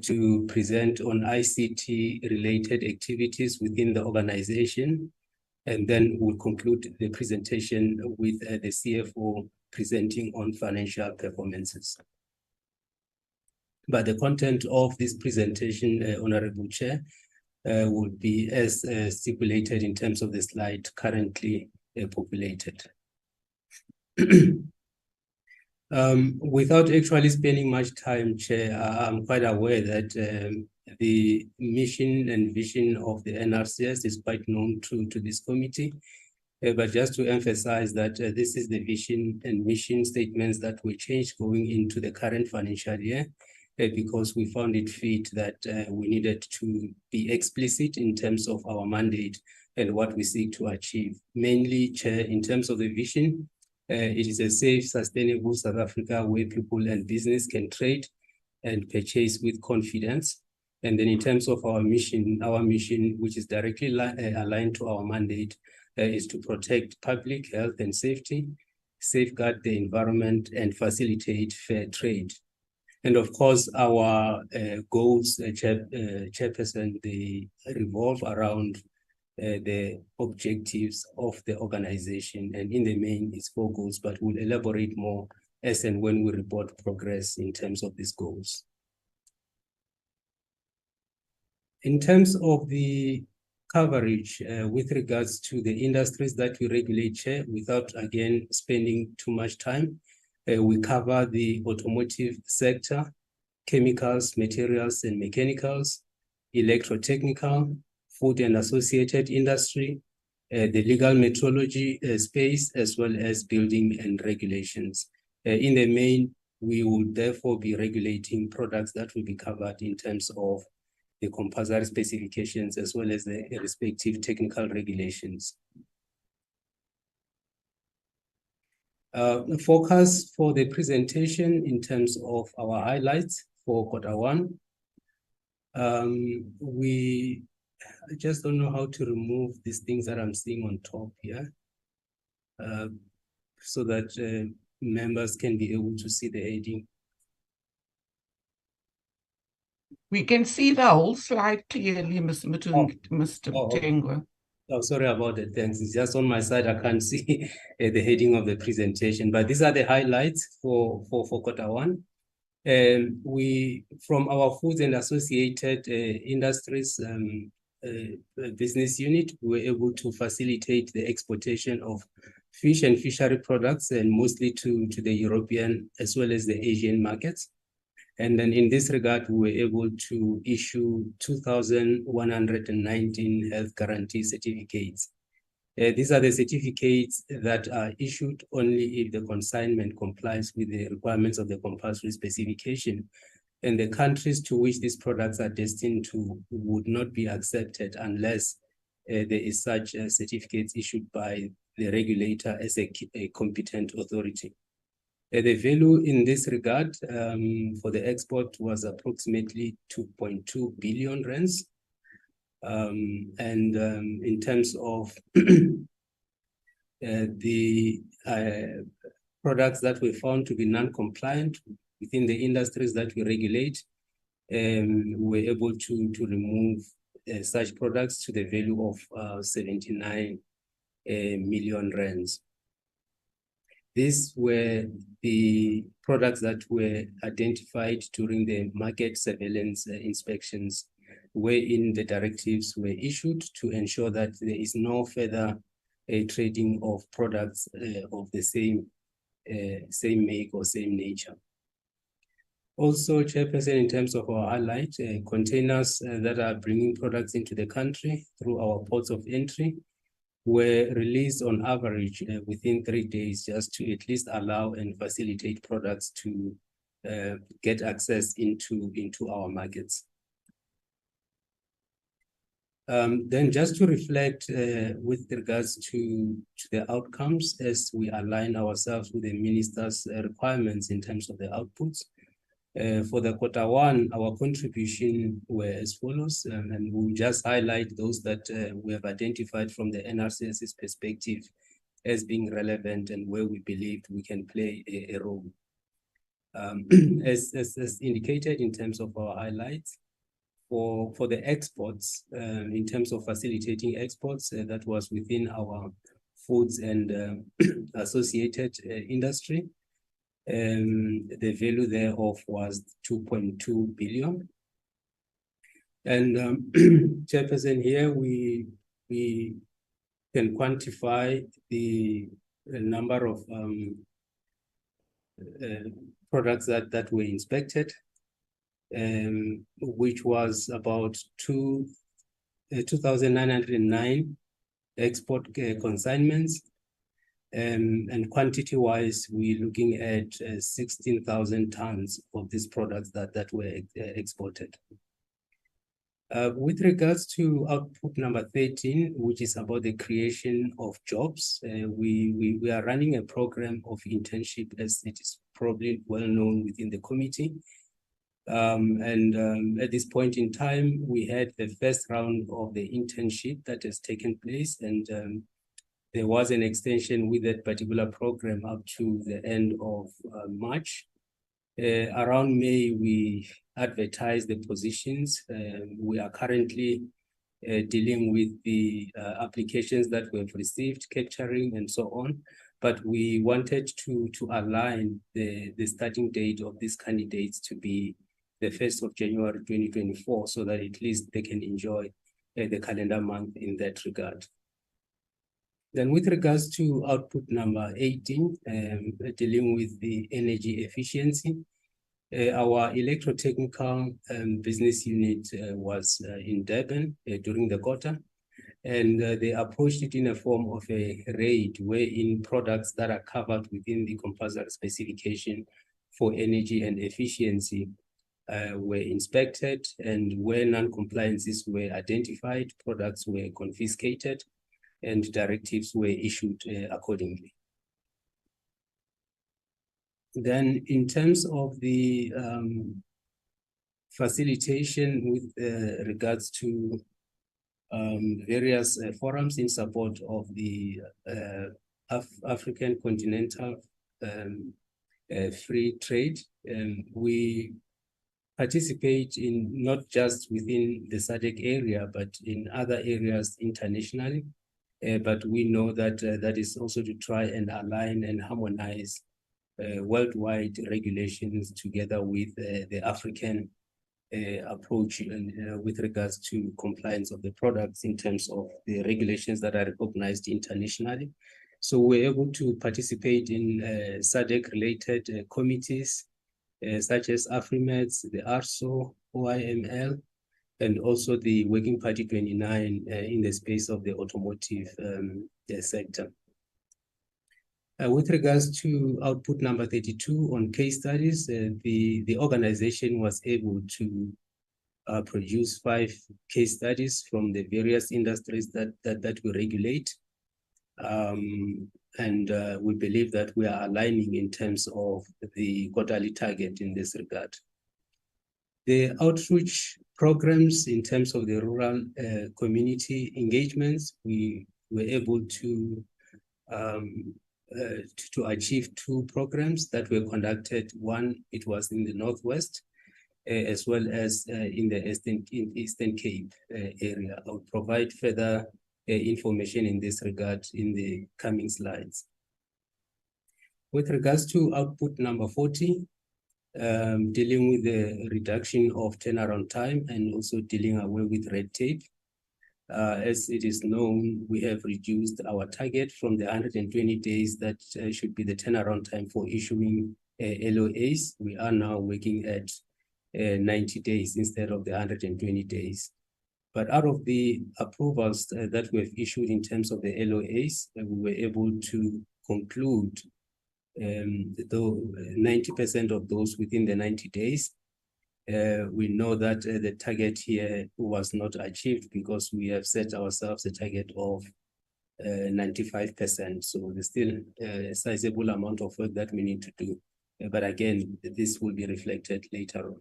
to present on ICT-related activities within the organization, and then we'll conclude the presentation with the CFO presenting on financial performances. But the content of this presentation, Honorable Chair, will be as stipulated in terms of the slide currently populated. Without actually spending much time, Chair, I'm quite aware that the mission and vision of the NRCS is quite known to this committee. But just to emphasize that this is the vision and mission statements that were changed going into the current financial year, because we found it fit that we needed to be explicit in terms of our mandate and what we seek to achieve. Mainly, Chair, in terms of the vision, it is a safe, sustainable South Africa where people and business can trade and purchase with confidence. And then in terms of our mission, which is directly aligned to our mandate, is to protect public health and safety, safeguard the environment, and facilitate fair trade. And of course, our goals, Chairperson, they revolve around the objectives of the organization. And in the main, it's 4 goals, but we'll elaborate more as and when we report progress in terms of these goals. In terms of the coverage with regards to the industries that we regulate, Chair, without again spending too much time, we cover the automotive sector, chemicals, materials and mechanicals, electrotechnical, food and associated industry, the legal metrology space, as well as building and regulations. In the main, we will therefore be regulating products that will be covered in terms of the compulsory specifications as well as the respective technical regulations. The focus for the presentation in terms of our highlights for Q1. I just don't know how to remove these things that I'm seeing on top here, so that members can be able to see the heading. We can see the whole slide clearly, Mr. Mutengwa. Oh, sorry about that. Thanks. It's just on my side. I can't see the heading of the presentation, but these are the highlights for Q1. We, from our foods and associated industries business unit, we were able to facilitate the exportation of fish and fishery products, and mostly to the European as well as the Asian markets. And then in this regard, we were able to issue 2,119 health guarantee certificates. These are the certificates that are issued only if the consignment complies with the requirements of the compulsory specification. And the countries to which these products are destined to would not be accepted unless there is such certificates issued by the regulator as a competent authority. The value in this regard for the export was approximately 2.2 billion rands. In terms of the products that were found to be non-compliant within the industries that we regulate, we were able to remove such products to the value of 79 million rands. These were the products that were identified during the market surveillance inspections, wherein the directives were issued to ensure that there is no further trading of products of the same make or same nature. Also, Chairperson, in terms of our highlight, containers that are bringing products into the country through our ports of entry were released on average within 3 days, just to at least allow and facilitate products to get access into our markets. Then just to reflect with regards to the outcomes as we align ourselves with the minister's requirements in terms of the outputs. For the Q1, our contribution were as follows, and we'll just highlight those that we have identified from the NRCS's perspective as being relevant and where we believe we can play a role. As indicated in terms of our highlights, for the exports, in terms of facilitating exports, that was within our foods and associated industry. The value thereof was 2.2 billion. And Chairperson, here we can quantify the number of products that were inspected, which was about 2,909 export consignments. And quantity-wise, we're looking at 16,000 tons of these products that were exported. With regards to output number 13, which is about the creation of jobs, we are running a program of internship, as it is probably well known within the committee. At this point in time, we had the first round of the internship that has taken place, and there was an extension with that particular program up to the end of March. Around May, we advertised the positions. We are currently dealing with the applications that we've received, capturing and so on. But we wanted to align the starting date of these candidates to be the 1st of January 2024, so that at least they can enjoy the calendar month in that regard. Then with regards to output number 18, dealing with the energy efficiency, our electrotechnical business unit was in Durban during the quarter, and they approached it in a form of a raid wherein products that are covered within the compulsory specification for energy and efficiency were inspected, and where non-compliances were identified, products were confiscated, and directives were issued accordingly. Then in terms of the facilitation with regards to various forums in support of the African continental free trade, we participate in not just within the SADC area, but in other areas internationally. But we know that that is also to try and align and harmonize worldwide regulations together with the African approach with regards to compliance of the products in terms of the regulations that are recognized internationally. So we're able to participate in SADC-related committees such as AfriMeds, the ARSO, OIML, and also the Working Party 29 in the space of the automotive sector. With regards to output number 32 on case studies, the organization was able to produce 5 case studies from the various industries that we regulate. We believe that we are aligning in terms of the quarterly target in this regard. The outreach programs in terms of the rural community engagements, we were able to achieve 2 programs that were conducted. One, it was in the Northwest, as well as in the Eastern Cape area. I'll provide further information in this regard in the coming slides. With regards to output number 40, dealing with the reduction of turnaround time and also dealing away with red tape. As it is known, we have reduced our target from the 120 days that should be the turnaround time for issuing LOAs. We are now working at 90 days instead of the 120 days. But out of the approvals that we've issued in terms of the LOAs, we were able to conclude 90% of those within the 90 days. We know that the target here was not achieved because we have set ourselves a target of 95%. So there's still a sizable amount of work that we need to do. But again, this will be reflected later on.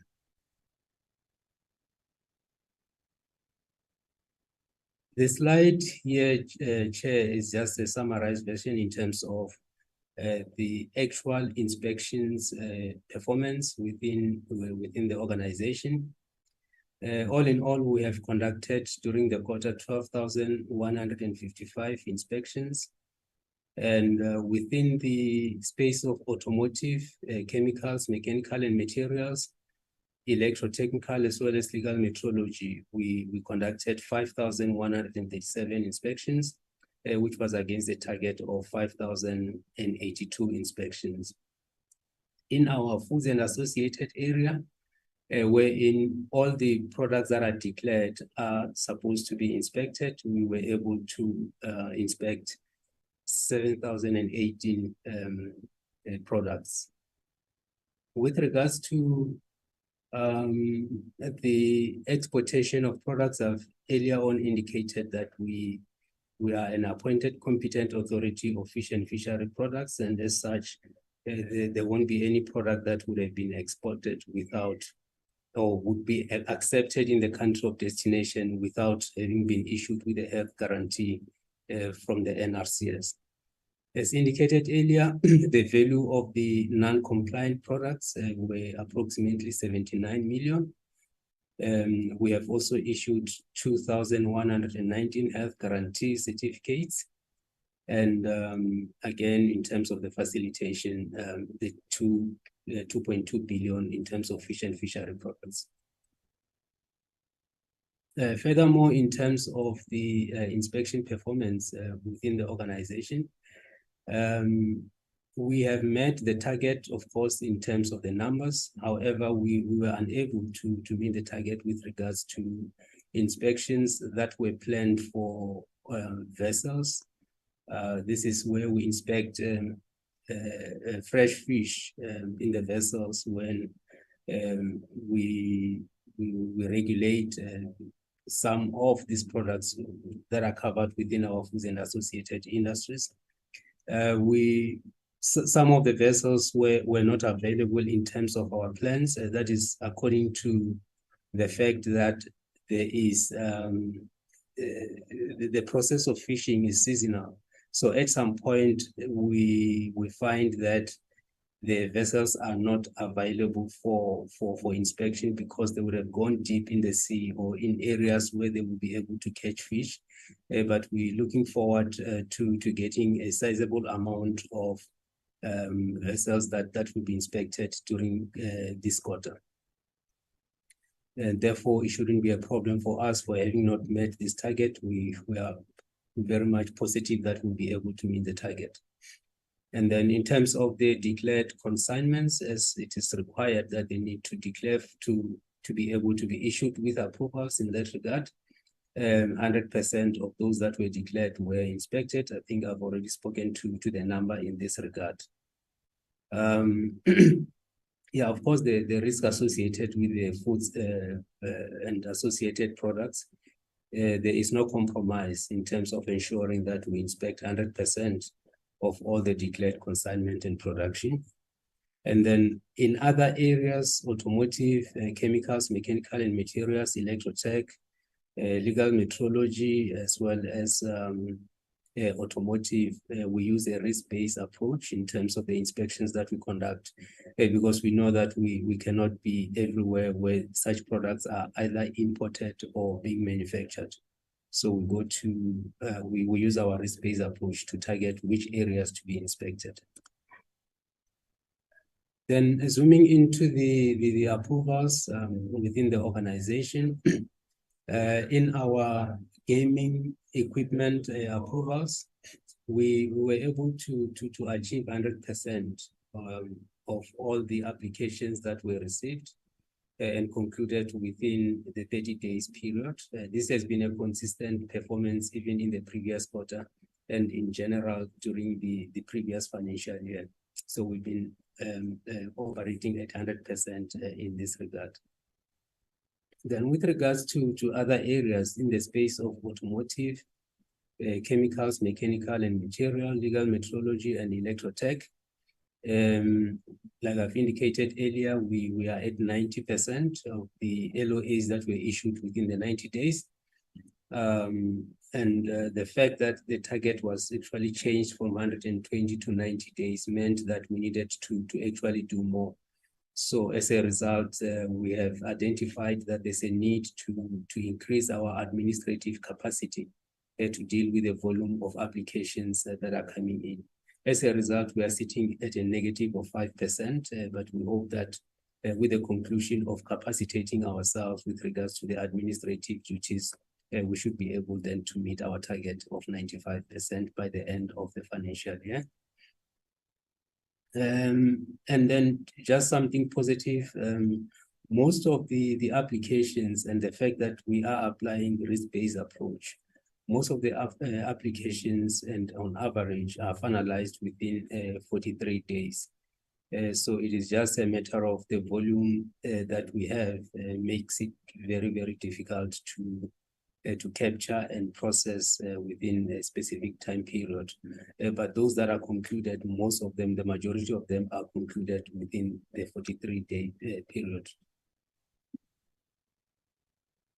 The slide here, Chair, is just a summarized version in terms of the actual inspections performance within the organization. All in all, we have conducted during the quarter 12,155 inspections. And within the space of automotive, chemicals, mechanical and materials, electrotechnical as well as legal metrology, we conducted 5,137 inspections, which was against a target of 5,082 inspections. in our foods and associated area, wherein all the products that are declared are supposed to be inspected, we were able to inspect 7,018 products. With regards to the exportation of products, I've earlier on indicated that we are an appointed competent authority of fish and fishery products, and as such, there won't be any product that would have been exported without or would be accepted in the country of destination without having been issued with a health guarantee from the NRCS. As indicated earlier, the value of the non-compliant products were approximately 79 million. We have also issued 2,119 health guarantee certificates. And again, in terms of the facilitation, the 2.2 billion in terms of fish and fishery products. Furthermore, in terms of the inspection performance within the organization, we have met the target, of course, in terms of the numbers. However, we were unable to meet the target with regards to inspections that were planned for vessels. This is where we inspect fresh fish in the vessels when we regulate some of these products that are covered within our foods and associated industries. Some of the vessels were not available in terms of our plans. That is according to the fact that there is the process of fishing is seasonal. So at some point, we find that the vessels are not available for inspection because they would have gone deep in the sea or in areas where they will be able to catch fish. But we're looking forward to getting a sizable amount of vessels that will be inspected during this quarter. And therefore, it shouldn't be a problem for us for having not met this target. We are very much positive that we'll be able to meet the target. And then in terms of the declared consignments, as it is required that they need to declare to be able to be issued with approvals in that regard, 100% of those that were declared were inspected. I think I've already spoken to the number in this regard. Yeah, of course, the risk associated with the foods and associated products, there is no compromise in terms of ensuring that we inspect 100% of all the declared consignment and production. And then in other areas, automotive, chemicals, mechanical and materials, electrotech, legal metrology, as well as automotive, we use a risk-based approach in terms of the inspections that we conduct, because we know that we cannot be everywhere where such products are either imported or being manufactured. So we go to, we use our risk-based approach to target which areas to be inspected. Then zooming into the approvals within the organization, in our gaming equipment approvals, we were able to achieve 100% of all the applications that were received and concluded within the 30 days period. This has been a consistent performance even in the previous quarter and in general during the previous financial year. So we've been operating at 100% in this regard. Then with regards to other areas in the space of automotive, chemicals, mechanical and material, legal metrology and electrotech, like I've indicated earlier, we are at 90% of the LOAs that were issued within the 90 days. And the fact that the target was actually changed from 120 to 90 days meant that we needed to actually do more. So as a result, we have identified that there's a need to increase our administrative capacity to deal with the volume of applications that are coming in. As a result, we are sitting at a negative of 5%, but we hope that with the conclusion of capacitating ourselves with regards to the administrative duties, we should be able then to meet our target of 95% by the end of the financial year. And then just something positive, most of the applications and the fact that we are applying risk-based approach, most of the applications and on average are finalized within 43 days. So it is just a matter of the volume that we have makes it very, very difficult to capture and process within a specific time period. But those that are concluded, most of them, the majority of them are concluded within the 43-day period.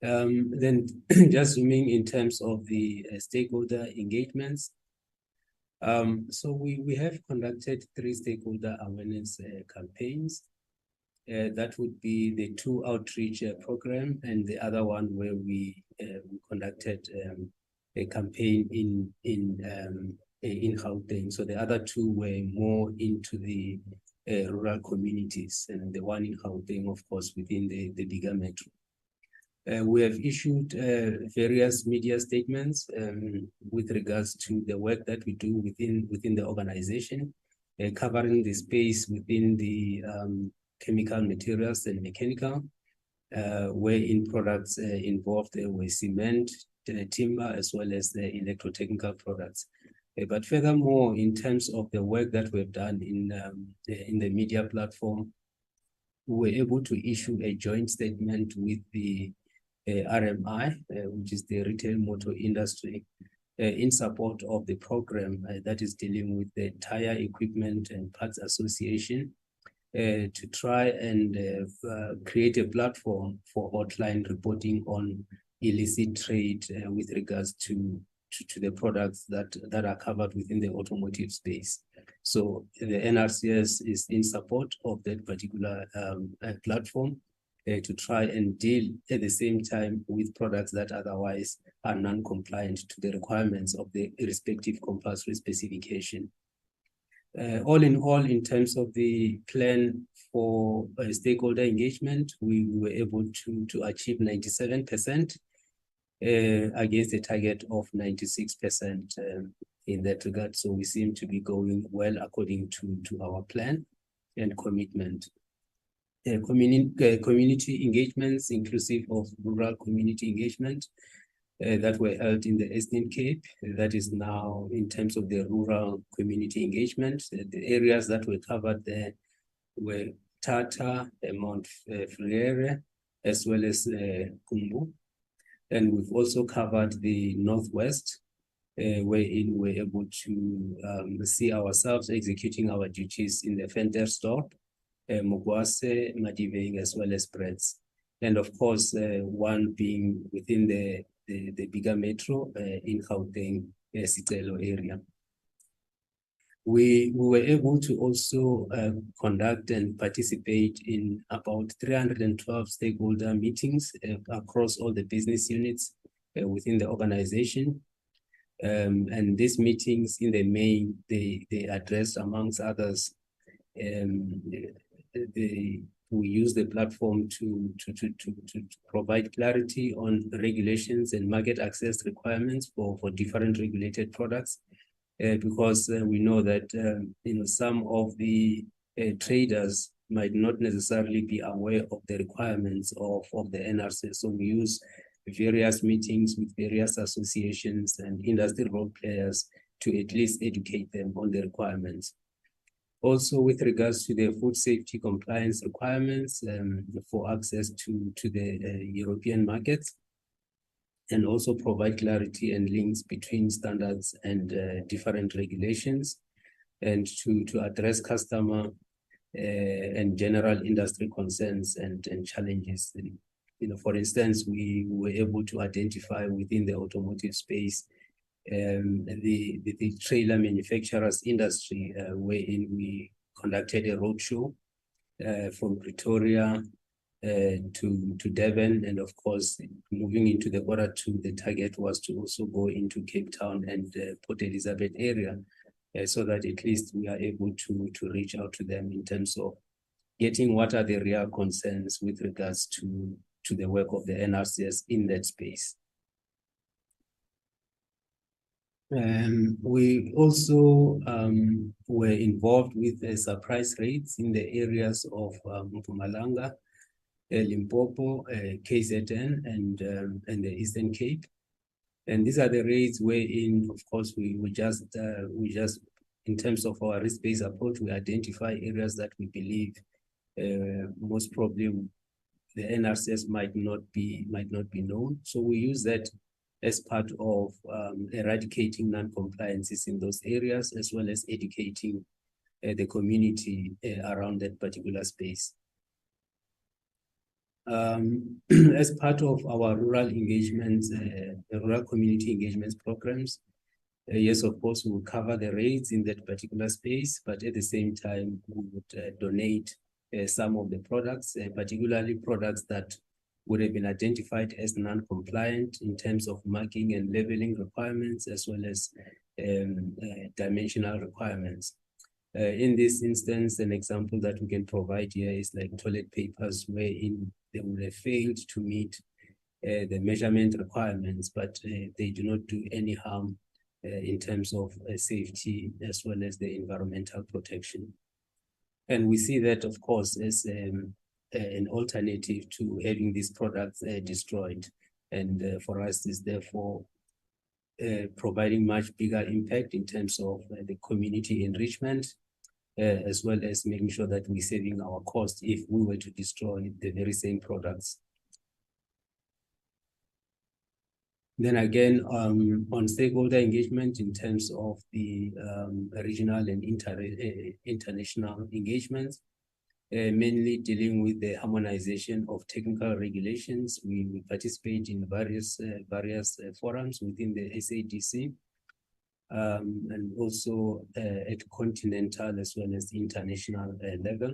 Then just zooming in terms of the stakeholder engagements. So we have conducted 3 stakeholder awareness campaigns. That would be the 2 outreach program and the other one where we conducted a campaign in Gauteng. So the other 2 were more into the rural communities, and the one in Gauteng, of course, within the bigger metro. We have issued various media statements with regards to the work that we do within the organization, covering the space within the chemical materials and mechanical, where in products involved were cement, timber, as well as the electrotechnical products. But furthermore, in terms of the work that we've done in the media platform, we were able to issue a joint statement with the RMI, which is the retail motor industry, in support of the program that is dealing with the Tire Equipment and Parts Association, to try and create a platform for hotline reporting on illicit trade with regards to the products that are covered within the automotive space. So the NRCS is in support of that particular platform to try and deal at the same time with products that otherwise are non-compliant to the requirements of the respective compulsory specification. All in all, in terms of the plan for stakeholder engagement, we were able to achieve 97% against a target of 96% in that regard. So we seem to be going well according to our plan and commitment. Community engagements, inclusive of rural community engagement, that were held in the Eastern Cape. That is now in terms of the rural community engagement. The areas that were covered there were Tata, Mount Frere, as well as Kumbu. And we've also covered the Northwest, wherein we're able to see ourselves executing our duties in the Ventersdorp, Mugwase, Madiveng, as well as Brits. And of course, one being within the bigger metro in Gauteng, Sicelo area. We were able to also conduct and participate in about 312 stakeholder meetings across all the business units within the organization. And these meetings, in the main, they addressed, amongst others, we use the platform to provide clarity on regulations and market access requirements for different regulated products, because we know that some of the traders might not necessarily be aware of the requirements of the NRCS. So we use various meetings with various associations and industry role players to at least educate them on the requirements. Also, with regards to the food safety compliance requirements for access to the European markets, and also provide clarity and links between standards and different regulations, and to address customer and general industry concerns and challenges. For instance, we were able to identify within the automotive space the trailer manufacturers industry, wherein we conducted a roadshow from Pretoria to Durban, and of course, moving into the Q2, the target was to also go into Cape Town and Port Elizabeth area, so that at least we are able to reach out to them in terms of getting what are the real concerns with regards to the work of the NRCS in that space. We also were involved with surprise raids in the areas of Mpumalanga, Limpopo, KZN, and the Eastern Cape. And these are the raids wherein, of course, we just in terms of our risk-based approach, we identify areas that we believe most probably the NRCS might not be known. So we use that as part of eradicating non-compliances in those areas, as well as educating the community around that particular space. As part of our rural engagements, rural community engagements programs, yes, of course, we will cover the raids in that particular space, but at the same time, we would donate some of the products, particularly products that would have been identified as non-compliant in terms of marking and labeling requirements, as well as dimensional requirements. In this instance, an example that we can provide here is like toilet papers, wherein they would have failed to meet the measurement requirements, but they do not do any harm in terms of safety as well as the environmental protection. And we see that, of course, as an alternative to having these products destroyed. And for us, is therefore providing much bigger impact in terms of the community enrichment, as well as making sure that we're saving our cost if we were to destroy the very same products. Then again, on stakeholder engagement in terms of the regional and international engagements, mainly dealing with the harmonization of technical regulations. We participate in various forums within the SADC, and also at continental as well as international level.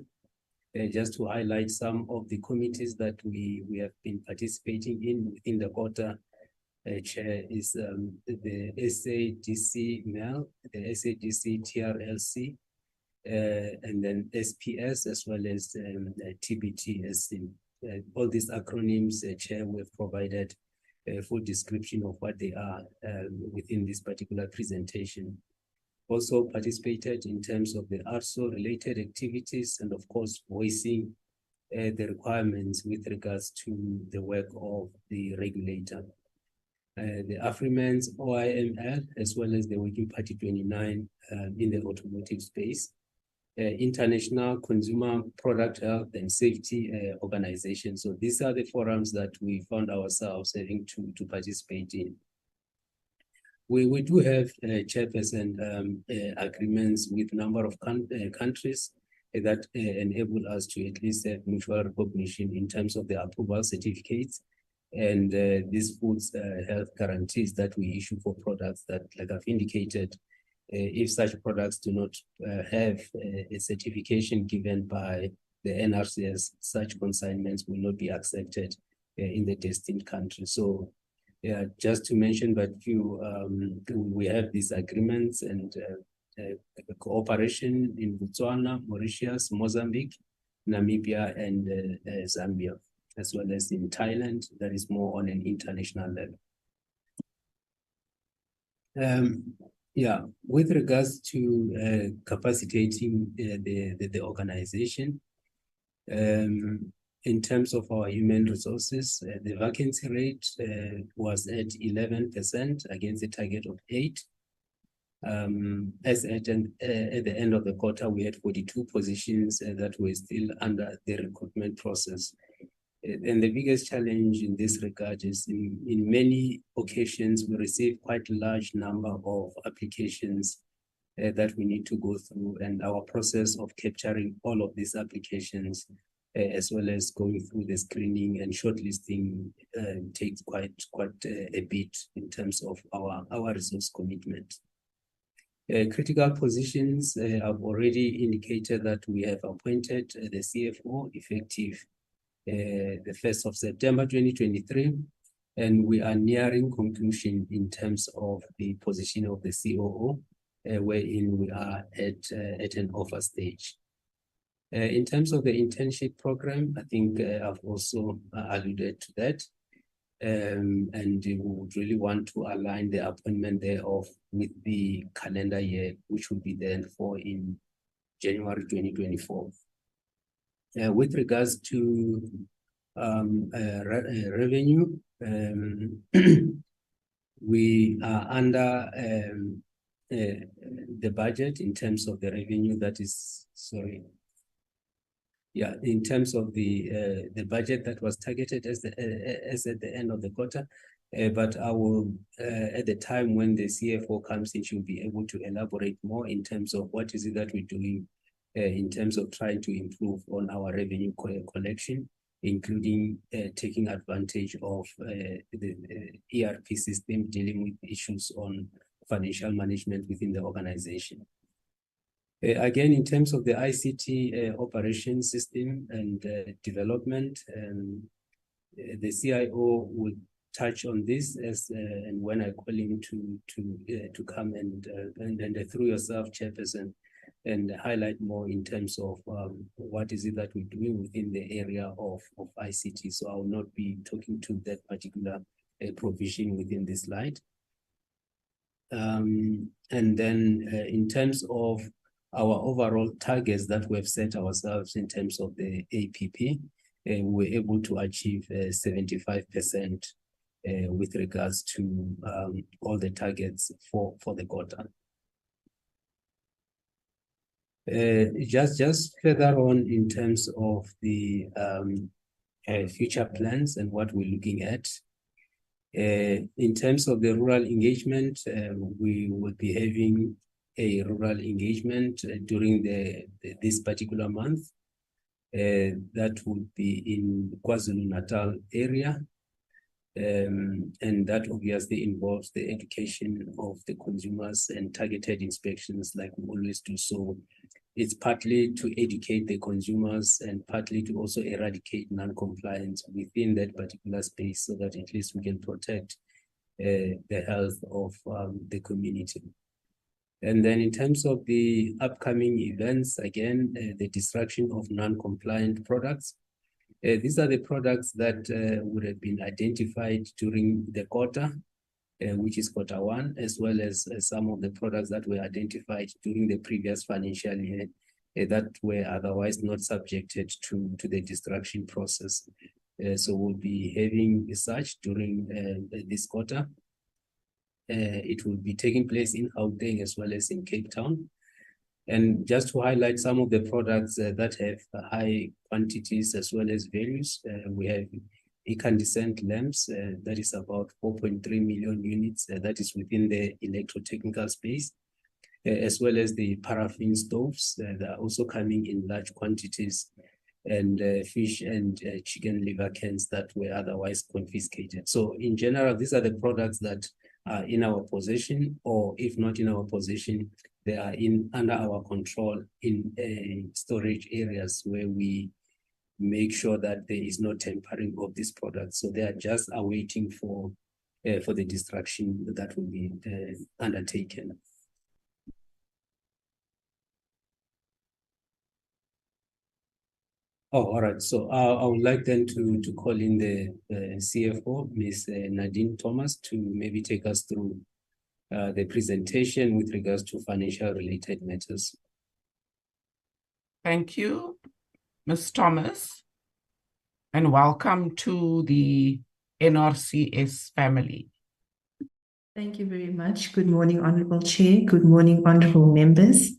Just to highlight some of the committees that we have been participating in the quarter, chair is the SADC MEL, the SADC TRLC, and then SPS, as well as TBTSC. All these acronyms, chair, we've provided a full description of what they are within this particular presentation. Also participated in terms of the ARSO related activities, and of course voicing the requirements with regards to the work of the regulator. The AFRIMENS OIML, as well as the Working Party 29 in the automotive space, International Consumer Product Health and Safety Organization. So these are the forums that we found ourselves having to participate in. We do have chairperson agreements with a number of countries that enable us to at least have mutual recognition in terms of the approval certificates and these foods health guarantees that we issue for products that, like I've indicated, if such products do not have a certification given by the NRCS, such consignments will not be accepted in the destined country. So yeah, just to mention that we have these agreements and cooperation in Botswana, Mauritius, Mozambique, Namibia, and Zambia, as well as in Thailand. That is more on an international level. Yeah, with regards to capacitating the organization, in terms of our human resources, the vacancy rate was at 11% against a target of 8%. As at the end of the quarter, we had 42 positions that were still under the recruitment process. And the biggest challenge in this regard is in many occasions, we receive quite a large number of applications that we need to go through, and our process of capturing all of these applications, as well as going through the screening and shortlisting, takes quite a bit in terms of our resource commitment. Critical positions, I've already indicated that we have appointed the CFO effective the 1st of September 2023, and we are nearing conclusion in terms of the position of the COO, wherein we are at an offer stage. In terms of the internship program, I think I've also alluded to that. And we would really want to align the appointment thereof with the calendar year, which will be then in January 2024. With regards to revenue, we are under the budget in terms of the revenue that is, in terms of the budget that was targeted as at the end of the quarter. But I will, at the time when the CFO comes in, she'll be able to elaborate more in terms of what is it that we're doing in terms of trying to improve on our revenue collection, including taking advantage of the ERP system dealing with issues on financial management within the organization. Again, in terms of the ICT operation system and development, the CIO will touch on this and when I call him to come and through yourself, Chairperson, and highlight more in terms of what is it that we're doing within the area of ICT. So I will not be talking to that particular provision within this slide. And then in terms of our overall targets that we have set ourselves in terms of the APP, we were able to achieve 75% with regards to all the targets for the quarter. Just further on in terms of the future plans and what we're looking at. In terms of the rural engagement, we will be having a rural engagement during this particular month. That would be in KwaZulu-Natal area. And that obviously involves the education of the consumers and targeted inspections like we always do. So it's partly to educate the consumers and partly to also eradicate non-compliance within that particular space so that at least we can protect the health of the community. And then in terms of the upcoming events, again, the destruction of non-compliant products. These are the products that would have been identified during the quarter, which is quarter one, as well as some of the products that were identified during the previous financial year that were otherwise not subjected to the destruction process. So we'll be having such during this quarter. It will be taking place in Gauteng as well as in Cape Town. And just to highlight some of the products that have high quantities as well as values, we have incandescent lamps, that is about 4.3 million units, that is within the electrotechnical space, as well as the paraffin stoves that are also coming in large quantities, and fish and chicken liver cans that were otherwise confiscated. So in general, these are the products that are in our possession, or if not in our possession, they are under our control in storage areas where we make sure that there is no tampering of these products. So they are just awaiting for the destruction that will be undertaken. Oh, all right. So I would like then to call in the CFO, Ms. Nadine Thomas, to maybe take us through the presentation with regards to financial related matters. Thank you, Ms. Thomas, and welcome to the NRCS family. Thank you very much. Good morning, Honorable Chair. Good morning, Honorable members.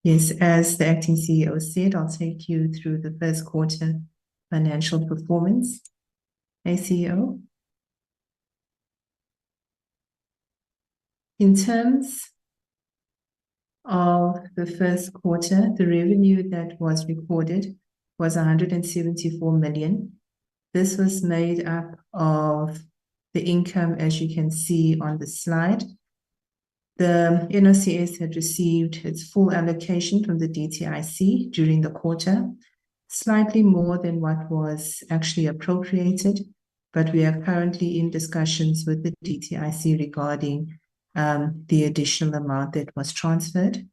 Yes, as the acting CEO said, I'll take you through the first quarter financial performance. Hey, CEO. In terms of the first quarter, the revenue that was recorded was 174 million. This was made up of the income, as you can see on the slide. The NRCS had received its full allocation from the DTIC during the quarter, slightly more than what was actually appropriated, but we are currently in discussions with the DTIC regarding the additional amount that was transferred.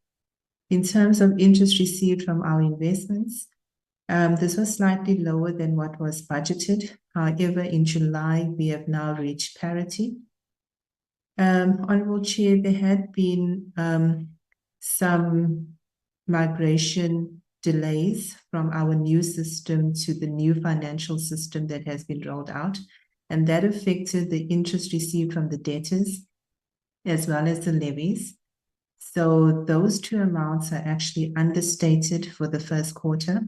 In terms of interest received from our investments, This was slightly lower than what was budgeted. However, in July, we have now reached parity. Honorable Chair, there had been some migration delays from our new system to the new financial system that has been rolled out, and that affected the interest received from the debtors as well as the levies. So those two amounts are actually understated for the first quarter.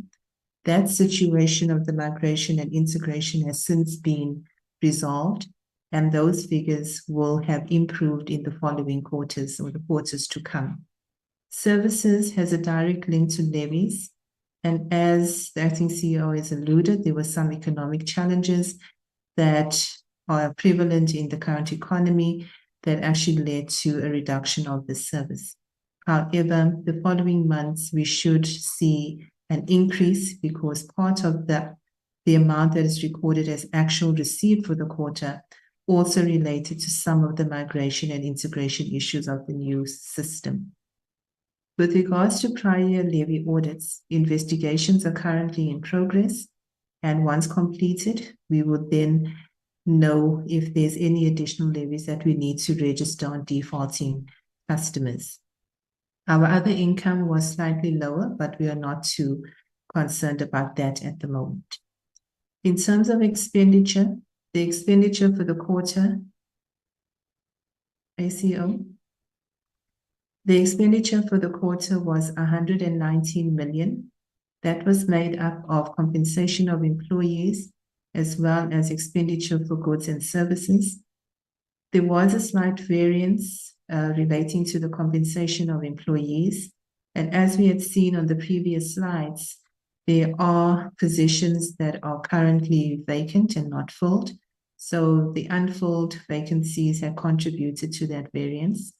That situation of the migration and integration has since been resolved, and those figures will have improved in the following quarters or the quarters to come. Services has a direct link to levies, and as the acting CEO has alluded, there were some economic challenges that are prevalent in the current economy that actually led to a reduction of the service. However, the following months, we should see an increase because part of the amount that is recorded as actual received for the quarter also related to some of the migration and integration issues of the new system. With regards to prior year levy audits, investigations are currently in progress, and once completed, we will then know if there's any additional levies that we need to register on defaulting customers. Our other income was slightly lower, but we are not too concerned about that at the moment. In terms of expenditure, the expenditure for the quarter, ACO, the expenditure for the quarter was 119 million. That was made up of compensation of employees as well as expenditure for goods and services. There was a slight variance relating to the compensation of employees. And as we had seen on the previous slides, there are positions that are currently vacant and not filled. So the unfilled vacancies have contributed to that variance.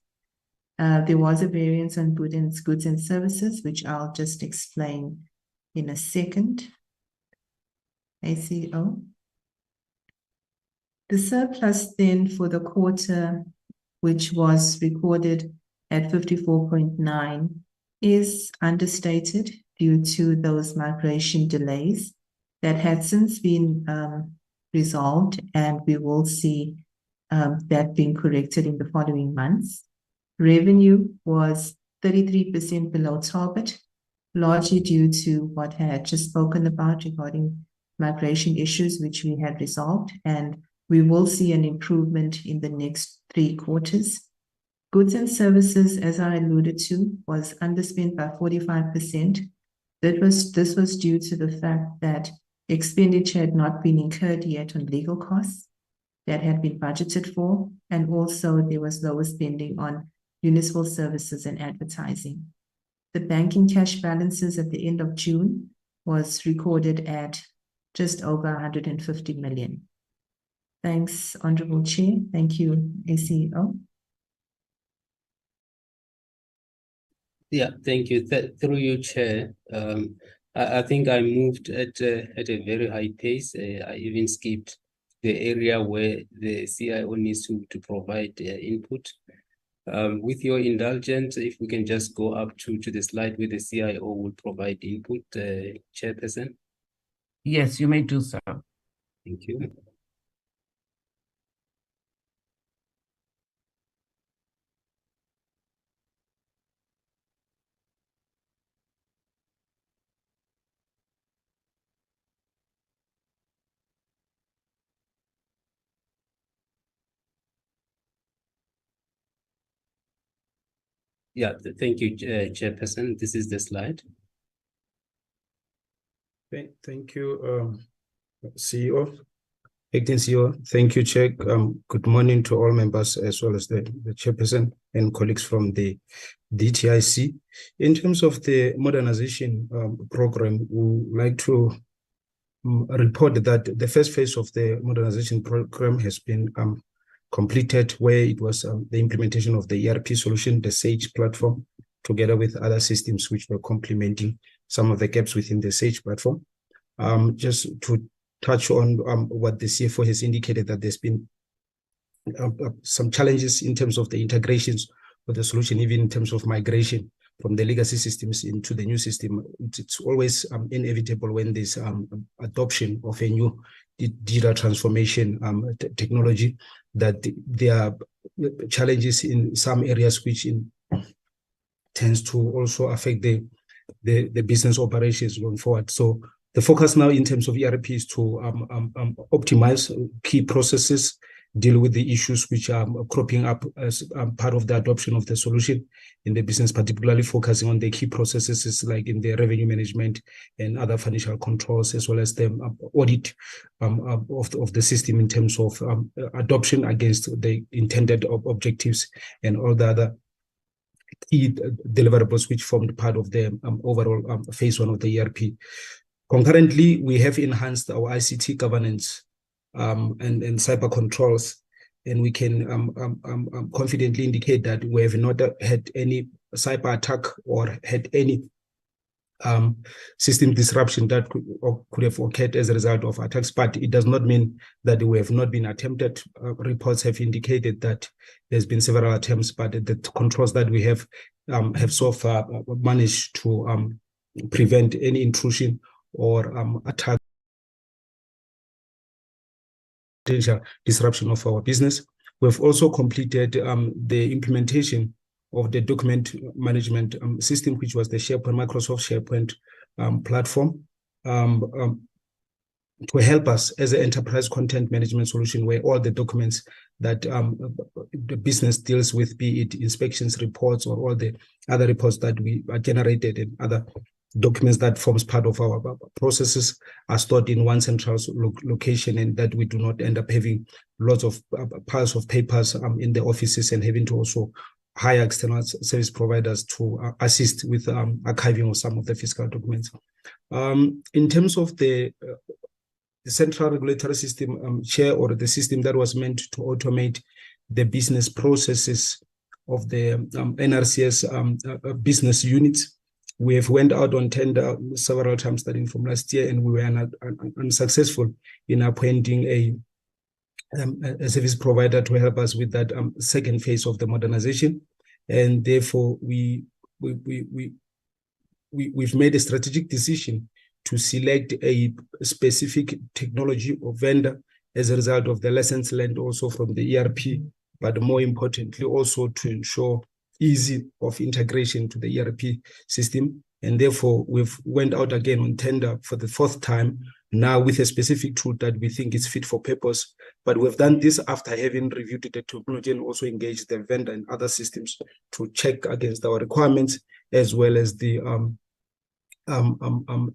There was a variance on goods and services, which I'll just explain in a second. ACO. The surplus then for the quarter, which was recorded at 54.9, is understated due to those migration delays that had since been resolved, and we will see that being corrected in the following months. Revenue was 33% below target, largely due to what I had just spoken about regarding migration issues, which we had resolved, and we will see an improvement in the next 3 quarters. Goods and services, as I alluded to, was underspent by 45%. This was due to the fact that expenditure had not been incurred yet on legal costs that had been budgeted for, and also there was lower spending on municipal services and advertising. The banking cash balances at the end of June was recorded at just over 150 million. Thanks, Honorable Chair. Thank you, ACO. Yeah, thank you. Through you, Chair. I think I moved at a very high pace. I even skipped the area where the CIO needs to provide input. With your indulgence, if we can just go up to the slide where the CIO will provide input, Chairperson. Yes, you may do so. Thank you. Yeah, thank you, Chairperson. This is the slide. Thank you, CEO, Acting CEO. Thank you, Chair. Good morning to all members as well as the Chairperson and colleagues from the DTIC. In terms of the modernization program, we would like to report that the first phase of the modernization program has been completed, where it was the implementation of the ERP solution, the SAGE platform, together with other systems which were complementing some of the gaps within the SAGE platform. Just to touch on what the CFO has indicated, that there's been some challenges in terms of the integrations of the solution, even in terms of migration. the legacy systems into the new system. It's always inevitable when there's adoption of a new digital transformation technology, that there are challenges in some areas which tends to also affect the business operations going forward. So the focus now in terms of ERP is to optimize key processes, deal with the issues which are cropping up as part of the adoption of the solution in the business, particularly focusing on the key processes like in the revenue management and other financial controls, as well as the audit of the system in terms of adoption against the intended objectives and all the other key deliverables which formed part of the overall phase one of the ERP. Concurrently, we have enhanced our ICT governance and cyber controls, and we can confidently indicate that we have not had any cyber attack or had any system disruption that could have occurred as a result of attacks, but it does not mean that we have not been attempted. Reports have indicated that there's been several attempts, but the controls that we have so far managed to prevent any intrusion or attack, potential disruption of our business. We've also completed the implementation of the document management system, which was the Microsoft SharePoint platform, to help us as an enterprise content management solution, where all the documents that the business deals with, be it inspections reports or all the other reports that we are generated and other documents that forms part of our processes, are stored in one central location, and that we do not end up having lots of piles of papers in the offices and having to also hire external service providers to assist with archiving of some of the fiscal documents. In terms of the central regulatory system, Chair, or the system that was meant to automate the business processes of the NRCS business units, we have went out on tender several times starting from last year, and we were unsuccessful in appointing a service provider to help us with that second phase of the modernization. And therefore, we've made a strategic decision to select a specific technology or vendor as a result of the lessons learned also from the ERP, but more importantly, also to ensure easy of integration to the ERP system. And therefore, we've went out again on tender for the fourth time, now with a specific tool that we think is fit for purpose. But we've done this after having reviewed the technology and also engaged the vendor and other systems to check against our requirements, as well as the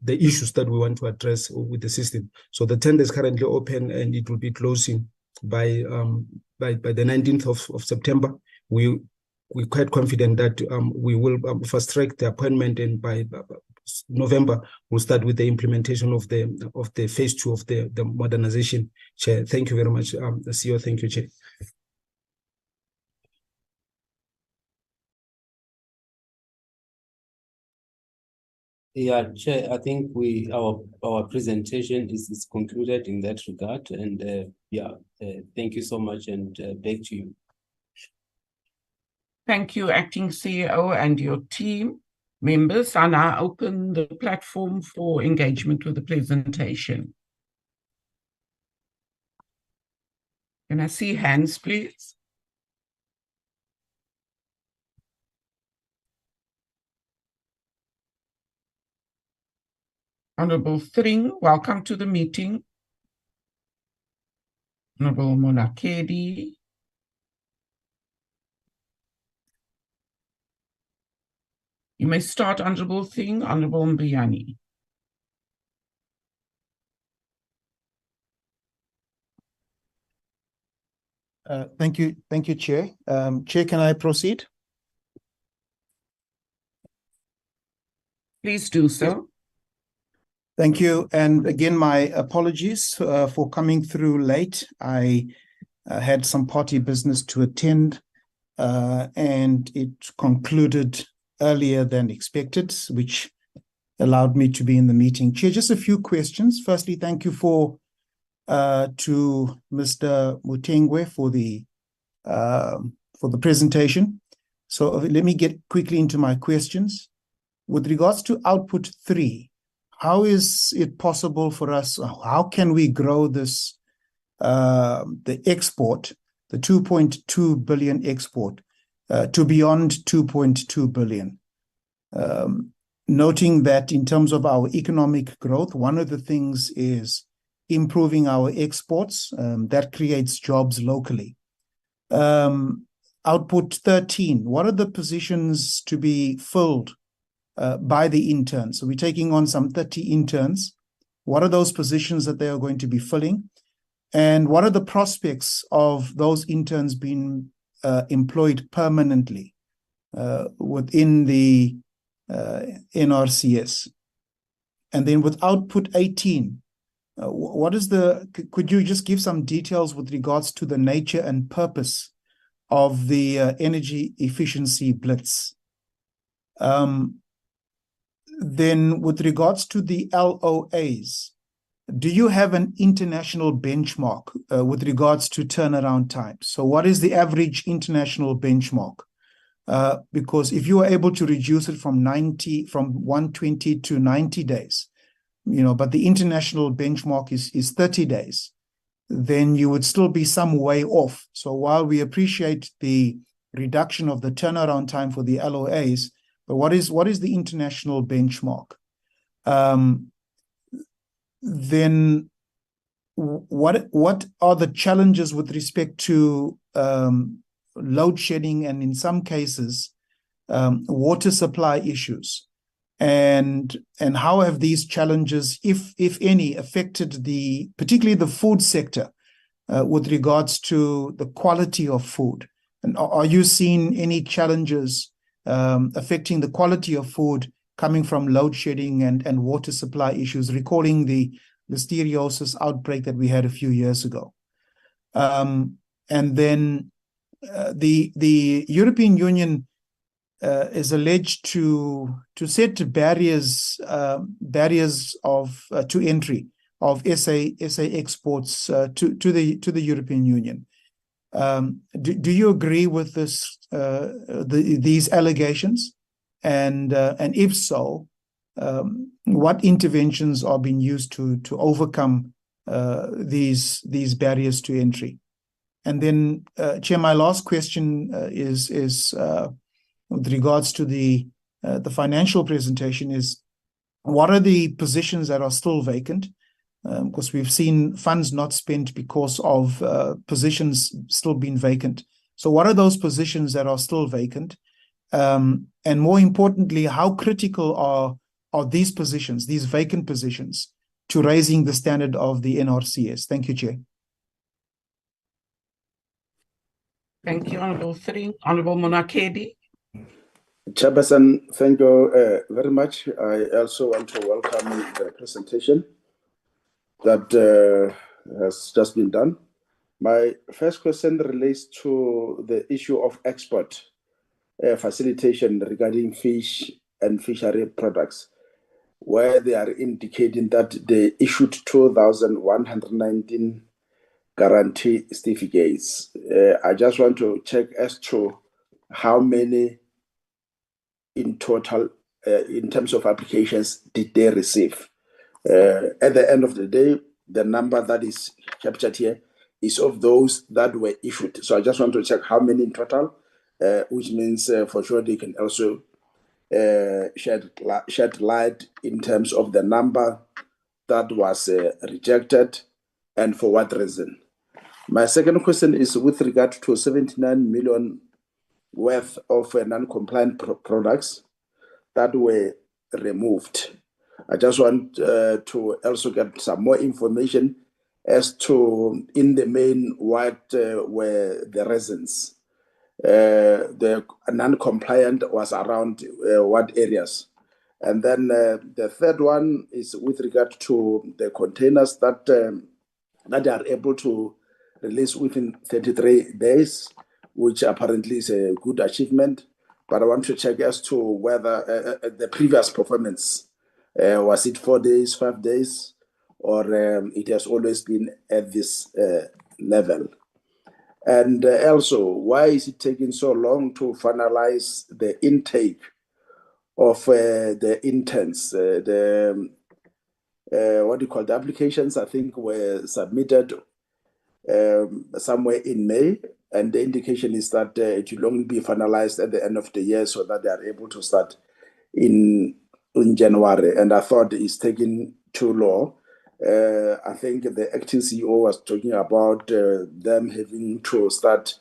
issues that we want to address with the system. So the tender is currently open, and it will be closing by the 19th of September. We're quite confident that we will fast track the appointment, and by November we'll start with the implementation of the phase 2 of the modernization. Chair, thank you very much. CEO, thank you, Chair. Yeah, Chair, I think our presentation is concluded in that regard, and thank you so much, and back to you. Thank you, Acting CEO and your team. Members, I now open the platform for engagement with the presentation. Can I see hands, please? Honorable Thring, welcome to the meeting. Honorable Monakedi. You may start, Honorable Thing. Honorable Mbuyani. Thank you, Chair. Chair, can I proceed? Please do so. Thank you. And again, my apologies for coming through late. I had some party business to attend, and it concluded earlier than expected, which allowed me to be in the meeting. Chair, just a few questions. Firstly, thank you to Mr. Mutengwe for the presentation. So let me get quickly into my questions. With regards to output 3, how is it possible for us, how can we grow this, the export, the 2.2 billion export, to beyond 2.2 billion? Noting that in terms of our economic growth, one of the things is improving our exports, that creates jobs locally. Output 13, what are the positions to be filled by the interns? So we're taking on some 30 interns. What are those positions that they are going to be filling? And what are the prospects of those interns being employed permanently within the NRCS? And then with output 18, what is could you just give some details with regards to the nature and purpose of the energy efficiency blitz? Then with regards to the LOAs, do you have an international benchmark with regards to turnaround time? So what is the average international benchmark? Because if you are able to reduce it from 120 to 90 days, but the international benchmark is 30 days, then you would still be some way off. So while we appreciate the reduction of the turnaround time for the LOAs, but what is the international benchmark? Then what are the challenges with respect to load shedding and in some cases water supply issues? And how have these challenges, if any, affected particularly the food sector with regards to the quality of food? And are you seeing any challenges affecting the quality of food coming from load shedding and water supply issues, recalling the listeriosis outbreak that we had a few years ago? And then the European Union is alleged to set barriers to entry of SA exports to the European Union. Do you agree with these allegations? And if so, what interventions are being used to overcome these barriers to entry? And then, Chair, my last question is with regards to the financial presentation is, what are the positions that are still vacant? Because we've seen funds not spent because of positions still being vacant. So what are those positions that are still vacant? And more importantly, how critical are these positions, these vacant positions, to raising the standard of the NRCS? Thank you, Chair. Thank you, Honourable Three. Honourable Monakedi. Chairperson, thank you very much. I also want to welcome the presentation that has just been done. My first question relates to the issue of export facilitation regarding fish and fishery products, where they are indicating that they issued 2,119 guarantee certificates. I just want to check as to how many in total, in terms of applications, did they receive? At the end of the day, the number that is captured here is of those that were issued. So I just want to check how many in total, which means for sure they can also shed light in terms of the number that was rejected and for what reason. My second question is with regard to 79 million worth of non-compliant products that were removed. I just want to also get some more information as to, in the main, what were the reasons. The non-compliant was around what areas? And then the third one is with regard to the containers that they are able to release within 33 days, which apparently is a good achievement. But I want to check as to whether the previous performance, was it 4 days, 5 days, or it has always been at this level. And also, why is it taking so long to finalize the intake of the interns? What do you call the applications? I think were submitted somewhere in May, and the indication is that it will only be finalized at the end of the year so that they are able to start in January. And I thought it's taking too long. I think the acting CEO was talking about them having to start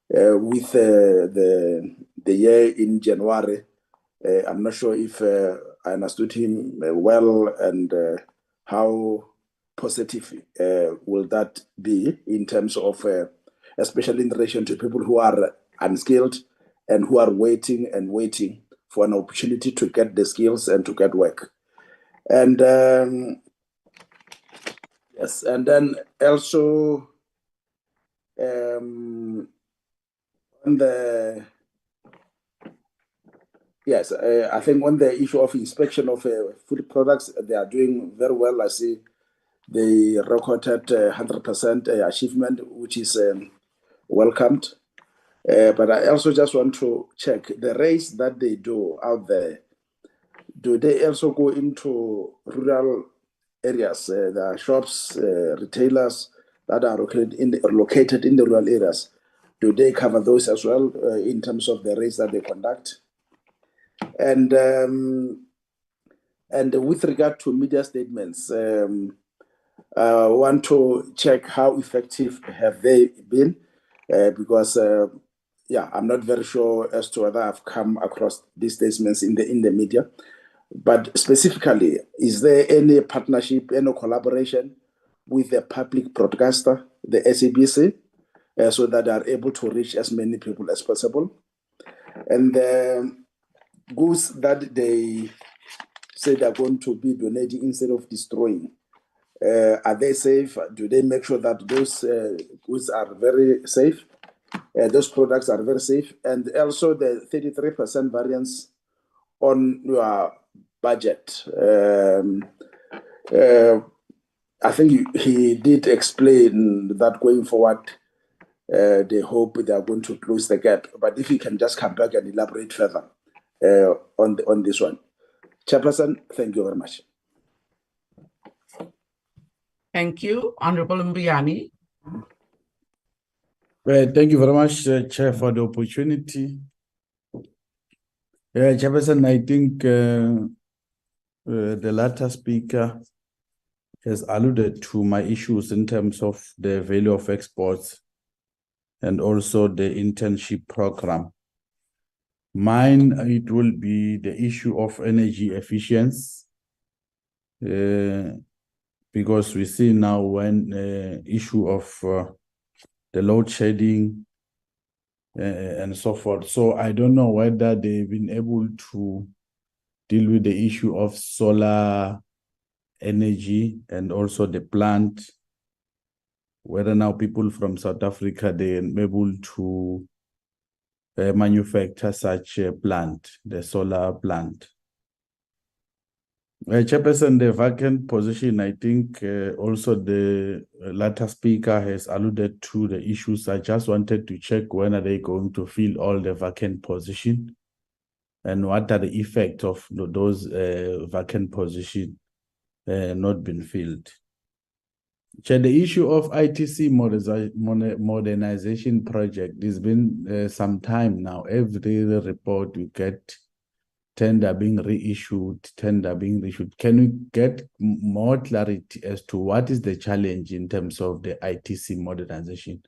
with the year in January. I'm not sure if I understood him well, and how positive will that be in terms of, especially in relation to people who are unskilled and who are waiting and waiting for an opportunity to get the skills and to get work. And yes, and then also on the yes, I think on the issue of inspection of food products, they are doing very well. I see they recorded 100% achievement, which is welcomed. But I also just want to check the race that they do out there. Do they also go into rural areas? There are shops, retailers that are located in the rural areas. Do they cover those as well in terms of the race that they conduct? And with regard to media statements, I want to check how effective have they been, because yeah, I'm not very sure as to whether I've come across these statements in the media. But specifically, is there any partnership, any collaboration with the public broadcaster, the SABS, so that they are able to reach as many people as possible? And the goods that they say they're going to be donating instead of destroying, are they safe? Do they make sure that those goods are very safe? Those products are very safe? And also the 33% variance on your budget. I think he did explain that going forward, they hope they are going to close the gap. But if you can just come back and elaborate further on this one. Chairperson, thank you very much. Thank you, Honorable Mbiani. Thank you very much, Chair, for the opportunity. Chairperson, I think the latter speaker has alluded to my issues in terms of the value of exports and also the internship program. Mine, it will be the issue of energy efficiency, because we see now when issue of the load shedding and so forth. So I don't know whether they've been able to deal with the issue of solar energy and also the plant, whether now people from South Africa, they're able to manufacture such a plant, the solar plant. Chairperson, the vacant position, I think also the latter speaker has alluded to the issues. I just wanted to check when are they going to fill all the vacant position and what are the effects of those vacant positions not been filled. Chair, the issue of ITC modernization project, it's been some time now. Every report we get, tender being reissued, tender being reissued. Can we get more clarity as to what is the challenge in terms of the ITC modernization,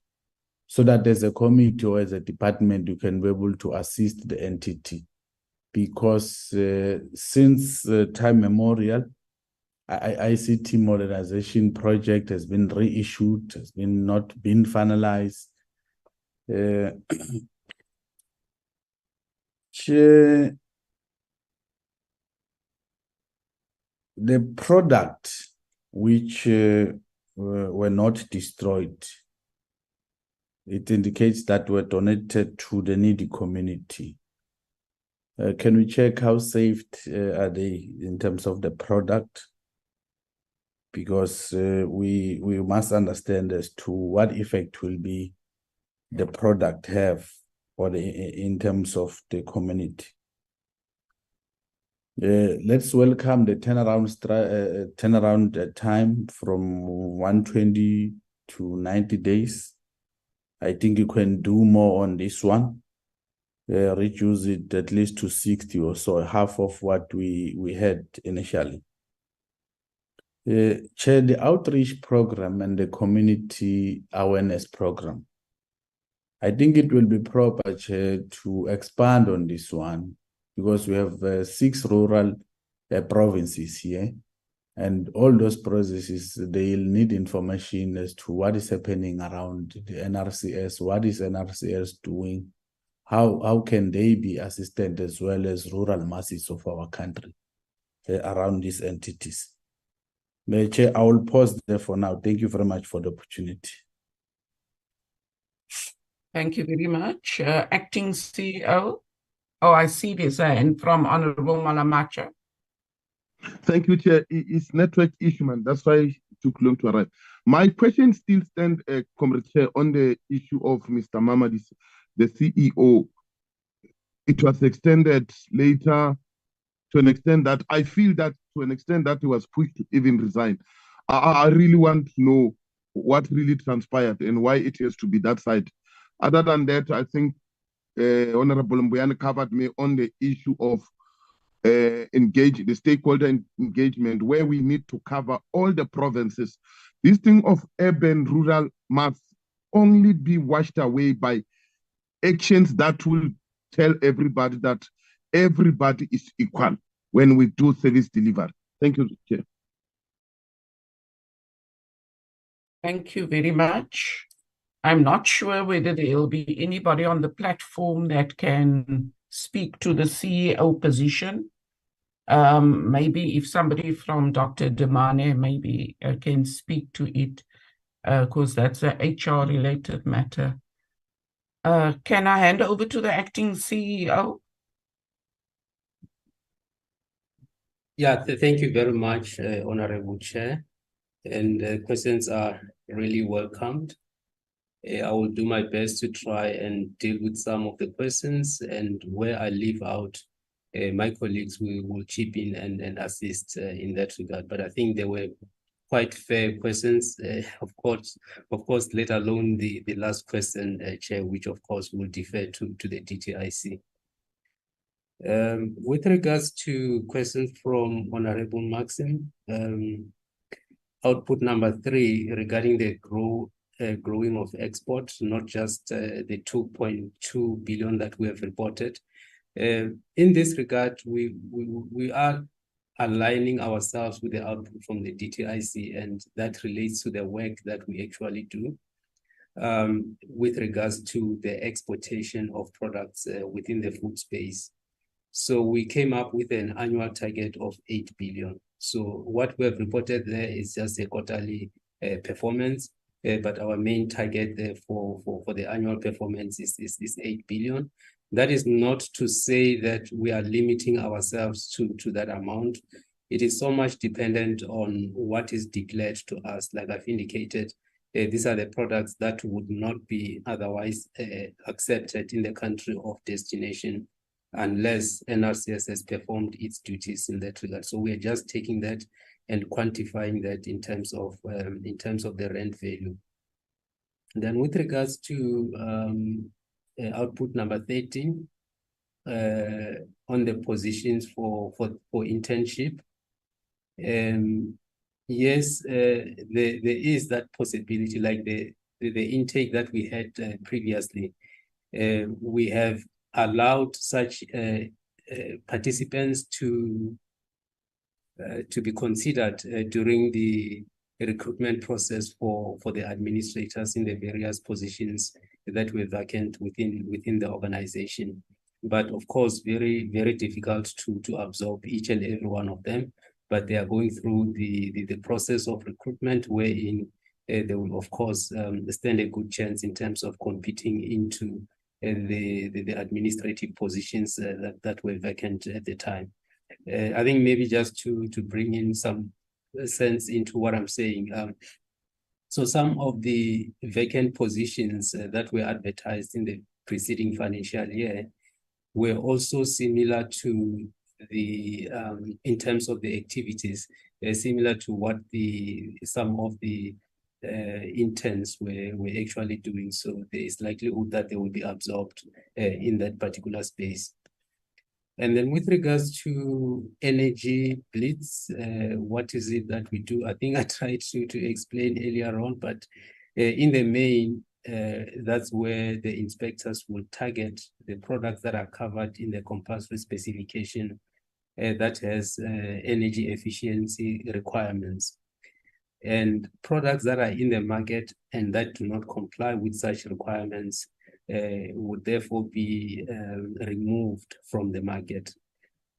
so that as a committee or as a department, you can be able to assist the entity? Because since time memorial, ICT modernization project has been reissued, has been not been finalized. Chair, the product which were not destroyed, it indicates that were donated to the needy community. Can we check how safe are they in terms of the product? Because we must understand as to what effect will be the product have or in terms of the community. Let's welcome the turnaround time from 120 to 90 days. I think you can do more on this one. Reduce it at least to 60 or so, half of what we had initially. Chair, the outreach program and the community awareness program. I think it will be proper, Chair, to expand on this one because we have 6 rural provinces here, and all those processes, they'll need information as to what is happening around the NRCS, what is NRCS doing, how can they be assisted as well as rural masses of our country around these entities. Chair, I will pause there for now. Thank you very much for the opportunity. Thank you very much. Acting CEO. Oh, I see this hand from Honorable Malamacha. Thank you, Chair. It's network issue, man. That's why it took long to arrive. My question still stands, Comrade Chair, on the issue of Mr. Mamadi, the CEO. It was extended later to an extent that I feel that to an extent that he was pushed to even resign. I really want to know what really transpired and why it has to be that side. Other than that, I think Honorable Mbuyane covered me on the issue of the stakeholder engagement, where we need to cover all the provinces. This thing of urban, rural must only be washed away by actions that will tell everybody that everybody is equal when we do service delivery. Thank you, Chair. Thank you very much. I'm not sure whether there will be anybody on the platform that can speak to the CEO position. Maybe if somebody from Dr. Demane maybe can speak to it, because that's a HR-related matter. Can I hand over to the acting CEO? Yeah, thank you very much, Honorable Chair. And questions are really welcomed. I will do my best to try and deal with some of the questions, and where I leave out, my colleagues will chip in and assist in that regard. But I think they were quite fair questions, of course, let alone the last question, Chair, which of course will defer to the DTIC. With regards to questions from Honorable Maxim, output number 3 regarding the growing of exports, not just the 2.2 billion that we have reported. In this regard, we are aligning ourselves with the output from the DTIC, and that relates to the work that we actually do with regards to the exportation of products within the food space. So we came up with an annual target of 8 billion. So what we have reported there is just a quarterly performance, but our main target there for the annual performance is 8 billion. That is not to say that we are limiting ourselves to that amount. It is so much dependent on what is declared to us. Like I've indicated, these are the products that would not be otherwise accepted in the country of destination unless NRCS has performed its duties in that regard. So we are just taking that and quantifying that in terms of the rent value. Then with regards to output number 13, on the positions for internship, yes, there is that possibility, like the intake that we had previously. We have allowed such participants to be considered during the recruitment process for the administrators in the various positions that were vacant within the organization. But of course, very, very difficult to absorb each and every one of them. But they are going through the process of recruitment, wherein they will, of course, stand a good chance in terms of competing into the administrative positions that were vacant at the time. I think maybe just to bring in some sense into what I'm saying, So some of the vacant positions that were advertised in the preceding financial year were also similar to the, in terms of the activities, similar to what some of the interns were actually doing. So there is likelihood that they will be absorbed in that particular space. And then with regards to energy blitz, what is it that we do? I think I tried to explain earlier on, but in the main, that's where the inspectors will target the products that are covered in the compulsory specification that has energy efficiency requirements. And products that are in the market and that do not comply with such requirements would therefore be removed from the market,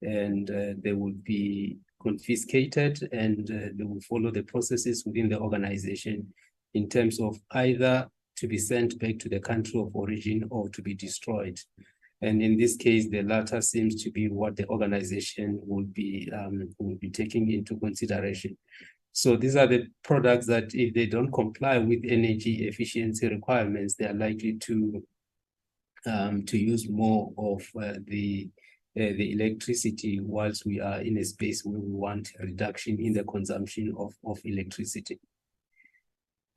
and they would be confiscated, and they will follow the processes within the organization in terms of either to be sent back to the country of origin or to be destroyed. And in this case, the latter seems to be what the organization will be taking into consideration. So these are the products that if they don't comply with energy efficiency requirements, they are likely to use more of the electricity whilst we are in a space where we want a reduction in the consumption of electricity.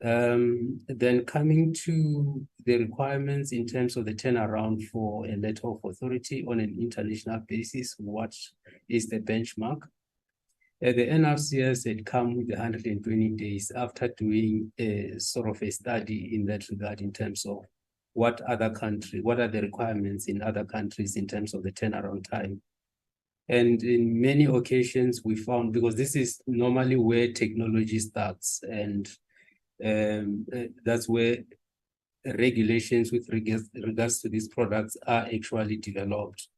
Then coming to the requirements in terms of the turnaround for a letter of authority on an international basis, what is the benchmark? The NRCS had come with 120 days after doing a sort of a study in that regard in terms of what are the requirements in other countries in terms of the turnaround time. And in many occasions we found, because this is normally where technology starts, and that's where regulations with regards to these products are actually developed.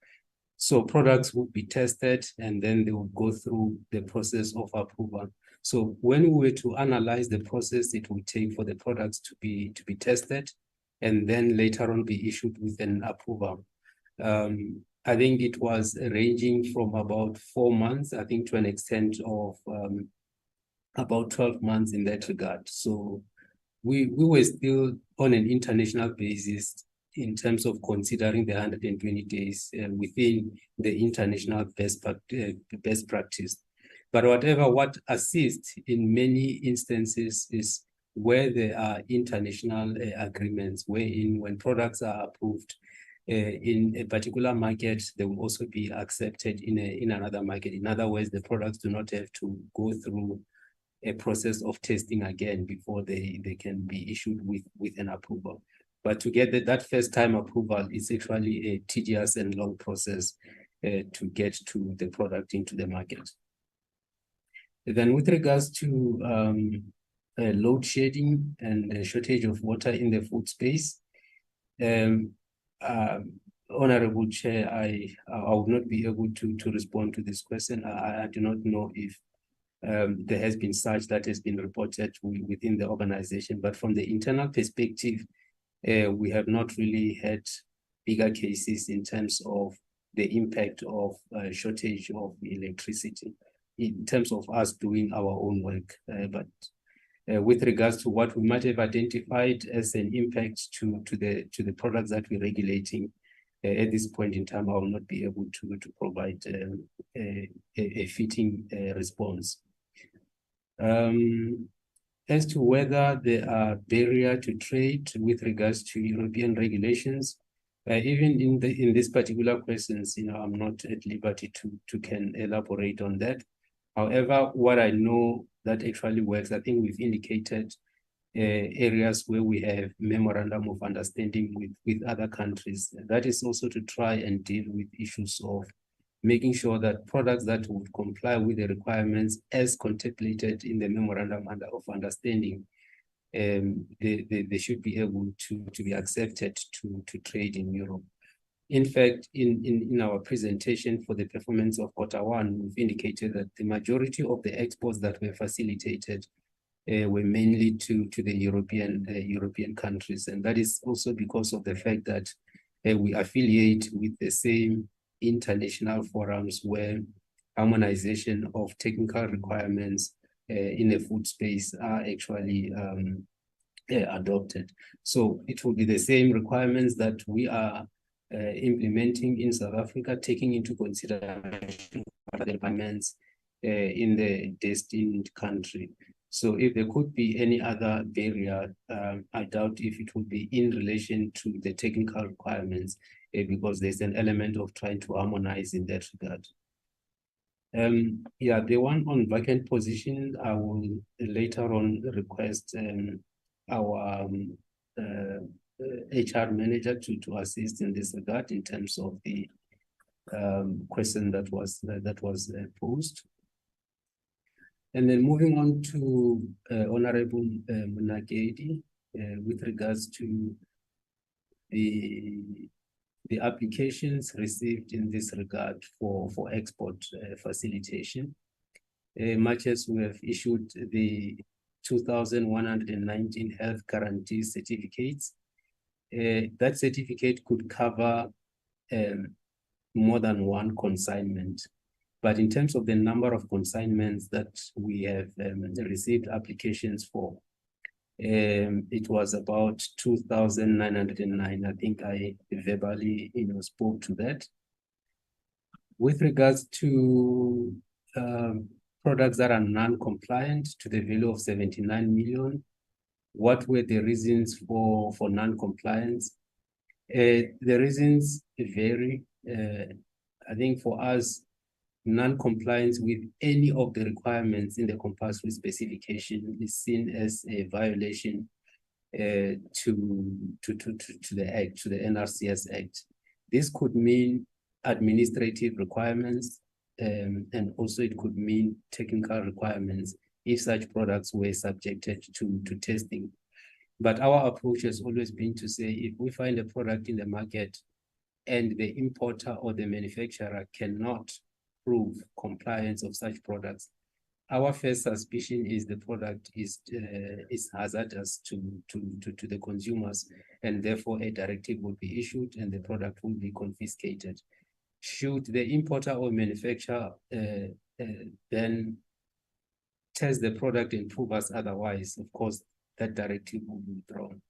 So products will be tested and then they will go through the process of approval. So when we were to analyze the process it will take for the products to be tested and then later on be issued with an approval. I think it was ranging from about 4 months, I think, to an extent of about 12 months in that regard. So we were still on an international basis in terms of considering the 120 days within the international best practice. But what assists in many instances is where there are international agreements, wherein when products are approved in a particular market, they will also be accepted in another market. In other words, the products do not have to go through a process of testing again before they can be issued with an approval. But to get that first time approval is actually a tedious and long process to get to the product into the market. Then with regards to load shedding and the shortage of water in the food space, Honorable Chair, I would not be able to respond to this question. I do not know if there has been such that has been reported within the organization, but from the internal perspective, we have not really had bigger cases in terms of the impact of shortage of electricity in terms of us doing our own work. But with regards to what we might have identified as an impact to the products that we're regulating, at this point in time, I will not be able to provide a fitting response. As to whether there are barriers to trade with regards to European regulations, even in this particular questions, I'm not at liberty to can elaborate on that. However, what I know that actually works, I think we've indicated areas where we have memorandum of understanding with other countries. That is also to try and deal with issues of making sure that products that would comply with the requirements as contemplated in the memorandum of understanding, they should be able to be accepted to trade in Europe. In fact, in our presentation for the performance of Q1, we've indicated that the majority of the exports that were facilitated were mainly to the European countries. And that is also because of the fact that we affiliate with the same international forums where harmonization of technical requirements in the food space are actually adopted. So it will be the same requirements that we are implementing in South Africa, taking into consideration the requirements in the destined country. So if there could be any other barrier, I doubt if it would be in relation to the technical requirements, because there's an element of trying to harmonize in that regard. Yeah, the one on vacant position, I will later on request our HR manager to assist in this regard in terms of the question that was posed. And then moving on to Honorable Munagedi, with regards to the applications received in this regard for export facilitation. Much as we have issued the 2,119 health guarantee certificates, that certificate could cover more than one consignment. But in terms of the number of consignments that we have received applications for, it was about 2,909. I think I verbally, spoke to that. With regards to products that are non-compliant to the value of 79 million, what were the reasons for non-compliance? The reasons vary. I think for us, non-compliance with any of the requirements in the compulsory specification is seen as a violation to the Act, to the NRCS Act. This could mean administrative requirements, and also it could mean technical requirements if such products were subjected to testing. But our approach has always been to say, if we find a product in the market and the importer or the manufacturer cannot prove compliance of such products, our first suspicion is the product is hazardous to the consumers, and therefore a directive will be issued and the product will be confiscated. Should the importer or manufacturer then test the product and prove us otherwise, of course, that directive will be withdrawn.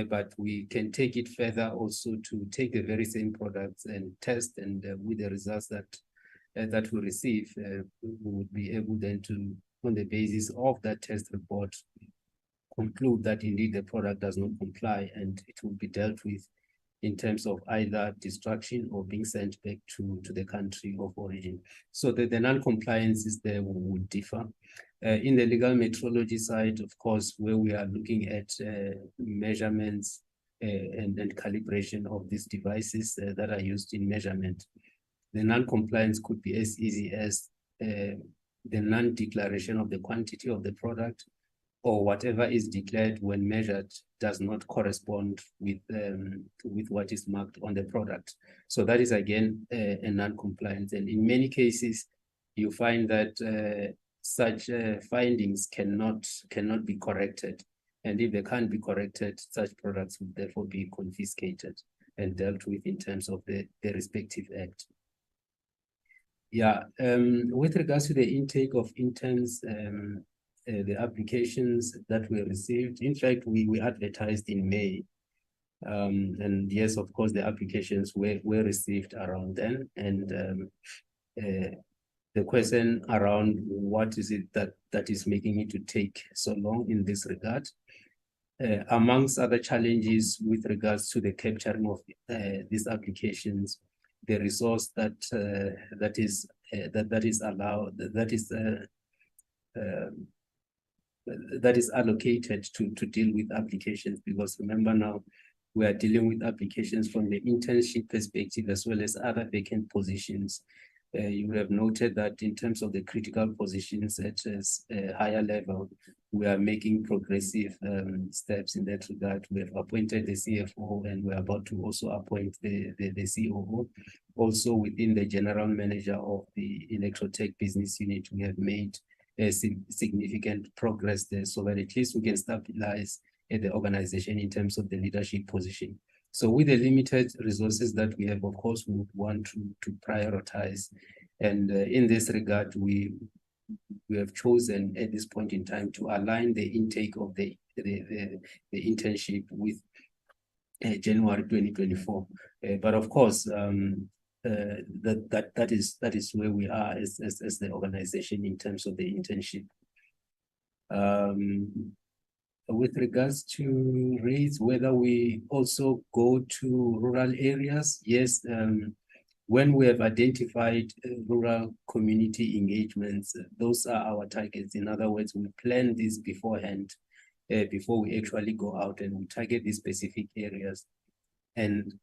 But we can take it further also to take the very same products and test, and with the results that we receive, we would be able then to, on the basis of that test report, conclude that indeed the product does not comply, and it will be dealt with in terms of either destruction or being sent back to the country of origin. So the non-compliance is there would differ. In the legal metrology side, of course, where we are looking at measurements and calibration of these devices that are used in measurement, the non-compliance could be as easy as the non-declaration of the quantity of the product, or whatever is declared when measured does not correspond with what is marked on the product. So that is again a non-compliance, and in many cases you find that such findings cannot be corrected, and if they can't be corrected, such products would therefore be confiscated and dealt with in terms of the respective act. Yeah, with regards to the intake of interns, the applications that we received, in fact, we advertised in May. And yes, of course, the applications were received around then. And the question around what is it that is making it to take so long in this regard, amongst other challenges with regards to the capturing of these applications, the resource that is allocated to deal with applications, because remember now we are dealing with applications from the internship perspective as well as other vacant positions. You would have noted that in terms of the critical positions at a higher level, we are making progressive steps in that regard. We have appointed the CFO, and we're about to also appoint the COO. Also within the general manager of the Electrotech business unit, we have made a significant progress there, so that at least we can stabilize the organization in terms of the leadership position. So with the limited resources that we have, of course, we would want to prioritize. And in this regard, we we have chosen at this point in time to align the intake of the internship with January 2024. But of course, that is where we are as the organization in terms of the internship. With regards to rates, whether we also go to rural areas, yes. When we have identified rural community engagements, those are our targets. In other words, we plan this beforehand, before we actually go out, and we target these specific areas. And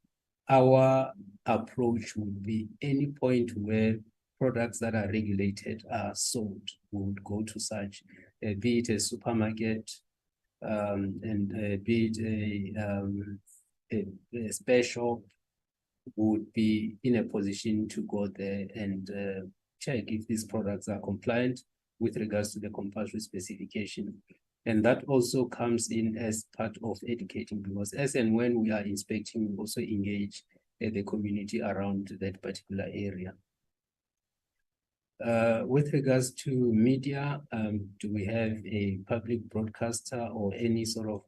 our approach would be any point where products that are regulated are sold, we would go to such, be it a supermarket, and be it a special, would be in a position to go there and check if these products are compliant with regards to the compulsory specification. And that also comes in as part of educating, because as and when we are inspecting, we also engage the community around that particular area. With regards to media, do we have a public broadcaster or any sort of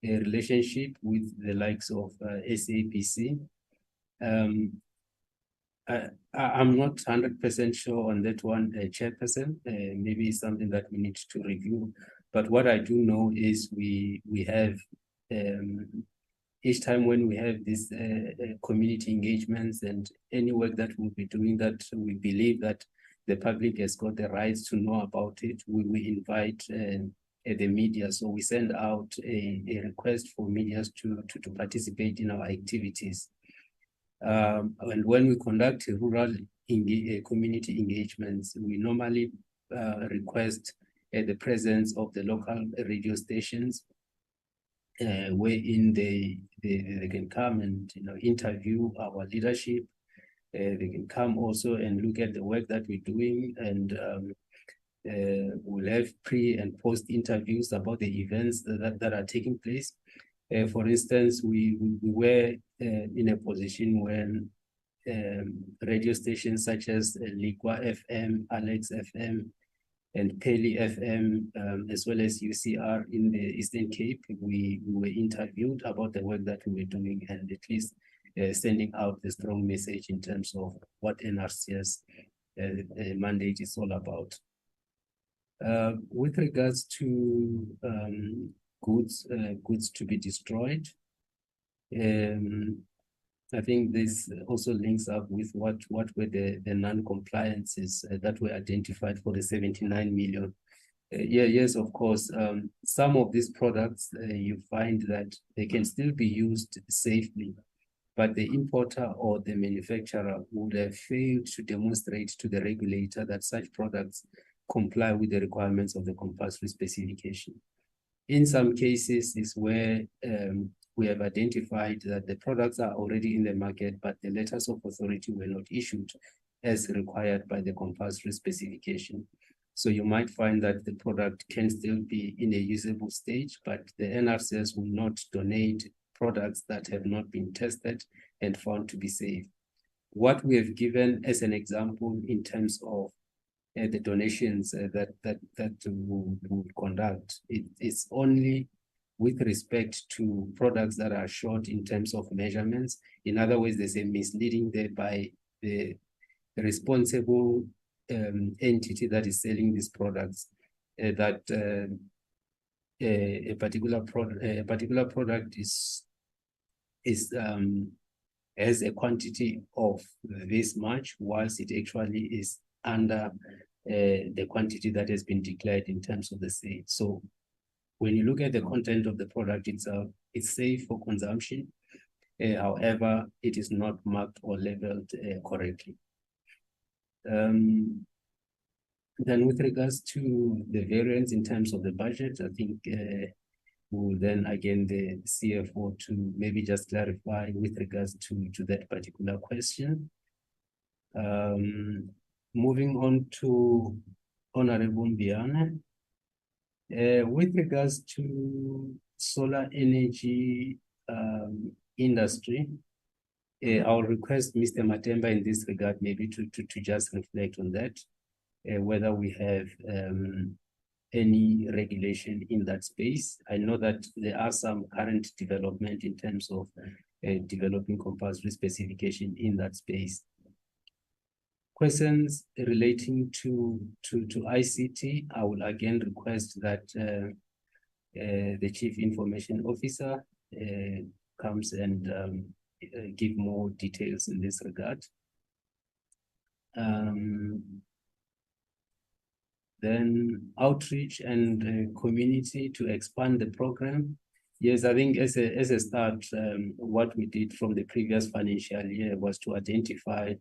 a relationship with the likes of SABS? I'm not 100% sure on that one, Chairperson. Maybe it's something that we need to review. But what I do know is we have, each time when we have these community engagements and any work that we'll be doing that we believe that the public has got the rights to know about it, we invite the media. So we send out a request for media to participate in our activities. And when we conduct rural community engagements, we normally request the presence of the local radio stations, wherein they can come and interview our leadership. They can come also and look at the work that we're doing, and we'll have pre and post interviews about the events that are taking place. For instance, we were in a position when radio stations such as Liqua FM, Alex FM, and Peli FM, as well as UCR in the Eastern Cape, we were interviewed about the work that we were doing, and at least sending out the strong message in terms of what NRCS mandate is all about. With regards to goods to be destroyed, I think this also links up with what were the non-compliances that were identified for the 79 million. Yes, of course, some of these products, you find that they can still be used safely, but the importer or the manufacturer would have failed to demonstrate to the regulator that such products comply with the requirements of the compulsory specification. In some cases is where we have identified that the products are already in the market, but the letters of authority were not issued as required by the compulsory specification. So you might find that the product can still be in a usable stage, but the NRCS will not donate products that have not been tested and found to be safe. What we have given as an example in terms of the donations that we'll conduct, it's only with respect to products that are short in terms of measurements. In other words, there's a misleading there by the responsible entity that is selling these products, that a particular product has a quantity of this much, whilst it actually is under the quantity that has been declared in terms of the sale. So when you look at the content of the product itself, it's safe for consumption. However, it is not marked or labeled correctly. Then with regards to the variance in terms of the budget, I think we'll then again the CFO to maybe just clarify with regards to that particular question. Moving on to Honorable Mbiana. With regards to solar energy industry, I'll request Mr. Matemba in this regard maybe to just reflect on that, whether we have any regulation in that space. I know that there are some current development in terms of developing compulsory specification in that space. Questions relating to ICT, I will again request that the Chief Information Officer comes and give more details in this regard. Then outreach and community to expand the program. Yes, I think as a start, what we did from the previous financial year was to identify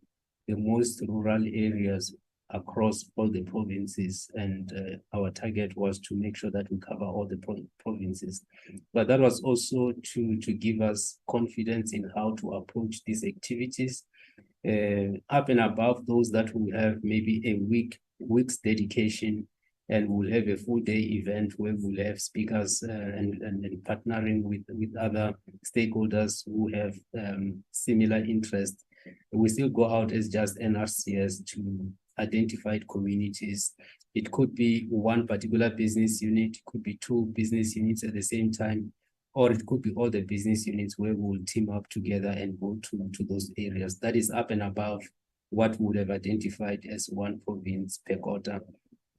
the most rural areas across all the provinces, and our target was to make sure that we cover all the provinces. But that was also to give us confidence in how to approach these activities, up and above those that will have maybe a week's dedication, and we'll have a full day event where we'll have speakers and partnering with other stakeholders who have similar interests. We still go out as just NRCS to identified communities. It could be one particular business unit, it could be two business units at the same time, or it could be all the business units where we'll team up together and go to those areas. That is up and above what we would have identified as one province per quarter,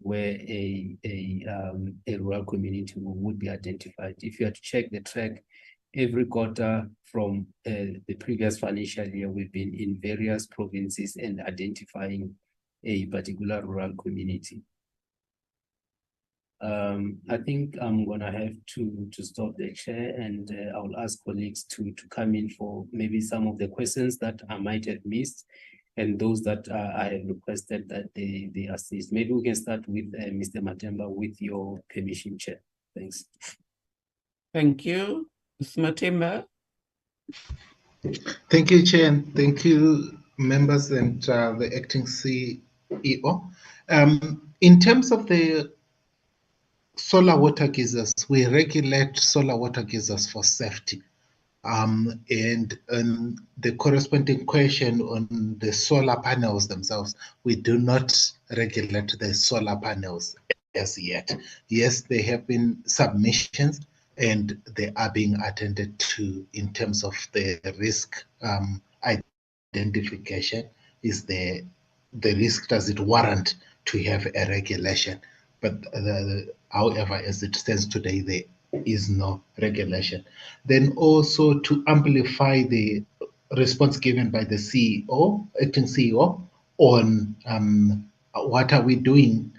where a rural community would be identified. If you had to check the track, every quarter from the previous financial year, we've been in various provinces and identifying a particular rural community. I think I'm gonna have to stop the chair, and I will ask colleagues to come in for maybe some of the questions that I might have missed, and those that I have requested that they assist. Maybe we can start with Mr. Matemba, with your permission, Chair. Thanks. Thank you. Mr. Matemba. Thank you, Chair, and thank you, members and the acting CEO. In terms of the solar water geysers, we regulate solar water geysers for safety. And the corresponding question on the solar panels themselves, we do not regulate the solar panels as yet. Yes, there have been submissions and they are being attended to in terms of the risk identification. Is the risk, does it warrant to have a regulation? But however, as it stands today, there is no regulation. Then also to amplify the response given by the CEO, acting CEO, on what are we doing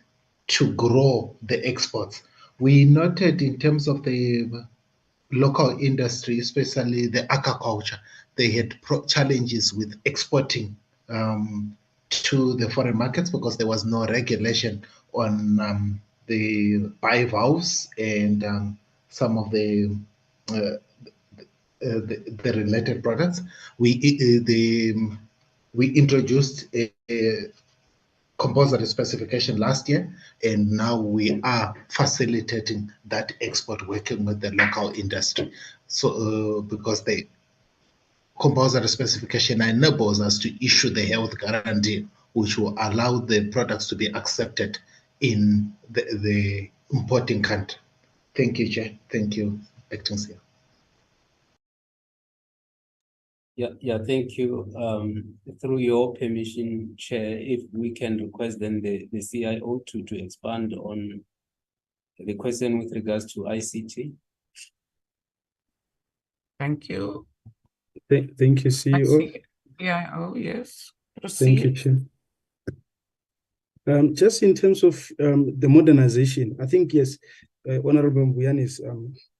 to grow the exports. We noted in terms of the local industry, especially the aquaculture, they had challenges with exporting to the foreign markets because there was no regulation on the bivalves and some of the related products. We introduced a compulsory specification last year, and now we are facilitating that export, working with the local industry. So because the compulsory specification enables us to issue the health guarantee, which will allow the products to be accepted in the importing country. Thank you, Chair. Thank you, Acting CEO. Yeah, thank you. Through your permission, Chair, if we can request then the CIO to expand on the question with regards to ICT. Thank you. Thank you, CEO. CIO, yes. Thank you, Chair. Just in terms of the modernization, I think, yes, Honorable Mbuyane is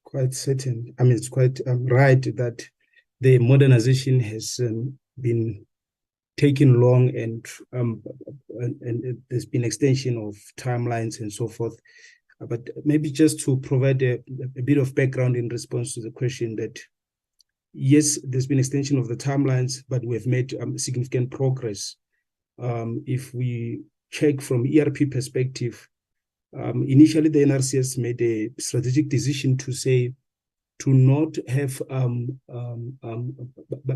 quite certain, I mean, it's quite right that the modernization has been taking long, and there's been extension of timelines and so forth. But maybe just to provide a bit of background in response to the question, that yes, there's been extension of the timelines, but we've made significant progress. If we check from ERP perspective, initially the NRCS made a strategic decision to say to not have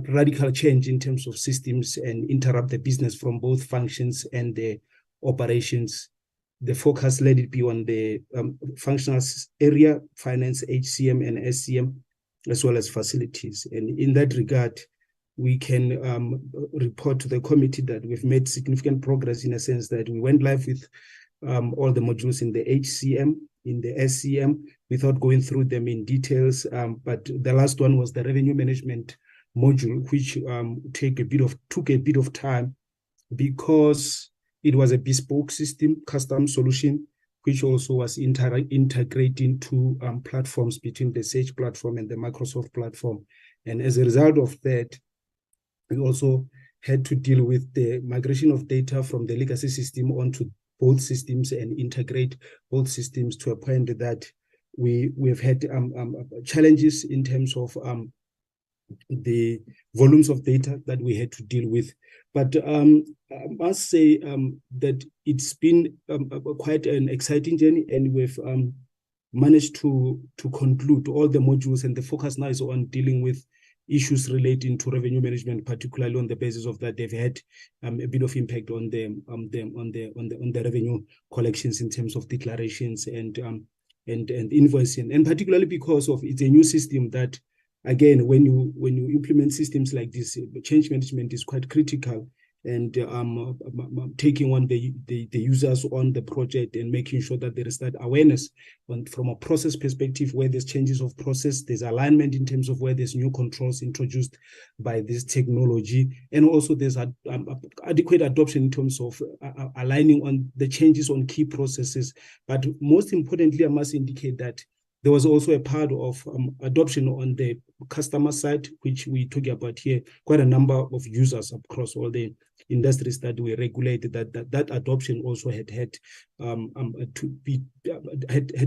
radical change in terms of systems and interrupt the business from both functions and the operations. The focus, let it be on the functional area, finance, HCM and SCM, as well as facilities. And in that regard, we can report to the committee that we've made significant progress in a sense that we went live with all the modules in the HCM, in the SCM, without going through them in details. But the last one was the revenue management module, which took a bit of time because it was a bespoke system, custom solution, which also was integrating two platforms between the Sage platform and the Microsoft platform. And as a result of that, we also had to deal with the migration of data from the legacy system onto both systems and integrate both systems to a point that we've had challenges in terms of the volumes of data that we had to deal with. But I must say that it's been quite an exciting journey, and we've managed to conclude all the modules, and the focus now is on dealing with issues relating to revenue management, particularly on the basis of that they've had a bit of impact on the revenue collections in terms of declarations and invoicing, and particularly because of it's a new system that, again, when you implement systems like this, change management is quite critical, and taking on the users on the project and making sure that there is that awareness from a process perspective, where there's changes of process, there's alignment in terms of where there's new controls introduced by this technology, and also there's adequate adoption in terms of aligning on the changes on key processes. But most importantly, I must indicate that there was also a part of adoption on the customer side, which we talk about here, quite a number of users across all the industries that we regulated, that adoption also had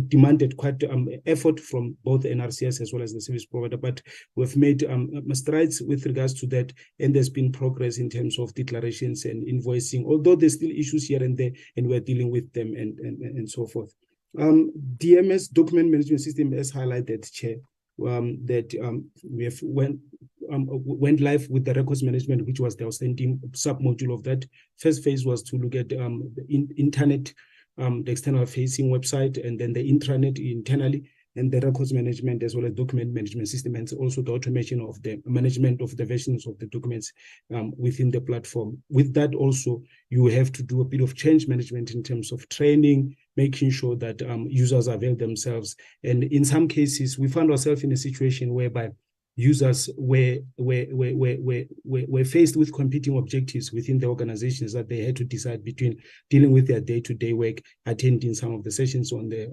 demanded quite effort from both the NRCS as well as the service provider. But we've made strides with regards to that, and there's been progress in terms of declarations and invoicing, although there's still issues here and there, and we're dealing with them and so forth. DMS, document management system, as highlighted, Chair, that we have went live with the records management, which was the outstanding sub-module of that. First phase was to look at the internet, the external facing website, and then the intranet internally, and the records management as well as document management system, and also the automation of the management of the versions of the documents within the platform. With that also, you have to do a bit of change management in terms of training, making sure that users avail themselves. And in some cases, we found ourselves in a situation whereby users were faced with competing objectives within the organizations that they had to decide between dealing with their day-to-day work, attending some of the sessions on the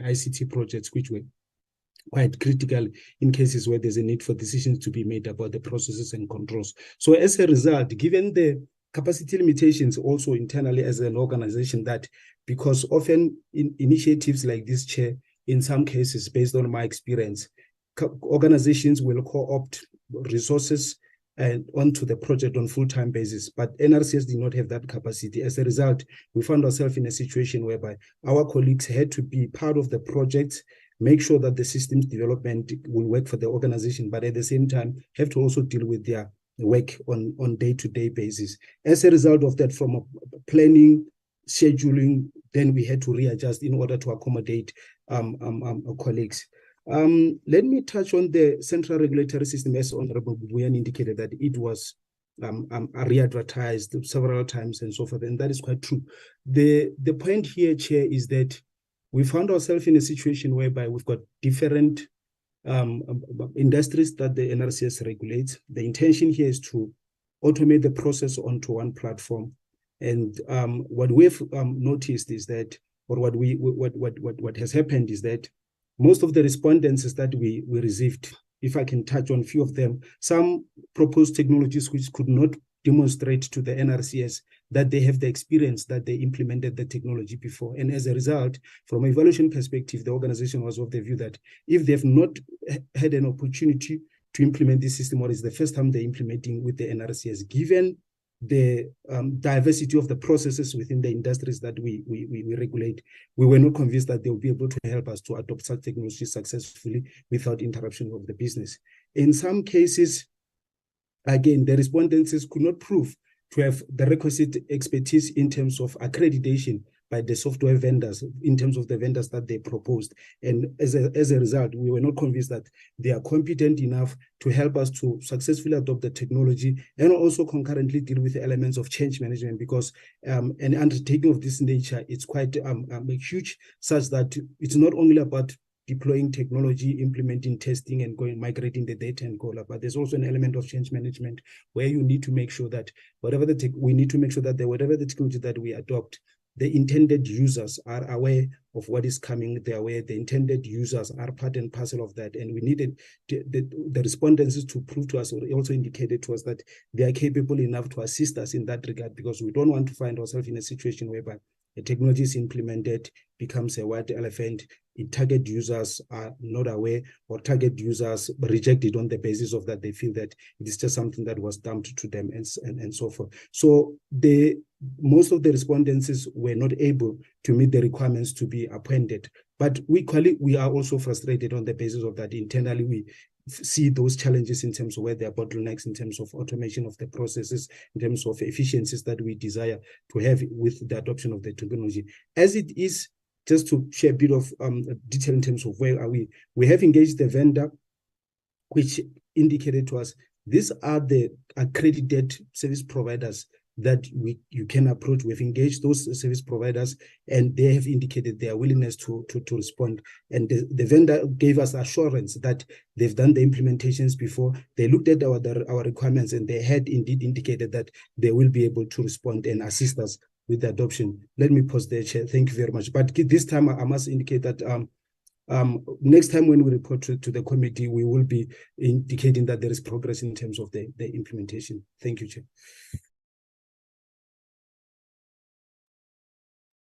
ICT projects, which were quite critical in cases where there's a need for decisions to be made about the processes and controls. So as a result, given the capacity limitations also internally as an organization, that because often in initiatives like this, Chair, in some cases, based on my experience, organizations will co-opt resources and onto the project on full-time basis, but NRCS did not have that capacity. As a result, we found ourselves in a situation whereby our colleagues had to be part of the project, make sure that the systems development will work for the organization, but at the same time have to also deal with their work on day-to-day basis. As a result of that, from a planning, scheduling, then we had to readjust in order to accommodate our colleagues. Let me touch on the central regulatory system, as Honorable Buyan indicated that it was re-advertised several times and so forth, and that is quite true. The point here, Chair, is that we found ourselves in a situation whereby we've got different industries that the NRCS regulates. The intention here is to automate the process onto one platform. And what we've noticed is that, or what has happened is that most of the respondents that we received, if I can touch on a few of them, some proposed technologies which could not demonstrate to the NRCS that they have the experience that they implemented the technology before. And as a result, from an evaluation perspective, the organization was of the view that if they've not had an opportunity to implement this system, or it's the first time they're implementing with the NRCS, given the diversity of the processes within the industries that we regulate, we were not convinced that they will be able to help us to adopt such technology successfully without interruption of the business. In some cases, again, the respondents could not prove to have the requisite expertise in terms of accreditation by the software vendors, in terms of the vendors that they proposed. And as a result, we were not convinced that they are competent enough to help us to successfully adopt the technology and also concurrently deal with the elements of change management, because an undertaking of this nature is quite huge, such that it's not only about deploying technology, implementing testing, and migrating the data and go up. But there's also an element of change management where you need to make sure that whatever the technology that we adopt, the intended users are aware of what is coming their way. The intended users are part and parcel of that. And we needed the respondents to prove to us, or also indicated to us, that they are capable enough to assist us in that regard, because we don't want to find ourselves in a situation whereby the technology is implemented, becomes a white elephant, target users are not aware, or target users reject it on the basis of that they feel that it is just something that was dumped to them, and so forth. So most of the respondents were not able to meet the requirements to be appointed. But we are also frustrated on the basis of that. Internally, we see those challenges in terms of where there are bottlenecks, in terms of automation of the processes, in terms of efficiencies that we desire to have with the adoption of the technology. As it is, just to share a bit of detail in terms of where are we have engaged the vendor, which indicated to us these are the accredited service providers that you can approach. We've engaged those service providers, and they have indicated their willingness to respond. And the vendor gave us assurance that they've done the implementations before. They looked at our requirements, and they had indeed indicated that they will be able to respond and assist us with the adoption. Let me pause there, Chair. Thank you very much. But this time I must indicate that next time when we report to the committee, we will be indicating that there is progress in terms of the implementation. Thank you, Chair.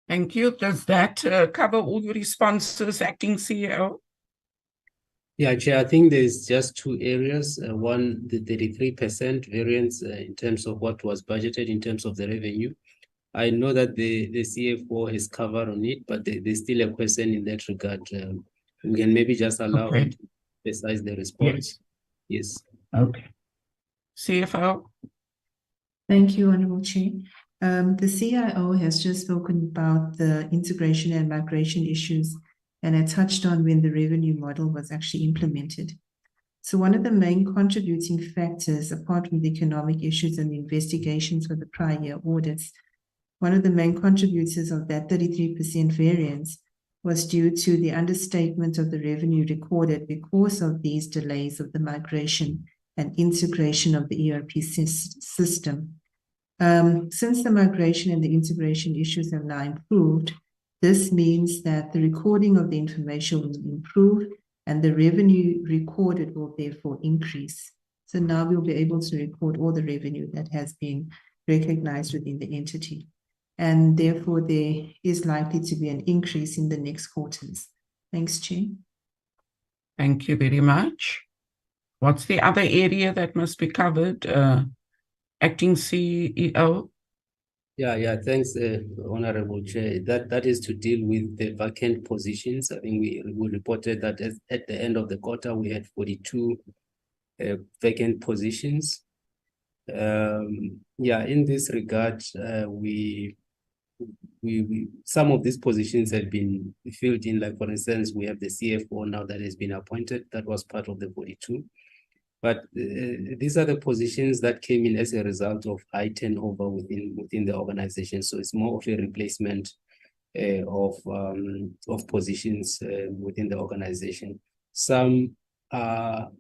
Thank you. Does that cover all your responses, Acting CEO? Yeah, Chair, I think there's just two areas. One, the 33% variance in terms of what was budgeted in terms of the revenue. I know that the CFO has covered on it, but there's still a question in that regard. We can maybe just allow him to emphasize the response. Yes. Okay. CFO. Thank you, Honorable Chair. The CIO has just spoken about the integration and migration issues, and I touched on when the revenue model was actually implemented. So one of the main contributing factors, apart from the economic issues and the investigations for the prior year audits, one of the main contributors of that 33% variance was due to the understatement of the revenue recorded because of these delays of the migration and integration of the ERP system. Since the migration and the integration issues have now improved, this means that the recording of the information will improve and the revenue recorded will therefore increase. So now we'll be able to record all the revenue that has been recognized within the entity. And therefore, there is likely to be an increase in the next quarters. Thanks, Chair. Thank you very much. What's the other area that must be covered? Acting CEO. Yeah, thanks, Honorable Chair. That is to deal with the vacant positions. I think we reported that at the end of the quarter, we had 42 vacant positions. In this regard, some of these positions have been filled in. Like, for instance, we have the CFO now that has been appointed. That was part of the 42. But these are the positions that came in as a result of high turnover within the organization. So it's more of a replacement of positions within the organization. Some are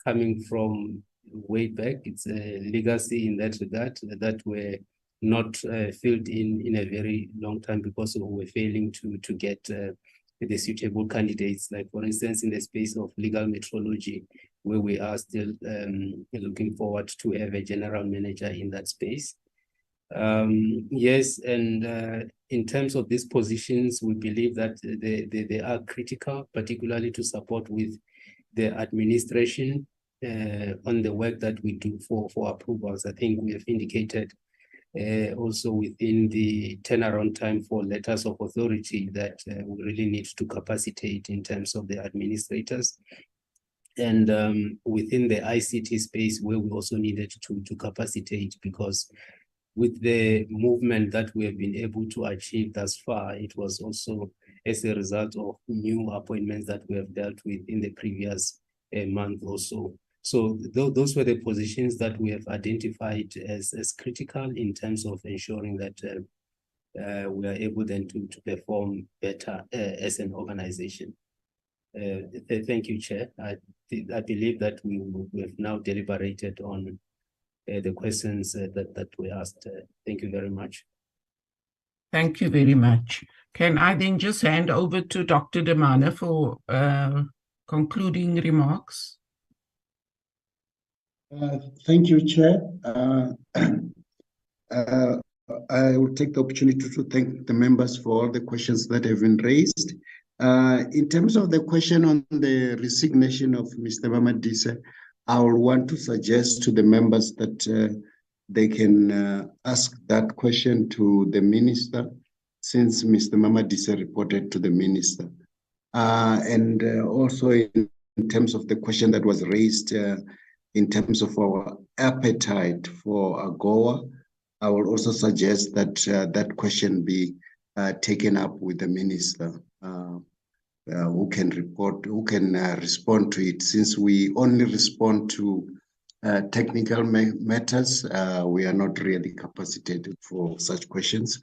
coming from way back. It's a legacy in that regard that were not filled in a very long time because we were failing to get the suitable candidates. Like, for instance, in the space of legal metrology, where we are still looking forward to have a general manager in that space. Yes, and in terms of these positions, we believe that they are critical, particularly to support with the administration on the work that we do for approvals. I think we have indicated also within the turnaround time for letters of authority that we really need to capacitate in terms of the administrators. And within the ICT space, where we also needed to capacitate, because with the movement that we have been able to achieve thus far, it was also as a result of new appointments that we have dealt with in the previous month or so. So those were the positions that we have identified as critical in terms of ensuring that we are able then to perform better as an organization. Thank you, Chair. I believe that we have now deliberated on the questions that we asked. Thank you very much. Thank you very much. Can I then just hand over to Dr. Demana for concluding remarks? Thank you, Chair. I will take the opportunity to thank the members for all the questions that have been raised. In terms of the question on the resignation of Mr. Mamadisa, I will want to suggest to the members that they can ask that question to the minister, since Mr. Mamadisa reported to the minister. And also in terms of the question that was raised in terms of our appetite for AGOA, I will also suggest that that question be taken up with the minister, who can respond to it. Since we only respond to technical matters, we are not really capacitated for such questions.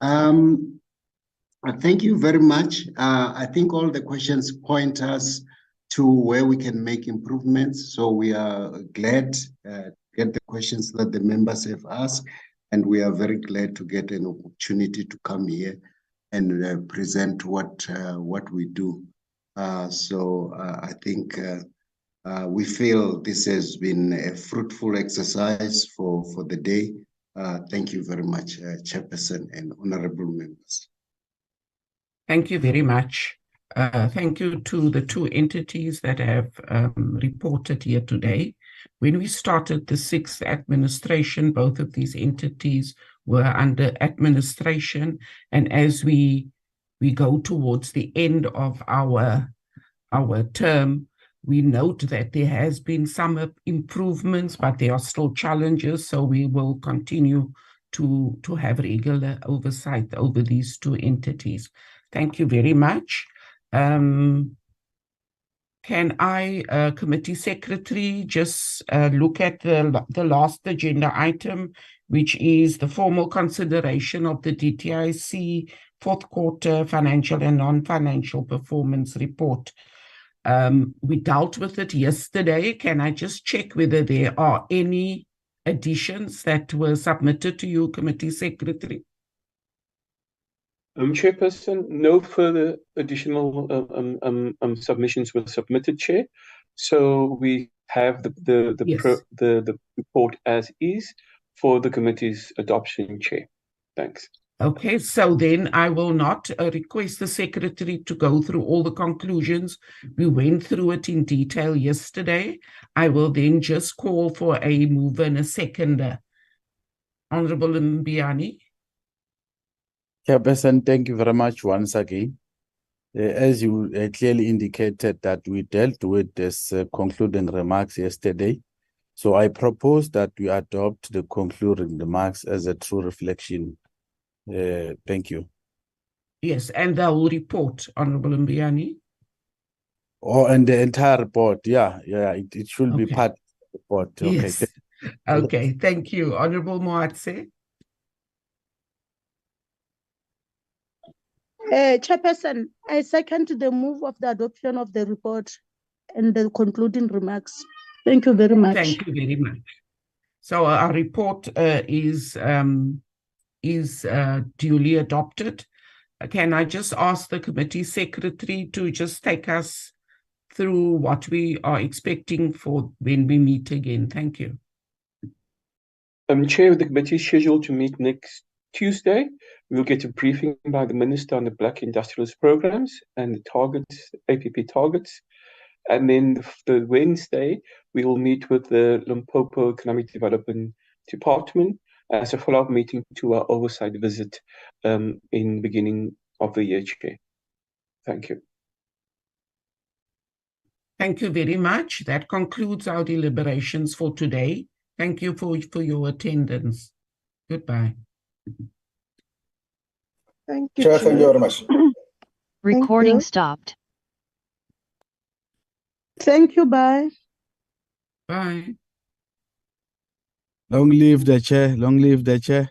Thank you very much. I think all the questions point us to where we can make improvements. So we are glad to get the questions that the members have asked, and we are very glad to get an opportunity to come here and present what we do. I think we feel this has been a fruitful exercise for the day. Thank you very much, Chairperson and honorable members. Thank you very much. Thank you to the two entities that have reported here today. When we started the sixth administration, both of these entities were under administration. And as we go towards the end of our term, we note that there has been some improvements, but there are still challenges. So we will continue to have regular oversight over these two entities. Thank you very much. Can I, Committee Secretary, just look at the last agenda item, which is the formal consideration of the DTIC fourth quarter financial and non-financial performance report. We dealt with it yesterday. Can I just check whether there are any additions that were submitted to you, Committee Secretary? Chairperson, no further additional submissions were submitted, Chair. So we have the report as is for the committee's adoption, Chair. Thanks. Okay, so then I will not request the Secretary to go through all the conclusions. We went through it in detail yesterday. I will then just call for a mover and a seconder. Honorable Mbiani. Chairperson, thank you very much once again. As you clearly indicated that we dealt with this concluding remarks yesterday, so I propose that we adopt the concluding remarks as a true reflection. Thank you. Yes, and the whole report, Honorable Mbiani. Oh, and the entire report, yeah, it should be part of the report. Okay. Yes. Okay, thank you. Honorable Moatse. Chairperson, I second the move of the adoption of the report and the concluding remarks. Thank you very much. Thank you very much. So our report is duly adopted. Can I just ask the committee secretary to just take us through what we are expecting for when we meet again? Thank you. Chair, the committee is scheduled to meet next Tuesday. We'll get a briefing by the Minister on the Black Industrialist Programs and the targets, APP targets. And then the Wednesday, we will meet with the Limpopo Economic Development Department as a follow-up meeting to our oversight visit in the beginning of the year, Chair. Thank you. Thank you very much. That concludes our deliberations for today. Thank you for your attendance. Goodbye. Thank you, Chair, thank you very much. Recording stopped. Thank you. Bye. Bye. Long live the chair. Long live the chair.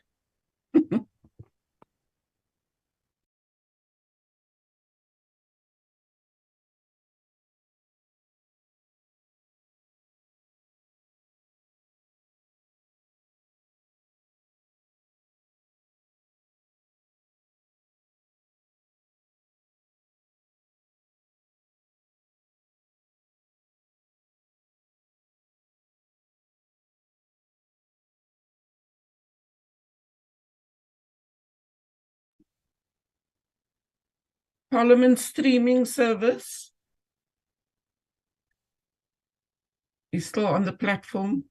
Parliament streaming service is still on the platform.